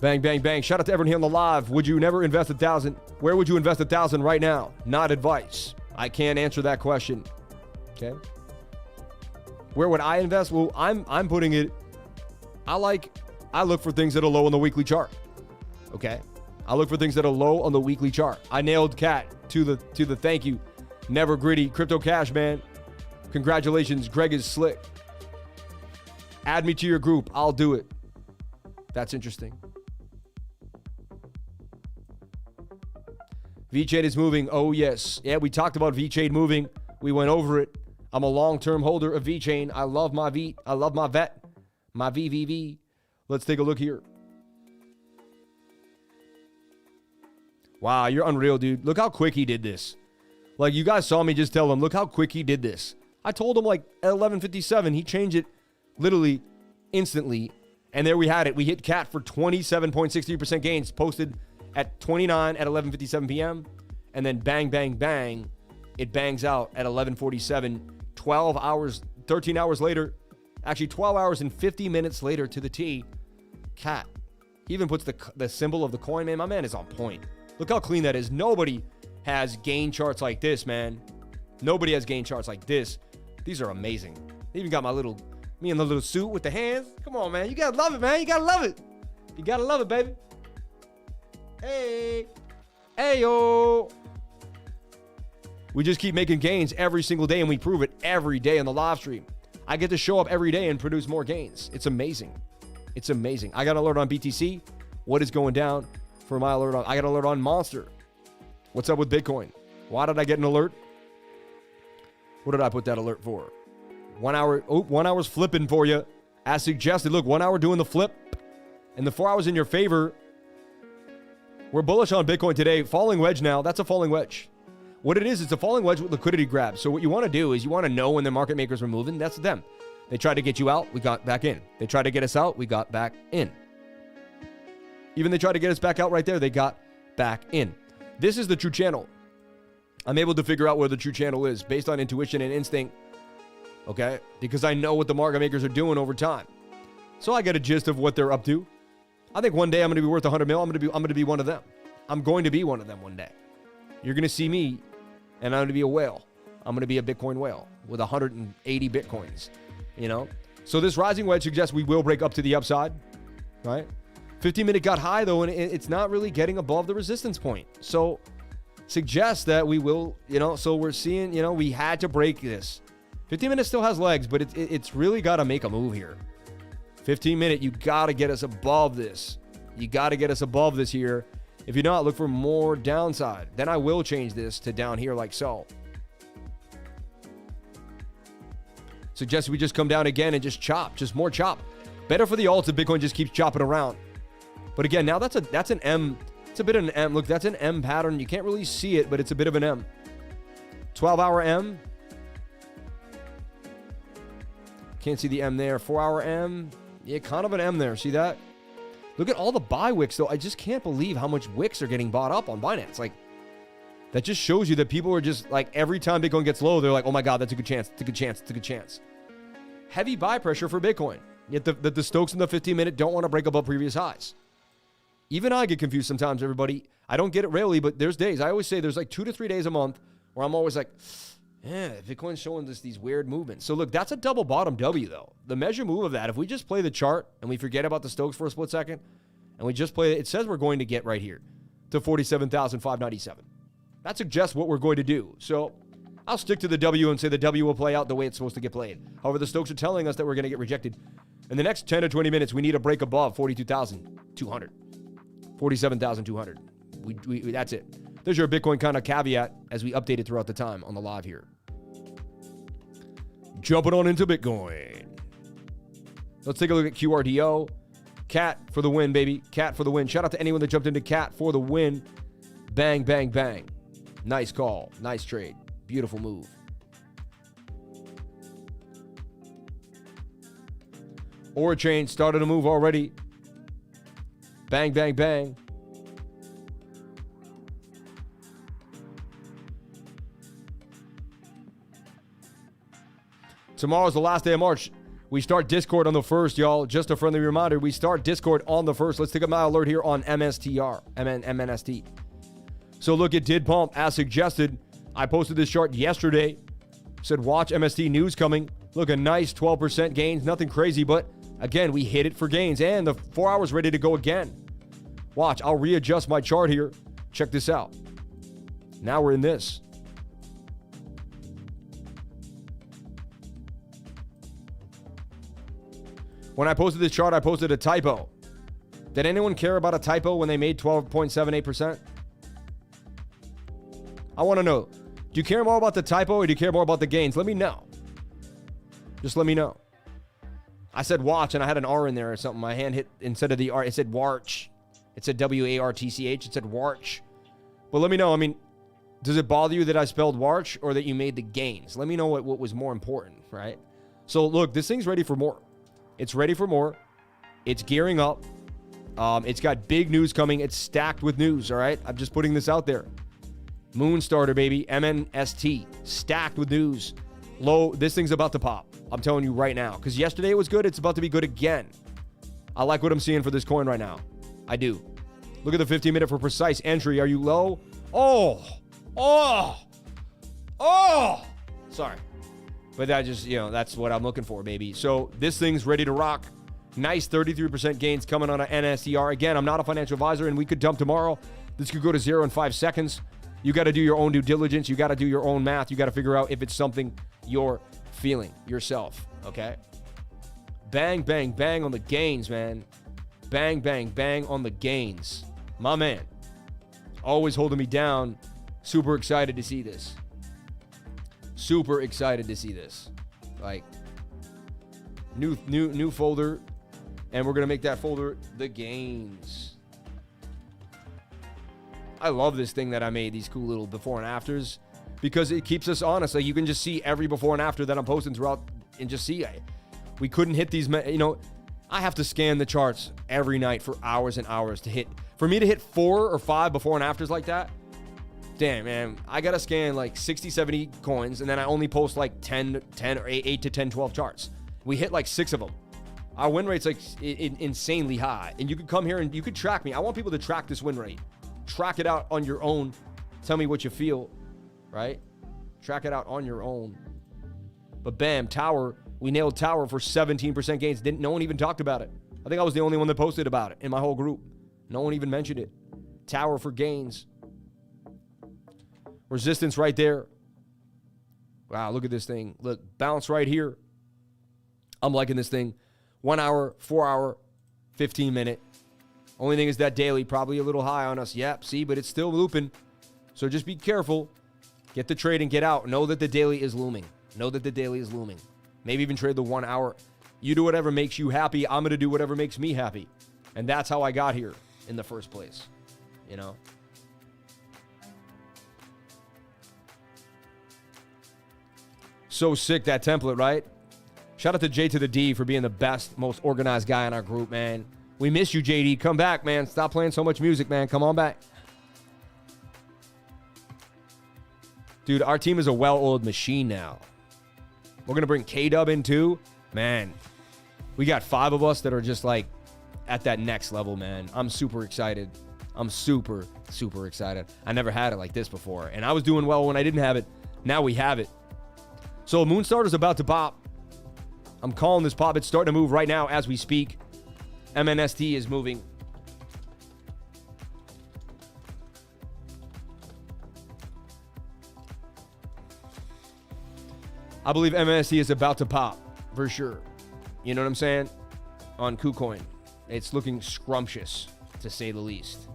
Bang, bang, bang. Shout out to everyone here on the live. Would you never invest 1,000? Where would you invest 1,000 right now? Not advice. I can't answer that question. Okay. Where would I invest? Well, I'm putting it. I look for things that are low on the weekly chart. Okay. I look for things that are low on the weekly chart. I nailed Cat to the thank you. Never Gritty. Crypto Cash, man. Congratulations. Greg is slick. Add me to your group. I'll do it. That's interesting. VChain is moving. Oh, yes. Yeah, we talked about VChain moving. We went over it. I'm a long-term holder of VChain. I love my V. I love my VET. My VVV. Let's take a look here. Wow, you're unreal, dude. Look how quick he did this. Like, you guys saw me just tell him, look how quick he did this. I told him, like, at 11:57, he changed it literally instantly. And there we had it. We hit CAT for 27.63% gains, posted at 29 at 11:57 p.m. And then bang, bang, bang, it bangs out at 11:47, 12 hours, 13 hours later. Actually, 12 hours and 50 minutes later to the T. CAT. He even puts the symbol of the coin, man. My man is on point. Look how clean that is. Nobody has gain charts like this, man. Nobody has gain charts like this. These are amazing. They even got me in the little suit with the hands. Come on, man. You gotta love it, man. You gotta love it. You gotta love it, baby. Hey. Hey, yo. We just keep making gains every single day, and we prove it every day on the live stream. I get to show up every day and produce more gains. It's amazing. It's amazing. I got an alert on BTC. What is going down for my alert on? I got an alert on Monster. What's up with Bitcoin? Why did I get an alert? What did I put that alert for? 1 hour. Oh, 1 hour's flipping for you. As suggested. Look, 1 hour doing the flip. And the 4 hours in your favor. We're bullish on Bitcoin today. Falling wedge now. That's a falling wedge. What it is, it's a falling wedge with liquidity grab. So what you want to do is you want to know when the market makers were moving. That's them. They tried to get you out. We got back in. They tried to get us out. We got back in. Even they tried to get us back out right there. They got back in. This is the true channel. I'm able to figure out where the true channel is based on intuition and instinct. Okay? Because I know what the market makers are doing over time. So I get a gist of what they're up to. I think one day I'm going to be worth 100 mil. I'm going to be one of them. I'm going to be one of them one day. You're going to see me, and I'm going to be a whale. I'm going to be a Bitcoin whale with 180 Bitcoins, you know? So this rising wedge suggests we will break up to the upside, right? 15-minute got high, though, and it's not really getting above the resistance point. So suggests that we will, you know, so we're seeing, you know, we had to break this. 15-minute still has legs, but it's really got to make a move here. 15-minute, you got to get us above this. You got to get us above this here. If you're not, look for more downside. Then I will change this to down here like so. Suggest we just come down again and just chop. Just more chop. Better for the alts if Bitcoin just keeps chopping around. But again, now that's an M. It's a bit of an M. Look, that's an M pattern. You can't really see it, but it's a bit of an M. 12-hour M. Can't see the M there. 4-hour M. Yeah, kind of an M there. See that? Look at all the buy wicks, though. I just can't believe how much wicks are getting bought up on Binance. Like, that just shows you that people are just, like, every time Bitcoin gets low, they're like, oh my God, that's a good chance. It's a good chance. It's a good chance. Heavy buy pressure for Bitcoin. Yet the Stokes in the 15-minute don't want to break above previous highs. Even I get confused sometimes, everybody. I don't get it rarely, but there's days. I always say there's like 2 to 3 days a month where I'm always like, yeah, Bitcoin's showing these weird movements. So look, that's a double bottom W, though. The measure move of that, if we just play the chart and we forget about the Stokes for a split second, and we just play it says we're going to get right here to 47,597. That suggests what we're going to do. So I'll stick to the W and say the W will play out the way it's supposed to get played. However, the Stokes are telling us that we're going to get rejected. In the next 10 to 20 minutes, we need a break above 42,200. 47,200. That's it. There's your Bitcoin kind of caveat as we update it throughout the time on the live here. Jumping on into Bitcoin. Let's take a look at QRDO. Cat for the win, baby. Cat for the win. Shout out to anyone that jumped into Cat for the win. Bang, bang, bang. Nice call. Nice trade. Beautiful move. ORAI started a move already. Bang, bang, bang. Tomorrow's the last day of March. We start Discord on the 1st, y'all. Just a friendly reminder, we start Discord on the 1st. Let's take a my alert here on MNST. So look, it did pump as suggested. I posted this chart yesterday. Said watch MST news coming. Look, a nice 12% gains. Nothing crazy, but again, we hit it for gains. And the 4 hours ready to go again. Watch, I'll readjust my chart here. Check this out. Now we're in this. When I posted this chart, I posted a typo. Did anyone care about a typo when they made 12.78%? I want to know. Do you care more about the typo or do you care more about the gains? Let me know. Just let me know. I said watch and I had an R in there or something. My hand hit, instead of the R, it said warch. It said WARTCH. It said warch. But let me know. I mean, does it bother you that I spelled March or that you made the gains? Let me know what was more important, right? So look, this thing's ready for more. It's ready for more. It's gearing up. It's got big news coming. It's stacked with news, all right? I'm just putting this out there. Moon starter, baby. MNST. Stacked with news. This thing's about to pop. I'm telling you right now. Because yesterday it was good. It's about to be good again. I like what I'm seeing for this coin right now. I do. Look at the 15-minute for precise entry. Are you low? Oh. Sorry. But that just, that's what I'm looking for, baby. So this thing's ready to rock. Nice 33% gains coming on an NSTR. Again, I'm not a financial advisor, and we could dump tomorrow. This could go to 0 in 5 seconds. You got to do your own due diligence. You got to do your own math. You got to figure out if it's something you're feeling yourself, okay? Bang, bang, bang on the gains, man. Bang, bang, bang on the gains. My man. Always holding me down. Super excited to see this. Super excited to see this. Like, new folder. And we're going to make that folder the gains. I love this thing that I made, these cool little before and afters, because it keeps us honest. Like, you can just see every before and after that I'm posting throughout and just see. We couldn't hit these, I have to scan the charts every night for hours and hours to hit. For me to hit 4 or 5 before and afters like that, damn, man, I got to scan like 60, 70 coins, and then I only post like 10 or 8 to 10, 12 charts. We hit like 6 of them. Our win rate's like insanely high. And you could come here and you could track me. I want people to track this win rate. Track it out on your own. Tell me what you feel, right? Track it out on your own. But bam, Tower. We nailed Tower for 17% gains. No one even talked about it. I think I was the only one that posted about it in my whole group. No one even mentioned it. Tower for gains. Resistance right there. Wow, look at this thing. Look, bounce right here. I'm liking this thing. 1 hour, 4 hour, 15 minute. Only thing is that daily probably a little high on us. Yep, see, but it's still looping. So just be careful. Get the trade and get out. Know that the daily is looming. Know that the daily is looming. Maybe even trade the 1 hour. You do whatever makes you happy. I'm going to do whatever makes me happy. And that's how I got here in the first place. So sick, that template, right? Shout out to J.D. for being the best, most organized guy in our group, man. We miss you, JD. Come back, man. Stop playing so much music, man. Come on back. Dude, our team is a well-oiled machine now. We're going to bring K-Dub in too. Man, we got 5 of us that are just like at that next level, man. I'm super excited. I'm super, super excited. I never had it like this before. And I was doing well when I didn't have it. Now we have it. So Moonstarter's about to pop. I'm calling this pop. It's starting to move right now as we speak. MNST is moving. I believe MNST is about to pop for sure. You know what I'm saying? On KuCoin. It's looking scrumptious, to say the least.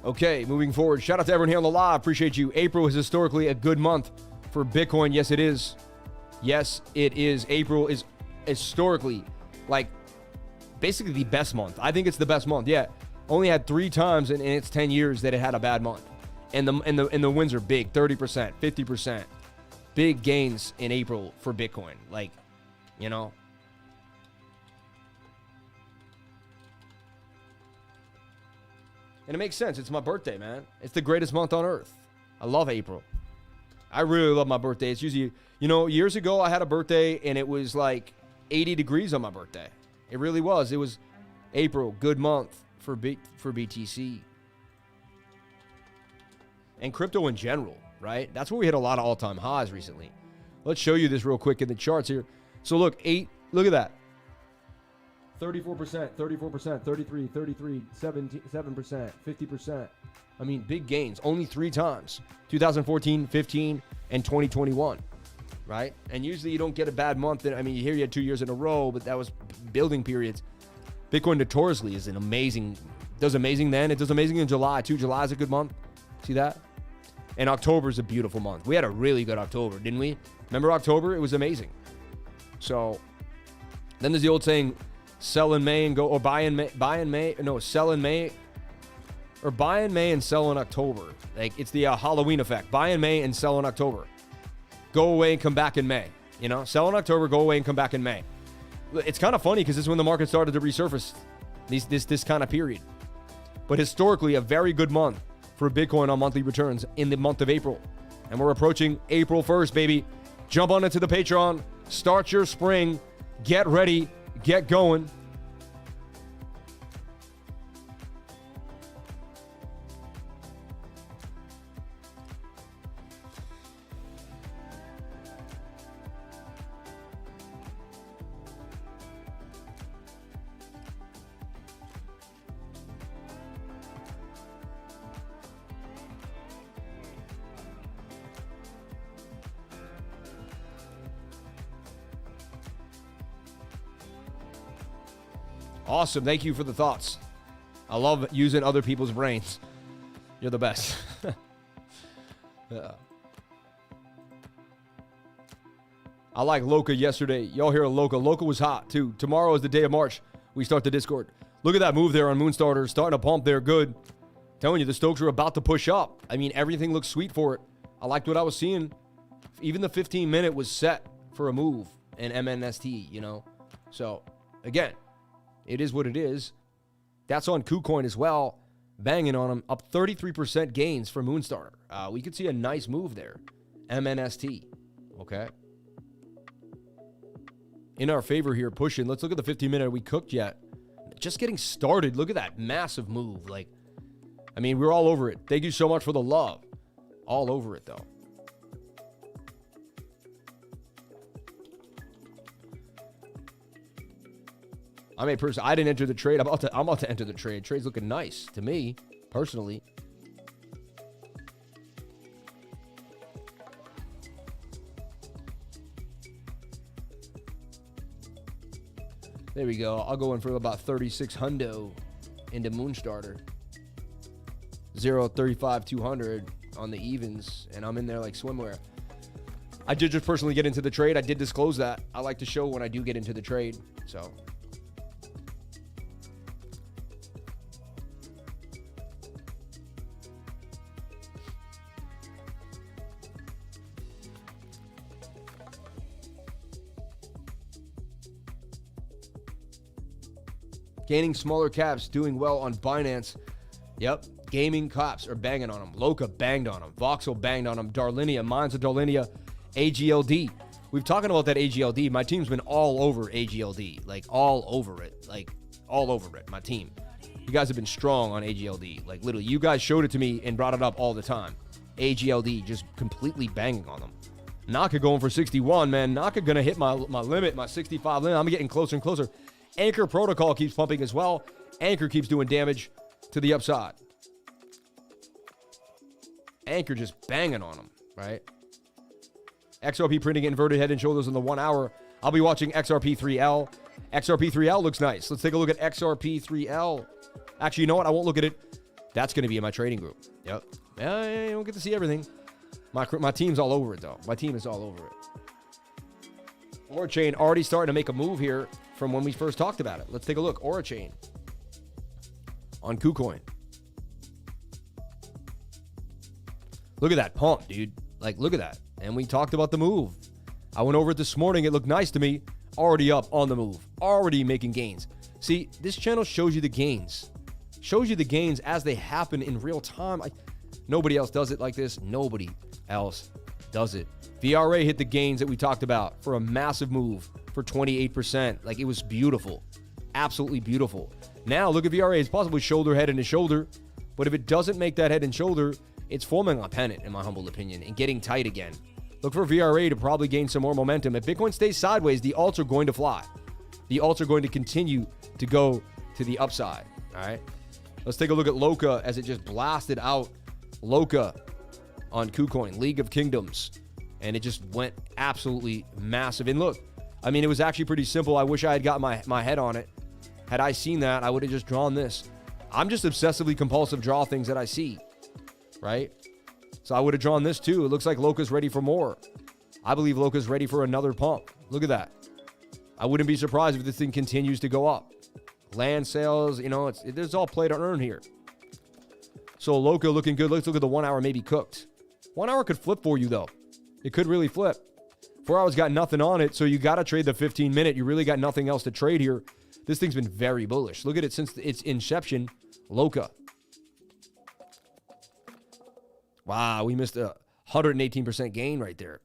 Okay, moving forward. Shout out to everyone here on the live. Appreciate you. April is historically a good month for Bitcoin. Yes, it is. Yes, it is. April is historically, like, basically the best month. I think it's the best month. Yeah. Only had 3 times in its 10 years that it had a bad month. And the wins are big. 30%, 50%. Big gains in April for Bitcoin. Like, And it makes sense. It's my birthday, man. It's the greatest month on earth. I love April. I really love my birthday. It's usually, years ago I had a birthday and it was like 80 degrees on my birthday. It really was. It was April, good month for BTC. And crypto in general, right? That's where we hit a lot of all-time highs recently. Let's show you this real quick in the charts here. So look at that. 34%, 34%, 33, 33, 7%, 50%. I mean, big gains. Only 3 times. 2014, 15, and 2021, right? And usually you don't get a bad month. You had 2 years in a row, but that was building periods. Bitcoin notoriously is does amazing then. It does amazing in July too. July is a good month. See that? And October is a beautiful month. We had a really good October, didn't we? Remember October? It was amazing. So then there's the old saying, sell in May and go, or buy in May, sell in May, or buy in May and sell in October. Like, it's the Halloween effect. Buy in May and sell in October. Go away and come back in May. Sell in October, go away and come back in May. It's kind of funny because this is when the market started to resurface, this kind of period. But historically, a very good month for Bitcoin on monthly returns in the month of April. And we're approaching April 1st, baby. Jump on into the Patreon. Start your spring. Get ready. Get going. Awesome. Thank you for the thoughts. I love using other people's brains. You're the best. Yeah. I like LOKA yesterday. Y'all hear LOKA. LOKA was hot too. Tomorrow is the day of March. We start the Discord. Look at that move there on Moonstarter. Starting to pump there. Good. Telling you, the Stokes are about to push up. I mean, everything looks sweet for it. I liked what I was seeing. Even the 15-minute was set for a move in MNST, So, again, it is what it is. That's on KuCoin as well. Banging on them. Up 33% gains for Moonstarter. We could see a nice move there. MNST. Okay. In our favor here, pushing. Let's look at the 15-minute. Are we cooked yet? Just getting started. Look at that massive move. We're all over it. Thank you so much for the love. All over it, though. I didn't enter the trade. I'm about to enter the trade. Trade's looking nice to me, personally. There we go. I'll go in for about 36 hundo into Moonstarter. 0.35 on the evens, and I'm in there like swimwear. I did just personally get into the trade. I did disclose that. I like to show when I do get into the trade, so... Gaining smaller caps, doing well on Binance. Yep, gaming caps are banging on them. LOKA banged on them. Voxel banged on them. Darlinia, Mines of Darlinia, AGLD. We've talking about that AGLD. My team's been all over AGLD, all over it, my team. You guys have been strong on AGLD. Literally, you guys showed it to me and brought it up all the time. AGLD just completely banging on them. NAKA going for 61, man. NAKA gonna hit my limit, my 65 limit. I'm getting closer and closer. Anchor Protocol keeps pumping as well. Anchor keeps doing damage to the upside. Anchor just banging on them, right? XRP printing inverted head and shoulders in the 1 hour. I'll be watching XRP3L. XRP3L looks nice. Let's take a look at XRP3L. Actually, you know what? I won't look at it. That's going to be in my trading group. Yep. I don't get to see everything. My team's all over it, though. My team is all over it. ORAI already starting to make a move here from when we first talked about it. Let's take a look. ORAI on KuCoin. Look at that pump, dude. Look at that. And we talked about the move. I went over it this morning. It looked nice to me. Already up on the move. Already making gains. See, this channel shows you the gains. Shows you the gains as they happen in real time. Nobody else does it like this. Nobody else does it. VRA hit the gains that we talked about for a massive move for 28%. It was beautiful. Absolutely beautiful. Now, look at VRA. It's possibly shoulder, head, and a shoulder. But if it doesn't make that head and shoulder, it's forming a pennant, in my humble opinion, and getting tight again. Look for VRA to probably gain some more momentum. If Bitcoin stays sideways, the alts are going to fly. The alts are going to continue to go to the upside. All right? Let's take a look at LOKA as it just blasted out. LOKA on KuCoin, League of Kingdoms. And it just went absolutely massive. And look, it was actually pretty simple. I wish I had got my head on it. Had I seen that, I would have just drawn this. I'm just obsessively compulsive draw things that I see, right? So I would have drawn this too. It looks like LOKA's ready for more. I believe LOKA's ready for another pump. Look at that. I wouldn't be surprised if this thing continues to go up. Land sales, you know, there's all play to earn here. So LOKA looking good. Let's look at the 1 hour maybe cooked. 1 hour could flip for you though. It could really flip. 4 hours got nothing on it, so you got to trade the 15 minute. You really got nothing else to trade here. This thing's been very bullish. Look at it since its inception. LOKA. Wow, we missed a 118% gain right there.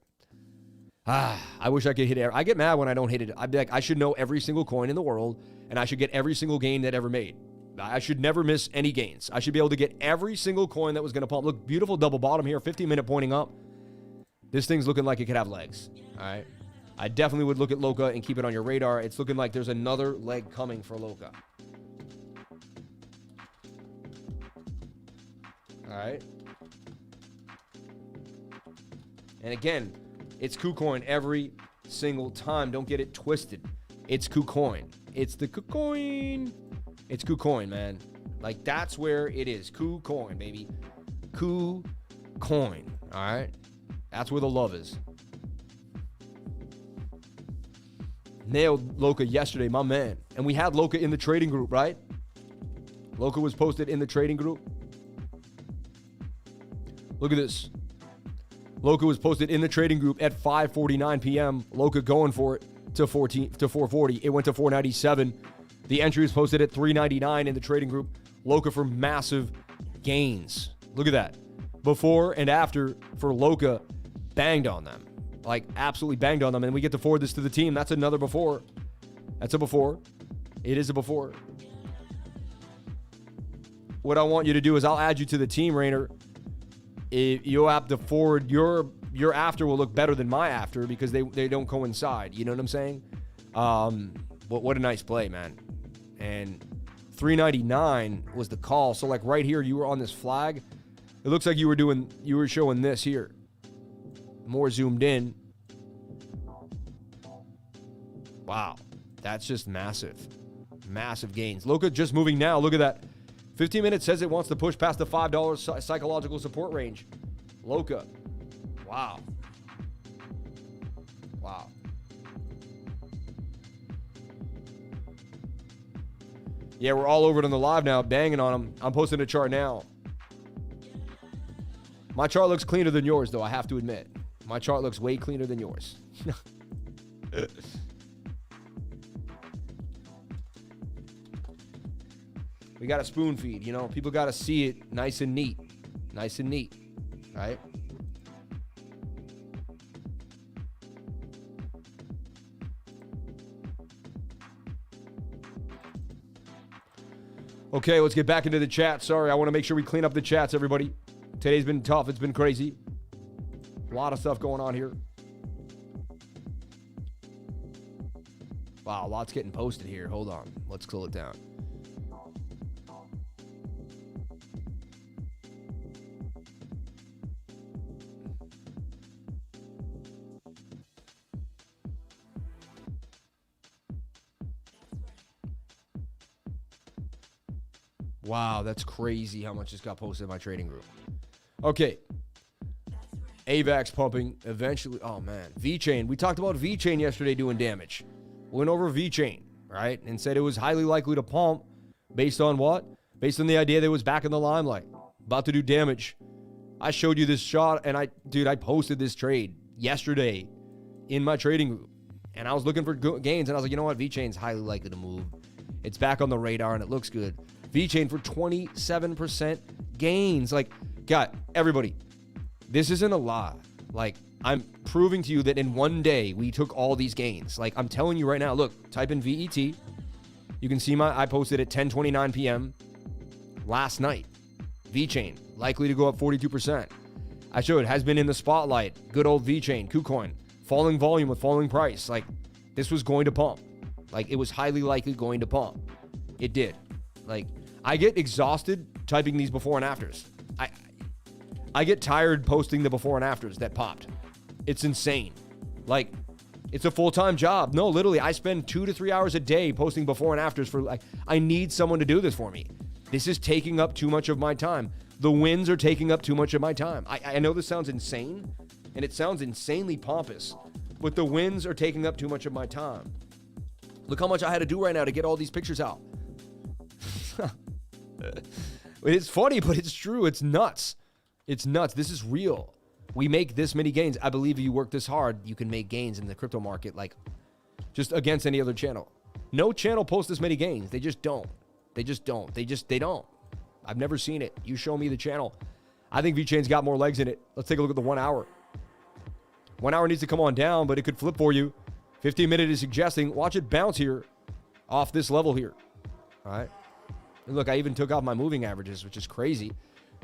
I wish I could hit it. I get mad when I don't hit it. I'd be like, I should know every single coin in the world, and I should get every single gain that ever made. I should never miss any gains. I should be able to get every single coin that was going to pump. Look, beautiful double bottom here, 15-minute pointing up. This thing's looking like it could have legs, all right? I definitely would look at LOKA and keep it on your radar. It's looking like there's another leg coming for LOKA. All right? And again, it's KuCoin every single time. Don't get it twisted. It's KuCoin. It's the KuCoin. It's KuCoin, man. Like, that's where it is. KuCoin, baby. KuCoin, all right? That's where the love is. Nailed LOKA yesterday, my man. And we had LOKA in the trading group, right? LOKA was posted in the trading group. Look at this. LOKA was posted in the trading group at 5:49 p.m. LOKA going for it to 440. It went to 497. The entry was posted at 399 in the trading group. LOKA for massive gains. Look at that. Before and after for LOKA, banged on them. Like, absolutely banged on them. And we get to forward this to the team. That's another before. That's a before. It is a before. What I want you to do is I'll add you to the team, Rainer. If you'll have to forward, your after will look better than my after because they don't coincide. You know what I'm saying? But what a nice play, man. And 399 was the call. So like right here, you were on this flag. It looks like you were showing this here. More zoomed in. Wow. That's just massive. Massive gains. LOKA just moving now. Look at that. 15 minutes says it wants to push past the $5 psychological support range. LOKA. Wow. Wow. Yeah, we're all over it on the live now, banging on them. I'm posting a chart now. My chart looks cleaner than yours, though, I have to admit. My chart looks way cleaner than yours. We got to spoon feed, you know. People got to see it nice and neat. Nice and neat, right? Okay, let's get back into the chat. Sorry, I want to make sure we clean up the chats, everybody. Today's been tough. It's been crazy. A lot of stuff going on here. Wow, a lot's getting posted here. Hold on. Let's cool it down. Wow, that's crazy how much just got posted in my trading group. Okay. AVAX pumping eventually. Oh, man. VeChain. We talked about VeChain yesterday doing damage. Went over VeChain, right? And said it was highly likely to pump based on what? Based on the idea that it was back in the limelight. About to do damage. I showed you this shot, and I posted this trade yesterday in my trading group. And I was looking for gains, and I was like, you know what? VeChain's highly likely to move. It's back on the radar, and it looks good. VeChain for 27% gains. Like, God, everybody, this isn't a lie. Like, I'm proving to you that in one day, we took all these gains. Like, I'm telling you right now, look, type in VET. You can see I posted at 10:29 p.m. last night. VeChain, likely to go up 42%. I showed it has been in the spotlight. Good old VeChain, KuCoin, falling volume with falling price. Like, this was going to pump. Like, it was highly likely going to pump. It did. Like, I get exhausted typing these before and afters. I get tired posting the before and afters that popped. It's insane. Like, It's a full-time job. No, literally, I spend 2 to 3 hours a day posting before and afters for like, I need someone to do this for me. This is taking up too much of my time. The wins are taking up too much of my time. I know this sounds insane, and it sounds insanely pompous, but the wins are taking up too much of my time. Look how much I had to do right now to get all these pictures out. It's funny, but it's true. It's nuts. It's nuts. This is real. We make this many gains. I believe if you work this hard, you can make gains in the crypto market, like just against any other channel. No channel posts this many gains. They just don't. They just don't. They don't. I've never seen it. You show me the channel. I think VeChain's got more legs in it. Let's take a look at the 1 hour. 1 hour needs to come on down, but it could flip for you. 15-minute is suggesting, watch it bounce here off this level here. All right. And look, I even took off my moving averages, which is crazy.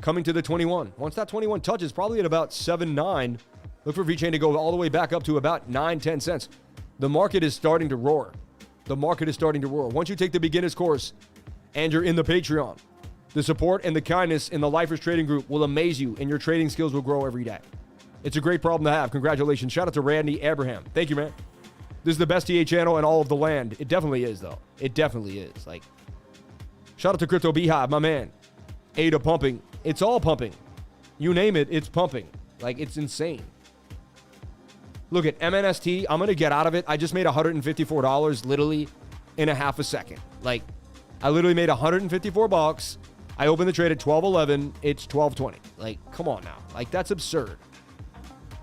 Coming to the 21. Once that 21 touches, probably at about 7.9, look for VeChain to go all the way back up to about 9-10 cents. The market is starting to roar. The market is starting to roar. Once you take the beginner's course and you're in the Patreon, the support and the kindness in the Lifers Trading Group will amaze you, and your trading skills will grow every day. It's a great problem to have. Congratulations. Shout out to Randy Abraham. Thank you, man. This is the best TA channel in all of the land. It definitely is, though. It definitely is. Like, shout out to Crypto Beehive, my man. ADA pumping. It's all pumping. You name it, it's pumping. Like, it's insane. Look at MNST. I'm going to get out of it. I just made $154 literally in a half a second. Like, I literally made 154 bucks. I opened the trade at 12.11. It's 12.20. Like, come on now. Like, that's absurd.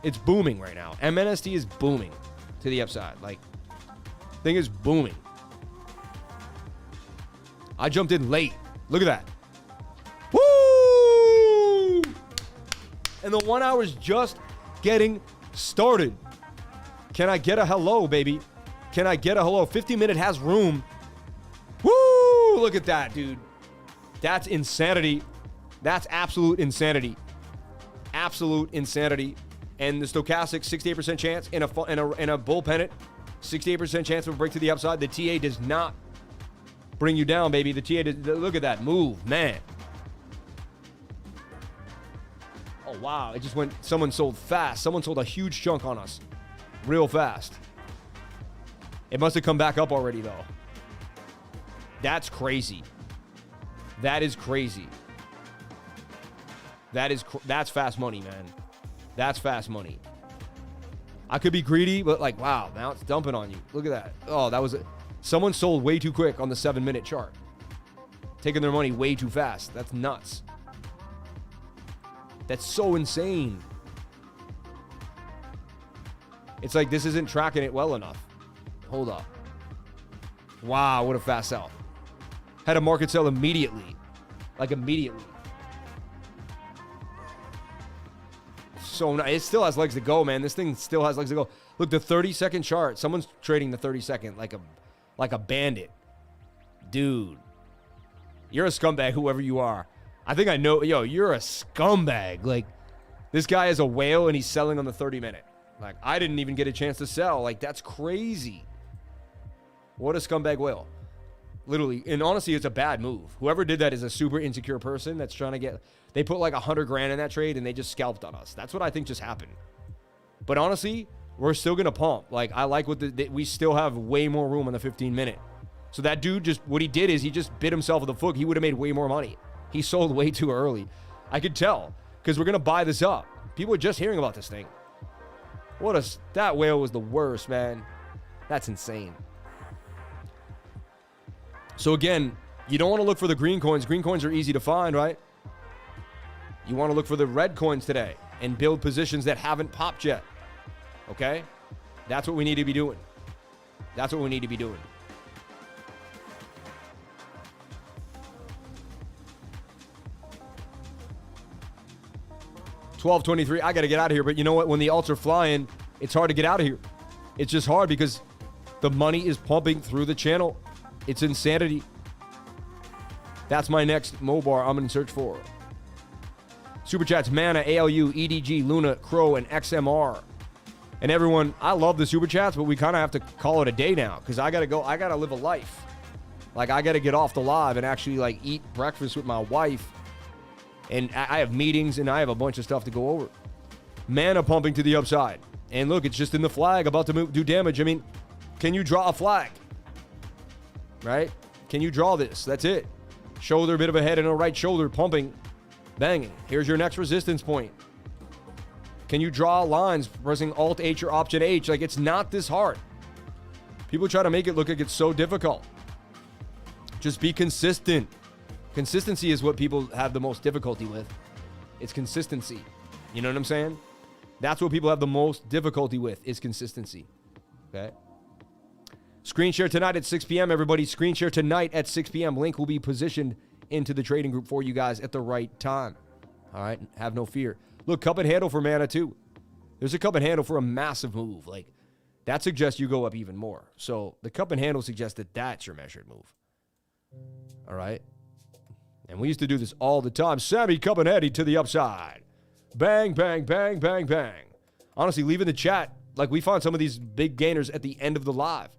It's booming right now. MNST is booming to the upside. Like, thing is booming. I jumped in late. Look at that. Woo! And the 1 hour is just getting started. Can I get a hello, baby? Can I get a hello? 50-minute has room. Woo! Look at that, dude. That's insanity. That's absolute insanity. Absolute insanity. And the stochastic, 68% chance in a bull pennant, 68% chance of a break to the upside. The TA does not bring you down, baby. The TA does, look at that move, man. Oh, wow. It just went, someone sold fast. Someone sold a huge chunk on us real fast. It must have come back up already, though. That's crazy. That is crazy. That's fast money, man. That's fast money. I could be greedy, but like, wow, now it's dumping on you. Look at that. Oh, that was it. Someone sold way too quick on the 7-minute chart. Taking their money way too fast. That's nuts. That's so insane. It's like this isn't tracking it well enough. Hold up. Wow, what a fast sell. Had a market sell immediately. Like immediately. So nice. It still has legs to go, man. This thing still has legs to go. Look, the 30-second chart. Someone's trading the 30-second like a bandit. Dude. You're a scumbag, whoever you are. I think I know. Yo, you're a scumbag. Like, this guy is a whale and he's selling on the 30-minute. Like, I didn't even get a chance to sell. Like, that's crazy. What a scumbag whale. Literally. And honestly, it's a bad move. Whoever did that is a super insecure person that's trying to get... They put like 100 grand in that trade and they just scalped on us. That's what I think just happened. But honestly, we're still going to pump. Like, I like what we still have way more room on the 15-minute. So that dude just... What he did is he just bit himself in the foot. He would have made way more money. He sold way too early. I could tell. Because we're going to buy this up. People are just hearing about this thing. That whale was the worst, man. That's insane. So again, you don't want to look for the green coins. Green coins are easy to find, right? You want to look for the red coins today and build positions that haven't popped yet. Okay? That's what we need to be doing. That's what we need to be doing. $12.23. I got to get out of here. But you know what? When the alts are flying, it's hard to get out of here. It's just hard because the money is pumping through the channel. It's insanity. That's my next Mobar I'm going to search for. Super Chats, Mana, ALU, EDG, Luna, Crow, and XMR. And everyone, I love the Super Chats, but we kind of have to call it a day now because I got to go. I got to live a life. Like, I got to get off the live and actually, like, eat breakfast with my wife. And I have meetings and I have a bunch of stuff to go over. Mana pumping to the upside. And look, it's just in the flag, about to do damage. I mean, can you draw a flag? Right? Can you draw this? That's it. Shoulder, bit of a head, and a right shoulder pumping, banging. Here's your next resistance point. Can you draw lines pressing Alt H or Option H? Like, it's not this hard. People try to make it look like it's so difficult. Just be consistent. Consistency is what people have the most difficulty with. It's consistency. You know what I'm saying? That's what people have the most difficulty with, is consistency. Okay? Screen share tonight at 6 p.m., everybody. Screen share tonight at 6 p.m. Link will be positioned into the trading group for you guys at the right time. All right? Have no fear. Look, cup and handle for mana, too. There's a cup and handle for a massive move. Like, that suggests you go up even more. So, the cup and handle suggests that that's your measured move. All right? And we used to do this all the time. Sammy, cup and heady to the upside. Bang, bang, bang, bang, bang. Honestly, leave in the chat. Like, we found some of these big gainers at the end of the live.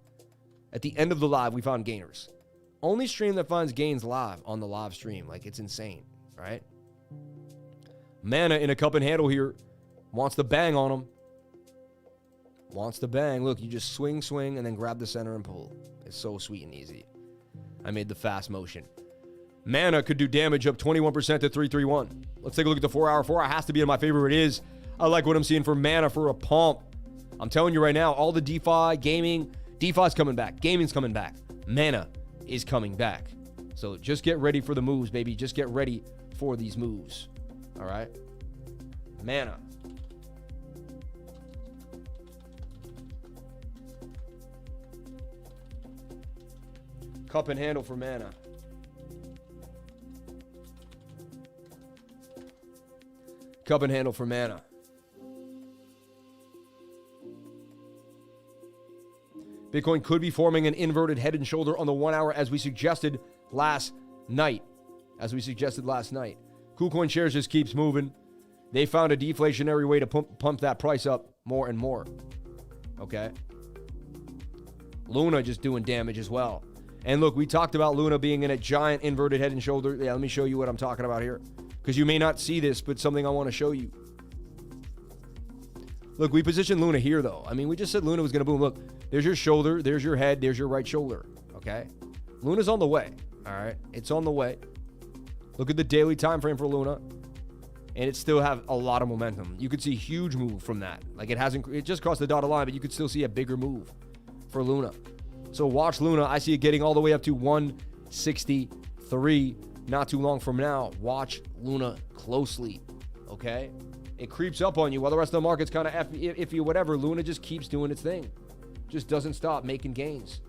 At the end of the live, we found gainers. Only stream that finds gains live on the live stream. Like, it's insane, right? Mana in a cup and handle here. Wants to bang on him. Wants to bang. Look, you just swing, and then grab the center and pull. It's so sweet and easy. I made the fast motion. Mana could do damage up 21% to 331. Let's take a look at the 4-hour. 4-hour has to be in my favorite. It is. I like what I'm seeing for mana for a pump. I'm telling you right now, all the DeFi, gaming, DeFi's coming back. Gaming's coming back. Mana is coming back. So just get ready for the moves, baby. Just get ready for these moves. All right? Mana. Cup and handle for mana. Cup and handle for mana. Bitcoin could be forming an inverted head and shoulder on the 1 hour as we suggested last night. KuCoin shares just keeps moving. They found a deflationary way to pump that price up more and more. Okay? Luna just doing damage as well. And look, we talked about Luna being in a giant inverted head and shoulder. Yeah, let me show you what I'm talking about here. Because you may not see this, but something I want to show you. Look, we positioned Luna here, though. I mean, we just said Luna was going to boom. Look, there's your shoulder, there's your head, there's your right shoulder. Okay? Luna's on the way. All right? It's on the way. Look at the daily time frame for Luna. And it still have a lot of momentum. You could see a huge move from that. Like, it just crossed the dotted line, but you could still see a bigger move for Luna. So watch Luna. I see it getting all the way up to 163 not too long from now. Watch Luna closely, okay? It creeps up on you while the rest of the market's kind of iffy, whatever. Luna just keeps doing its thing. Just doesn't stop making gains.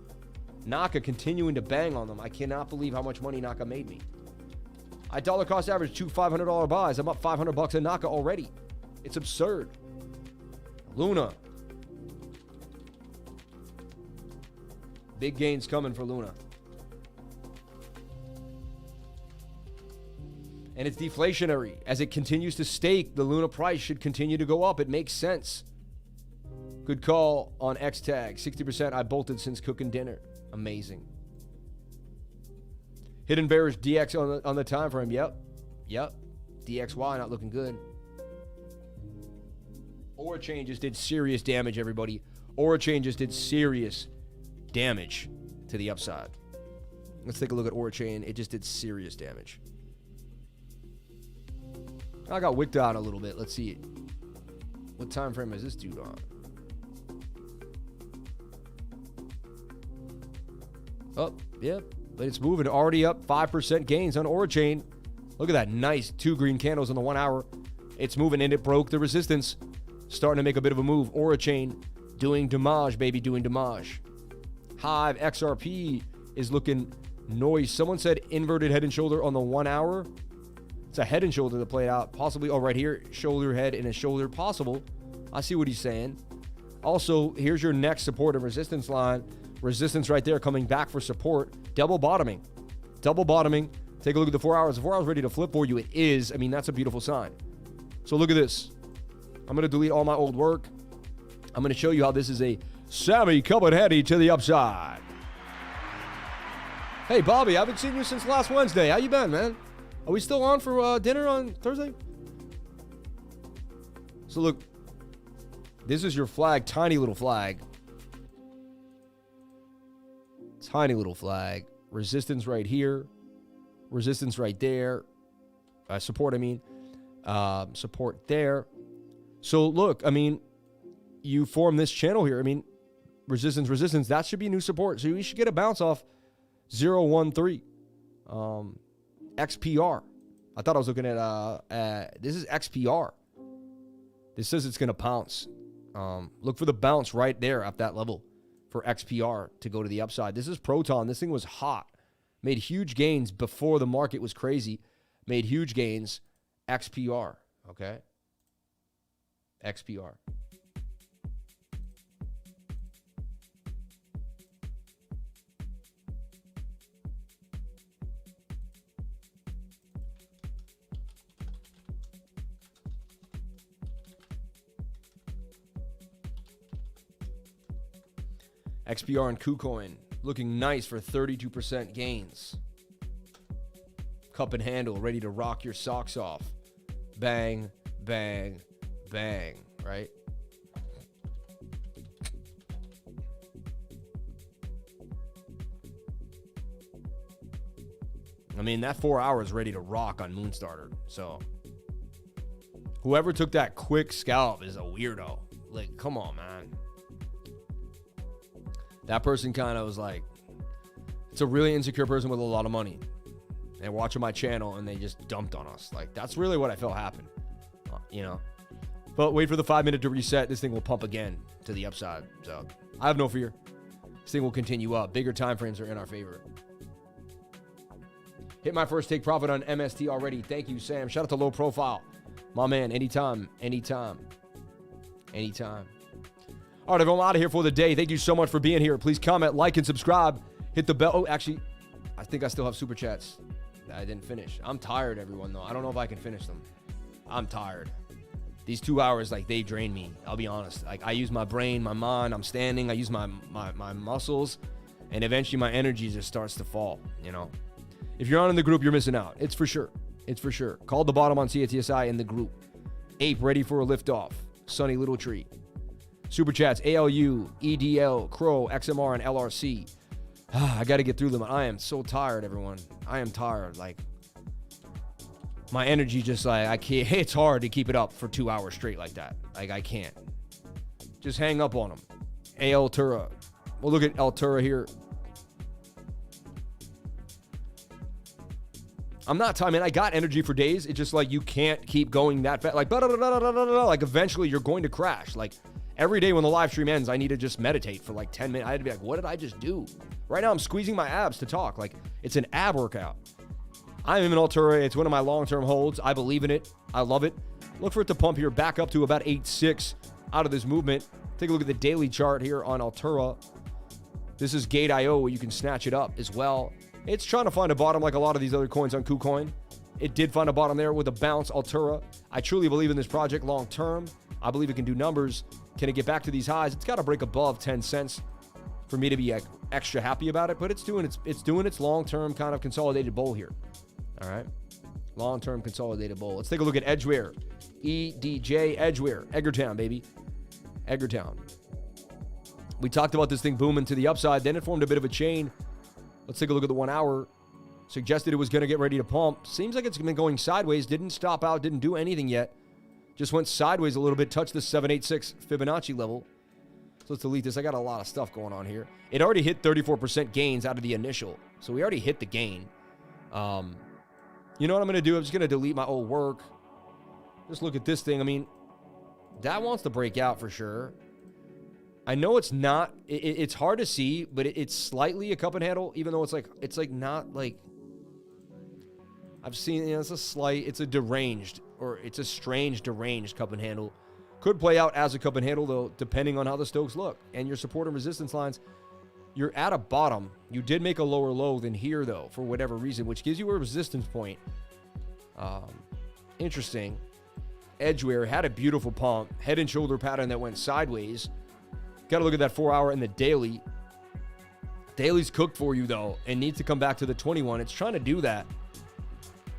NAKA continuing to bang on them. I cannot believe how much money NAKA made me. I dollar cost average 2 $500 buys. I'm up $500 in NAKA already. It's absurd. Luna. Big gains coming for Luna. And it's deflationary. As it continues to stake, the Luna price should continue to go up. It makes sense. Good call on X tag. 60% I bolted since cooking dinner. Amazing. Hidden bearish DX on the time frame. Yep. DXY not looking good. ORAI just did serious damage, everybody. ORAI just did serious damage to the upside. Let's take a look at ORAI. It just did serious damage. I got wicked out a little bit. Let's see it. What time frame is this dude on? Oh, yeah. But it's moving. Already up 5% gains on ORAI. Look at that. Nice 2 green candles on the 1 hour. It's moving and it broke the resistance. Starting to make a bit of a move. ORAI doing damage, baby. Doing damage. Hive XRP is looking noise. Someone said inverted head and shoulder on the 1 hour. It's a head and shoulder that played out. Possibly, oh, right here, shoulder, head, and a shoulder. Possible. I see what he's saying. Also, here's your next support and resistance line. Resistance right there coming back for support. Double bottoming. Double bottoming. Take a look at the 4 hours. The 4 hours ready to flip for you. It is. I mean, that's a beautiful sign. So look at this. I'm going to delete all my old work. I'm going to show you how this is a Sammy coming heady to the upside. Hey, Bobby, I haven't seen you since last Wednesday. How you been, man? Are we still on for dinner on Thursday? So look, This is your flag, tiny little flag. Tiny little flag. Resistance right here. Resistance right there. Support, I mean. Support there. So look, I mean, you form this channel here. I mean, resistance, resistance. That should be new support. So we should get a bounce off 013. XPR. I thought I was looking at, this is XPR. This says it's going to pounce. Look for the bounce right there at that level for XPR to go to the upside. This is Proton. This thing was hot. Made huge gains before the market was crazy. Made huge gains. XPR. Okay. XPR. XPR and KuCoin looking nice for 32% gains. Cup and handle ready to rock your socks off. Bang, bang, bang, right? I mean, that 4 hours ready to rock on Moonstarter. So whoever took that quick scalp is a weirdo. Like, come on, man. That person kind of was like, it's a really insecure person with a lot of money. They're watching my channel and they just dumped on us. Like, that's really what I felt happened, you know. But wait for the 5 minute to reset. This thing will pump again to the upside. So I have no fear. This thing will continue up. Bigger time frames are in our favor. Hit my first take profit on MST already. Thank you, Sam. Shout out to Low Profile. My man, anytime, anytime, anytime. All right, everyone, I'm out of here for the day. Thank you so much for being here. Please comment, like, and subscribe. Hit the bell. Oh, actually, I think I still have super chats that I didn't finish. I'm tired, everyone, though. I don't know if I can finish them. I'm tired. These 2 hours, like, they drain me. I'll be honest. Like, I use my brain, my mind. I'm standing. I use my muscles. And eventually, my energy just starts to fall, you know. If you're not in the group, you're missing out. It's for sure. It's for sure. Call the bottom on CATSI in the group. Ape ready for a liftoff. Sunny little tree. Super chats, ALU, EDL, Crow, XMR, and LRC. I got to get through them. I am so tired, everyone. I am tired. Like, my energy just like, I can't. It's hard to keep it up for 2 hours straight like that. Like, I can't. Just hang up on them. Altura. Well, look at Altura here. I'm not timing. I got energy for days. It's just like you can't keep going that fast. Like, like eventually you're going to crash. Like, every day when the live stream ends, I need to just meditate for like 10 minutes. I had to be like, what did I just do? Right now, I'm squeezing my abs to talk. Like, it's an ab workout. I'm in Altura. It's one of my long-term holds. I believe in it. I love it. Look for it to pump here back up to about 8.6 out of this movement. Take a look at the daily chart here on Altura. This is Gate.io where you can snatch it up as well. It's trying to find a bottom like a lot of these other coins on KuCoin. It did find a bottom there with a bounce, Altura. I truly believe in this project long-term. I believe it can do numbers. Can it get back to these highs? It's got to break above 10 cents for me to be extra happy about it, but it's doing its long-term kind of consolidated bull here. All right. Long-term consolidated bull. Let's take a look at Edgeware. EDJ Edgeware. Eggertown, baby. Eggertown. We talked about this thing booming to the upside. Then it formed a bit of a chain. Let's take a look at the 1 hour. Suggested it was going to get ready to pump. Seems like it's been going sideways. Didn't stop out. Didn't do anything yet. Just went sideways a little bit. Touched the 786 Fibonacci level. So let's delete this. I got a lot of stuff going on here. It already hit 34% gains out of the initial. So we already hit the gain. You know what I'm going to do? I'm just going to delete my old work. Just look at this thing. I mean, that wants to break out for sure. I know it's not. It's hard to see, but it's slightly a cup and handle, even though it's like not like. I've seen, you know, it's a deranged, or it's a strange deranged cup and handle. Could play out as a cup and handle, though, depending on how the Stokes look. And your support and resistance lines, you're at a bottom. You did make a lower low than here, though, for whatever reason, which gives you a resistance point. Interesting. Edgeware had a beautiful pump. Head and shoulder pattern that went sideways. Got to look at that 4 hour and the daily. Daily's cooked for you, though, and needs to come back to the 21. It's trying to do that.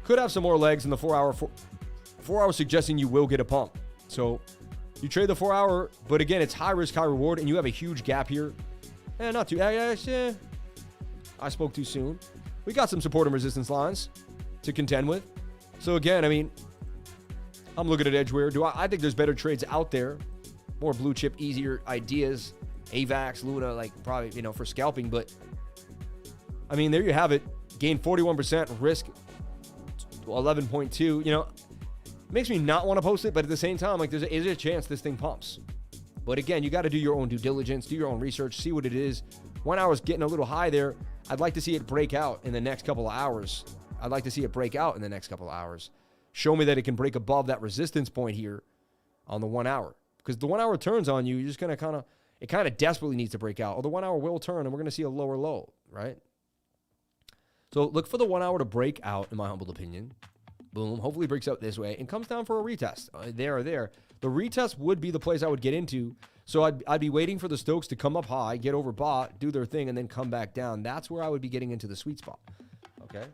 Could have some more legs in the 4 hour. 4 hours suggesting you will get a pump. So You trade the 4 hour, but again, it's high risk, high reward, and you have a huge gap here. Not too, I spoke too soon. We got some support and resistance lines to contend with. So again, I mean, I'm looking at Edgeware. I think there's better trades out there, more blue chip, easier ideas, AVAX, Luna, like probably, for scalping. But I mean, there you have it. Gain 41%, risk 11.2. Makes me not want to post it, but at the same time, like there's a chance this thing pumps. But again, you got to do your own due diligence, do your own research, see what it is. 1 hour's getting a little high there. I'd like to see it break out in the next couple of hours. Show me that it can break above that resistance point here on the 1 hour. Because the 1 hour turns on you, you're just going to it kind of desperately needs to break out. Or the 1 hour will turn and we're going to see a lower low, right? So look for the 1 hour to break out, in my humble opinion. Boom. Hopefully it breaks out this way and comes down for a retest. There. The retest would be the place I would get into. So I'd be waiting for the Stokes to come up high, get overbought, do their thing, and then come back down. That's where I would be getting into the sweet spot. Okay?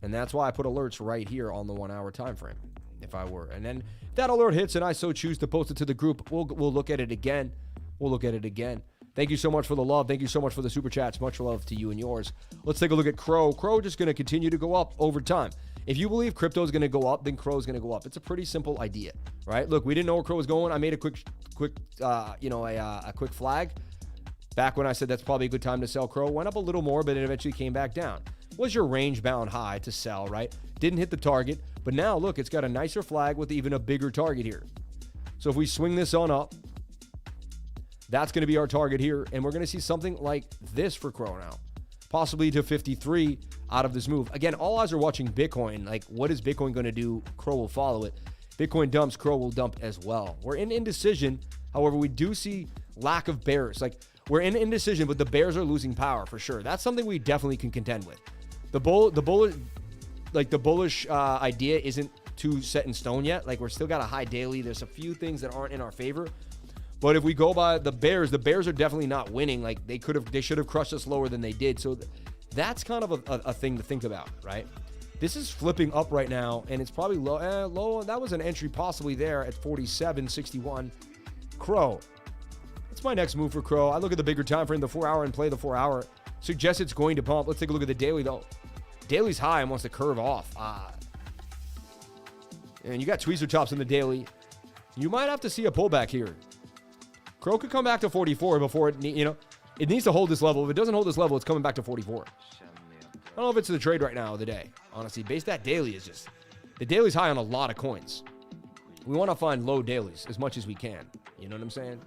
And that's why I put alerts right here on the 1 hour time frame, if I were. And then if that alert hits and I so choose to post it to the group, we'll look at it again. Thank you so much for the love. Thank you so much for the super chats. Much love to you and yours. Let's take a look at Crow. Crow just going to continue to go up over time. If you believe crypto is going to go up, then Crow is going to go up. It's a pretty simple idea, right? Look, we didn't know where Crow was going. I made a quick flag back when I said that's probably a good time to sell Crow. Went up a little more, but it eventually came back down. Was your range bound high to sell, right? Didn't hit the target, but now look, it's got a nicer flag with even a bigger target here. So if we swing this on up, that's going to be our target here, and we're going to see something like this for Crow now, possibly to 53 out of this move. Again, all eyes are watching Bitcoin. Like, what is Bitcoin going to do? Crow will follow it. Bitcoin dumps, Crow will dump as well. We're in indecision. However, we do see lack of bears. Like, we're in indecision, but the bears are losing power for sure. That's something we definitely can contend with. The bullish idea isn't too set in stone yet. Like, we're still got a high daily. There's a few things that aren't in our favor. But if we go by the Bears are definitely not winning. Like, they should have crushed us lower than they did. So that's kind of a thing to think about, right? This is flipping up right now, and it's probably low. That was an entry possibly there at 47.61. Crow. That's my next move for Crow. I look at the bigger time frame, the 4 hour, and play the 4 hour. Suggests it's going to pump. Let's take a look at the daily, though. Daily's high and wants to curve off. And you got tweezer tops in the daily. You might have to see a pullback here. Crow could come back to 44 before it needs to hold this level. If it doesn't hold this level, it's coming back to 44. I don't know if it's the trade right now of the day. Honestly, that daily is just, the daily's high on a lot of coins. We want to find low dailies as much as we can. You know what I'm saying?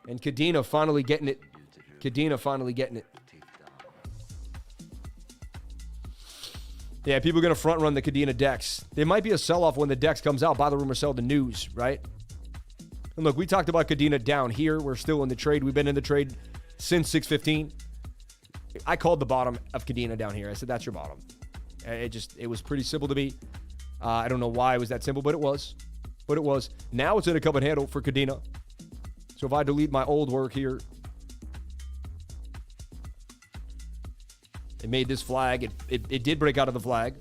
And Kadena finally getting it. Yeah, people are going to front run the Kadena DEX. There might be a sell-off when the DEX comes out. Buy the rumor, sell the news, right? And look, we talked about Kadena down here. We're still in the trade. We've been in the trade since 6:15. I called the bottom of Kadena down here. I said, that's your bottom. It was pretty simple to me. I don't know why it was that simple, but it was. Now it's in a cup and handle for Kadena. So if I delete my old work here, it made this flag. It did break out of the flag,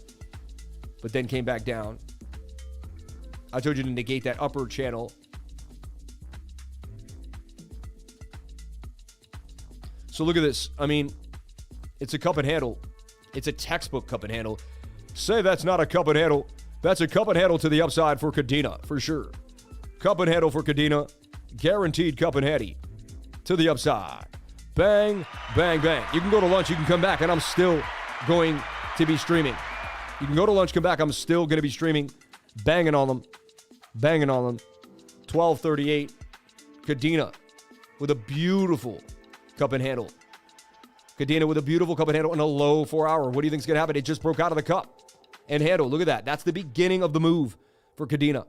but then came back down. I told you to negate that upper channel. So look at this. I mean, it's a cup and handle. It's a textbook cup and handle. Say that's not a cup and handle. That's a cup and handle to the upside for Kadena, for sure. Cup and handle for Kadena. Guaranteed cup and heady to the upside. Bang, bang, bang. You can go to lunch, you can come back, and I'm still going to be streaming. You can go to lunch, come back, I'm still going to be streaming. Banging on them. 1238. Kadena with a beautiful cup and handle. Kadena with a beautiful cup and handle and a low 4 hour. What do you think is going to happen? It just broke out of the cup and handle. Look at that. That's the beginning of the move for Kadena.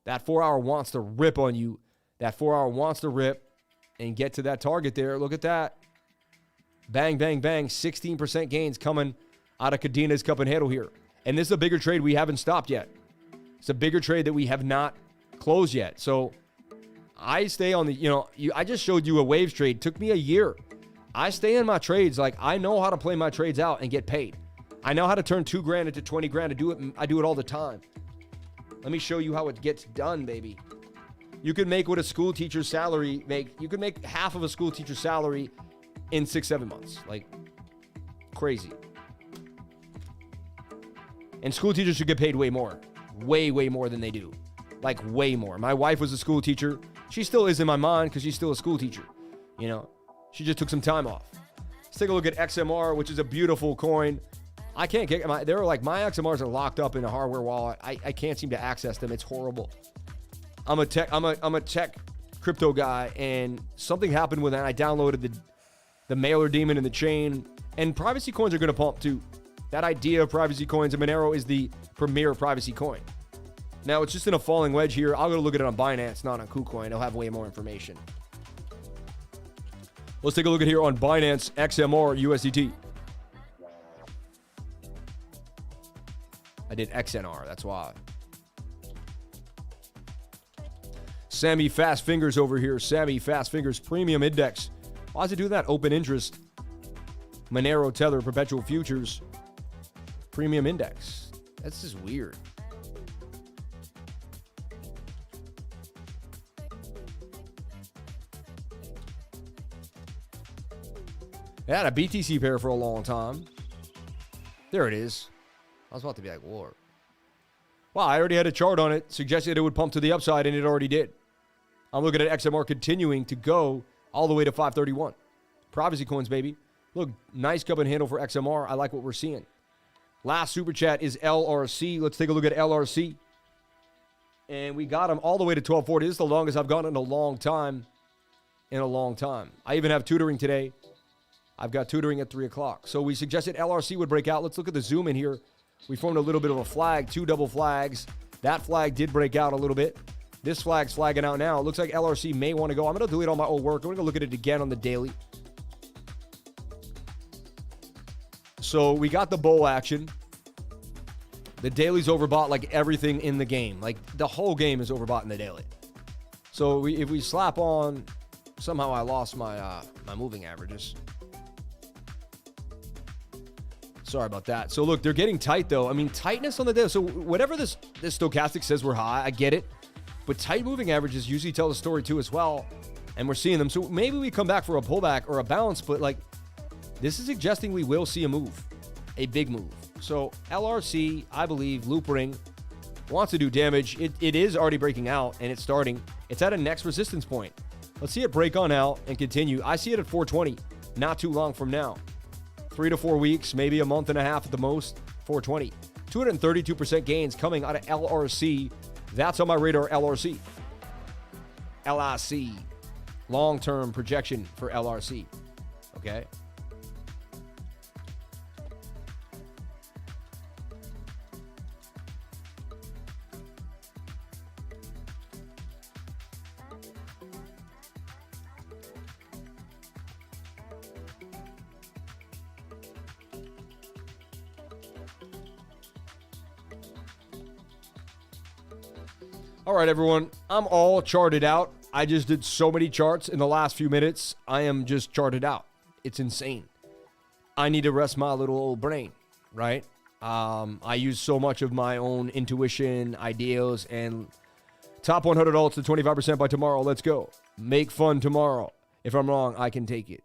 That 4 hour wants to rip on you. That 4 hour wants to rip and get to that target there. Look at that. Bang, bang, bang. 16% gains coming out of Kadena's cup and handle here. And this is a bigger trade we haven't stopped yet. It's a bigger trade that we have not closed yet. So I stay on the, I just showed you a waves trade. It took me a year. I stay in my trades. Like, I know how to play my trades out and get paid. I know how to turn $2,000 into $20,000. I do it all the time. Let me show you how it gets done, baby. You can make what a school teacher's salary you can make half of a school teacher's salary in 6-7 months. Like, crazy. And school teachers should get paid way more. Way, way more than they do. Like, way more. My wife was a school teacher. She still is in my mind because she's still a school teacher. She just took some time off. Let's take a look at XMR, which is a beautiful coin. I can't get my XMRs are locked up in a hardware wallet. I can't seem to access them. It's horrible. I'm a tech crypto guy, and something happened with that. I downloaded the mailer daemon in the chain, and privacy coins are going to pump too. That idea of privacy coins, and Monero is the premier privacy coin. Now, it's just in a falling wedge here. I'll go look at it on Binance, not on KuCoin. I'll have way more information. Let's take a look at here on Binance XMR USDT. I did XNR, that's why. Sammy Fast Fingers over here. Sammy Fast Fingers Premium Index. Why does it do that? Open interest. Monero Tether Perpetual Futures. Premium Index. That's just weird. I had a BTC pair for a long time. There it is. I was about to be like, whoa. Wow, I already had a chart on it. Suggested it would pump to the upside, and it already did. I'm looking at XMR continuing to go all the way to 531. Privacy coins, baby. Look, nice cup and handle for XMR. I like what we're seeing. Last super chat is LRC. Let's take a look at LRC. And we got them all the way to 1240. This is the longest I've gone in a long time. I even have tutoring today. I've got tutoring at 3 o'clock. So we suggested LRC would break out. Let's look at the zoom in here. We formed a little bit of a flag, 2 double flags. That flag did break out a little bit. This flag's flagging out now. It looks like LRC may want to go. I'm going to delete all my old work. I'm going to go look at it again on the daily. So we got the bull action. The daily's overbought like everything in the game. Like, the whole game is overbought in the daily. So if we slap on, somehow I lost my my moving averages. Sorry about that. So look, they're getting tight though. I mean, tightness on the day. So whatever this stochastic says we're high, I get it. But tight moving averages usually tell the story too as well. And we're seeing them. So maybe we come back for a pullback or a bounce, but like, this is suggesting we will see a move, a big move. So LRC, I believe, loop ring, wants to do damage. It is already breaking out, and it's starting. It's at a next resistance point. Let's see it break on out and continue. I see it at 420, not too long from now. 3 to 4 weeks, maybe a month and a half at the most, 420. 232% gains coming out of LRC. That's on my radar, LRC. LIC. Long-term projection for LRC. Okay? All right, everyone, I'm all charted out. I just did so many charts in the last few minutes. I am just charted out. It's insane. I need to rest my little old brain, right? I use so much of my own intuition, ideas, and top 100 alts to 25% by tomorrow. Let's go. Make fun tomorrow. If I'm wrong, I can take it.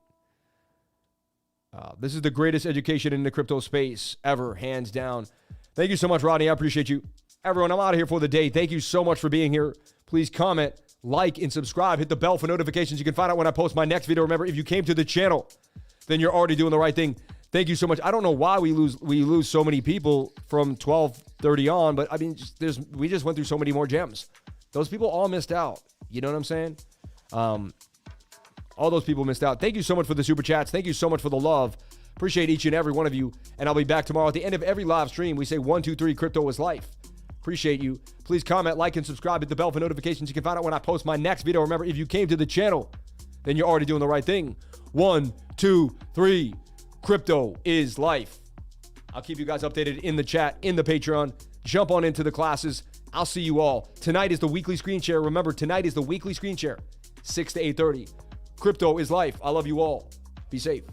This is the greatest education in the crypto space ever, hands down. Thank you so much, Rodney. I appreciate you. Everyone, I'm out of here for the day. Thank you so much for being here. Please comment, like, and subscribe. Hit the bell for notifications. You can find out when I post my next video. Remember, if you came to the channel, then you're already doing the right thing. Thank you so much. I don't know why we lose so many people from 12:30 on, but I mean, we just went through so many more gems. Those people all missed out. You know what I'm saying? All those people missed out. Thank you so much for the super chats. Thank you so much for the love. Appreciate each and every one of you. And I'll be back tomorrow. At the end of every live stream, we say 1, 2, 3, crypto is life. Appreciate you. Please comment, like, and subscribe. Hit the bell for notifications. You can find out when I post my next video. Remember, if you came to the channel, then you're already doing the right thing. 1, 2, 3. Crypto is life. I'll keep you guys updated in the chat, in the Patreon. Jump on into the classes. I'll see you all. Tonight is the weekly screen share. Remember, tonight is the weekly screen share, 6 to 8:30. Crypto is life. I love you all. Be safe.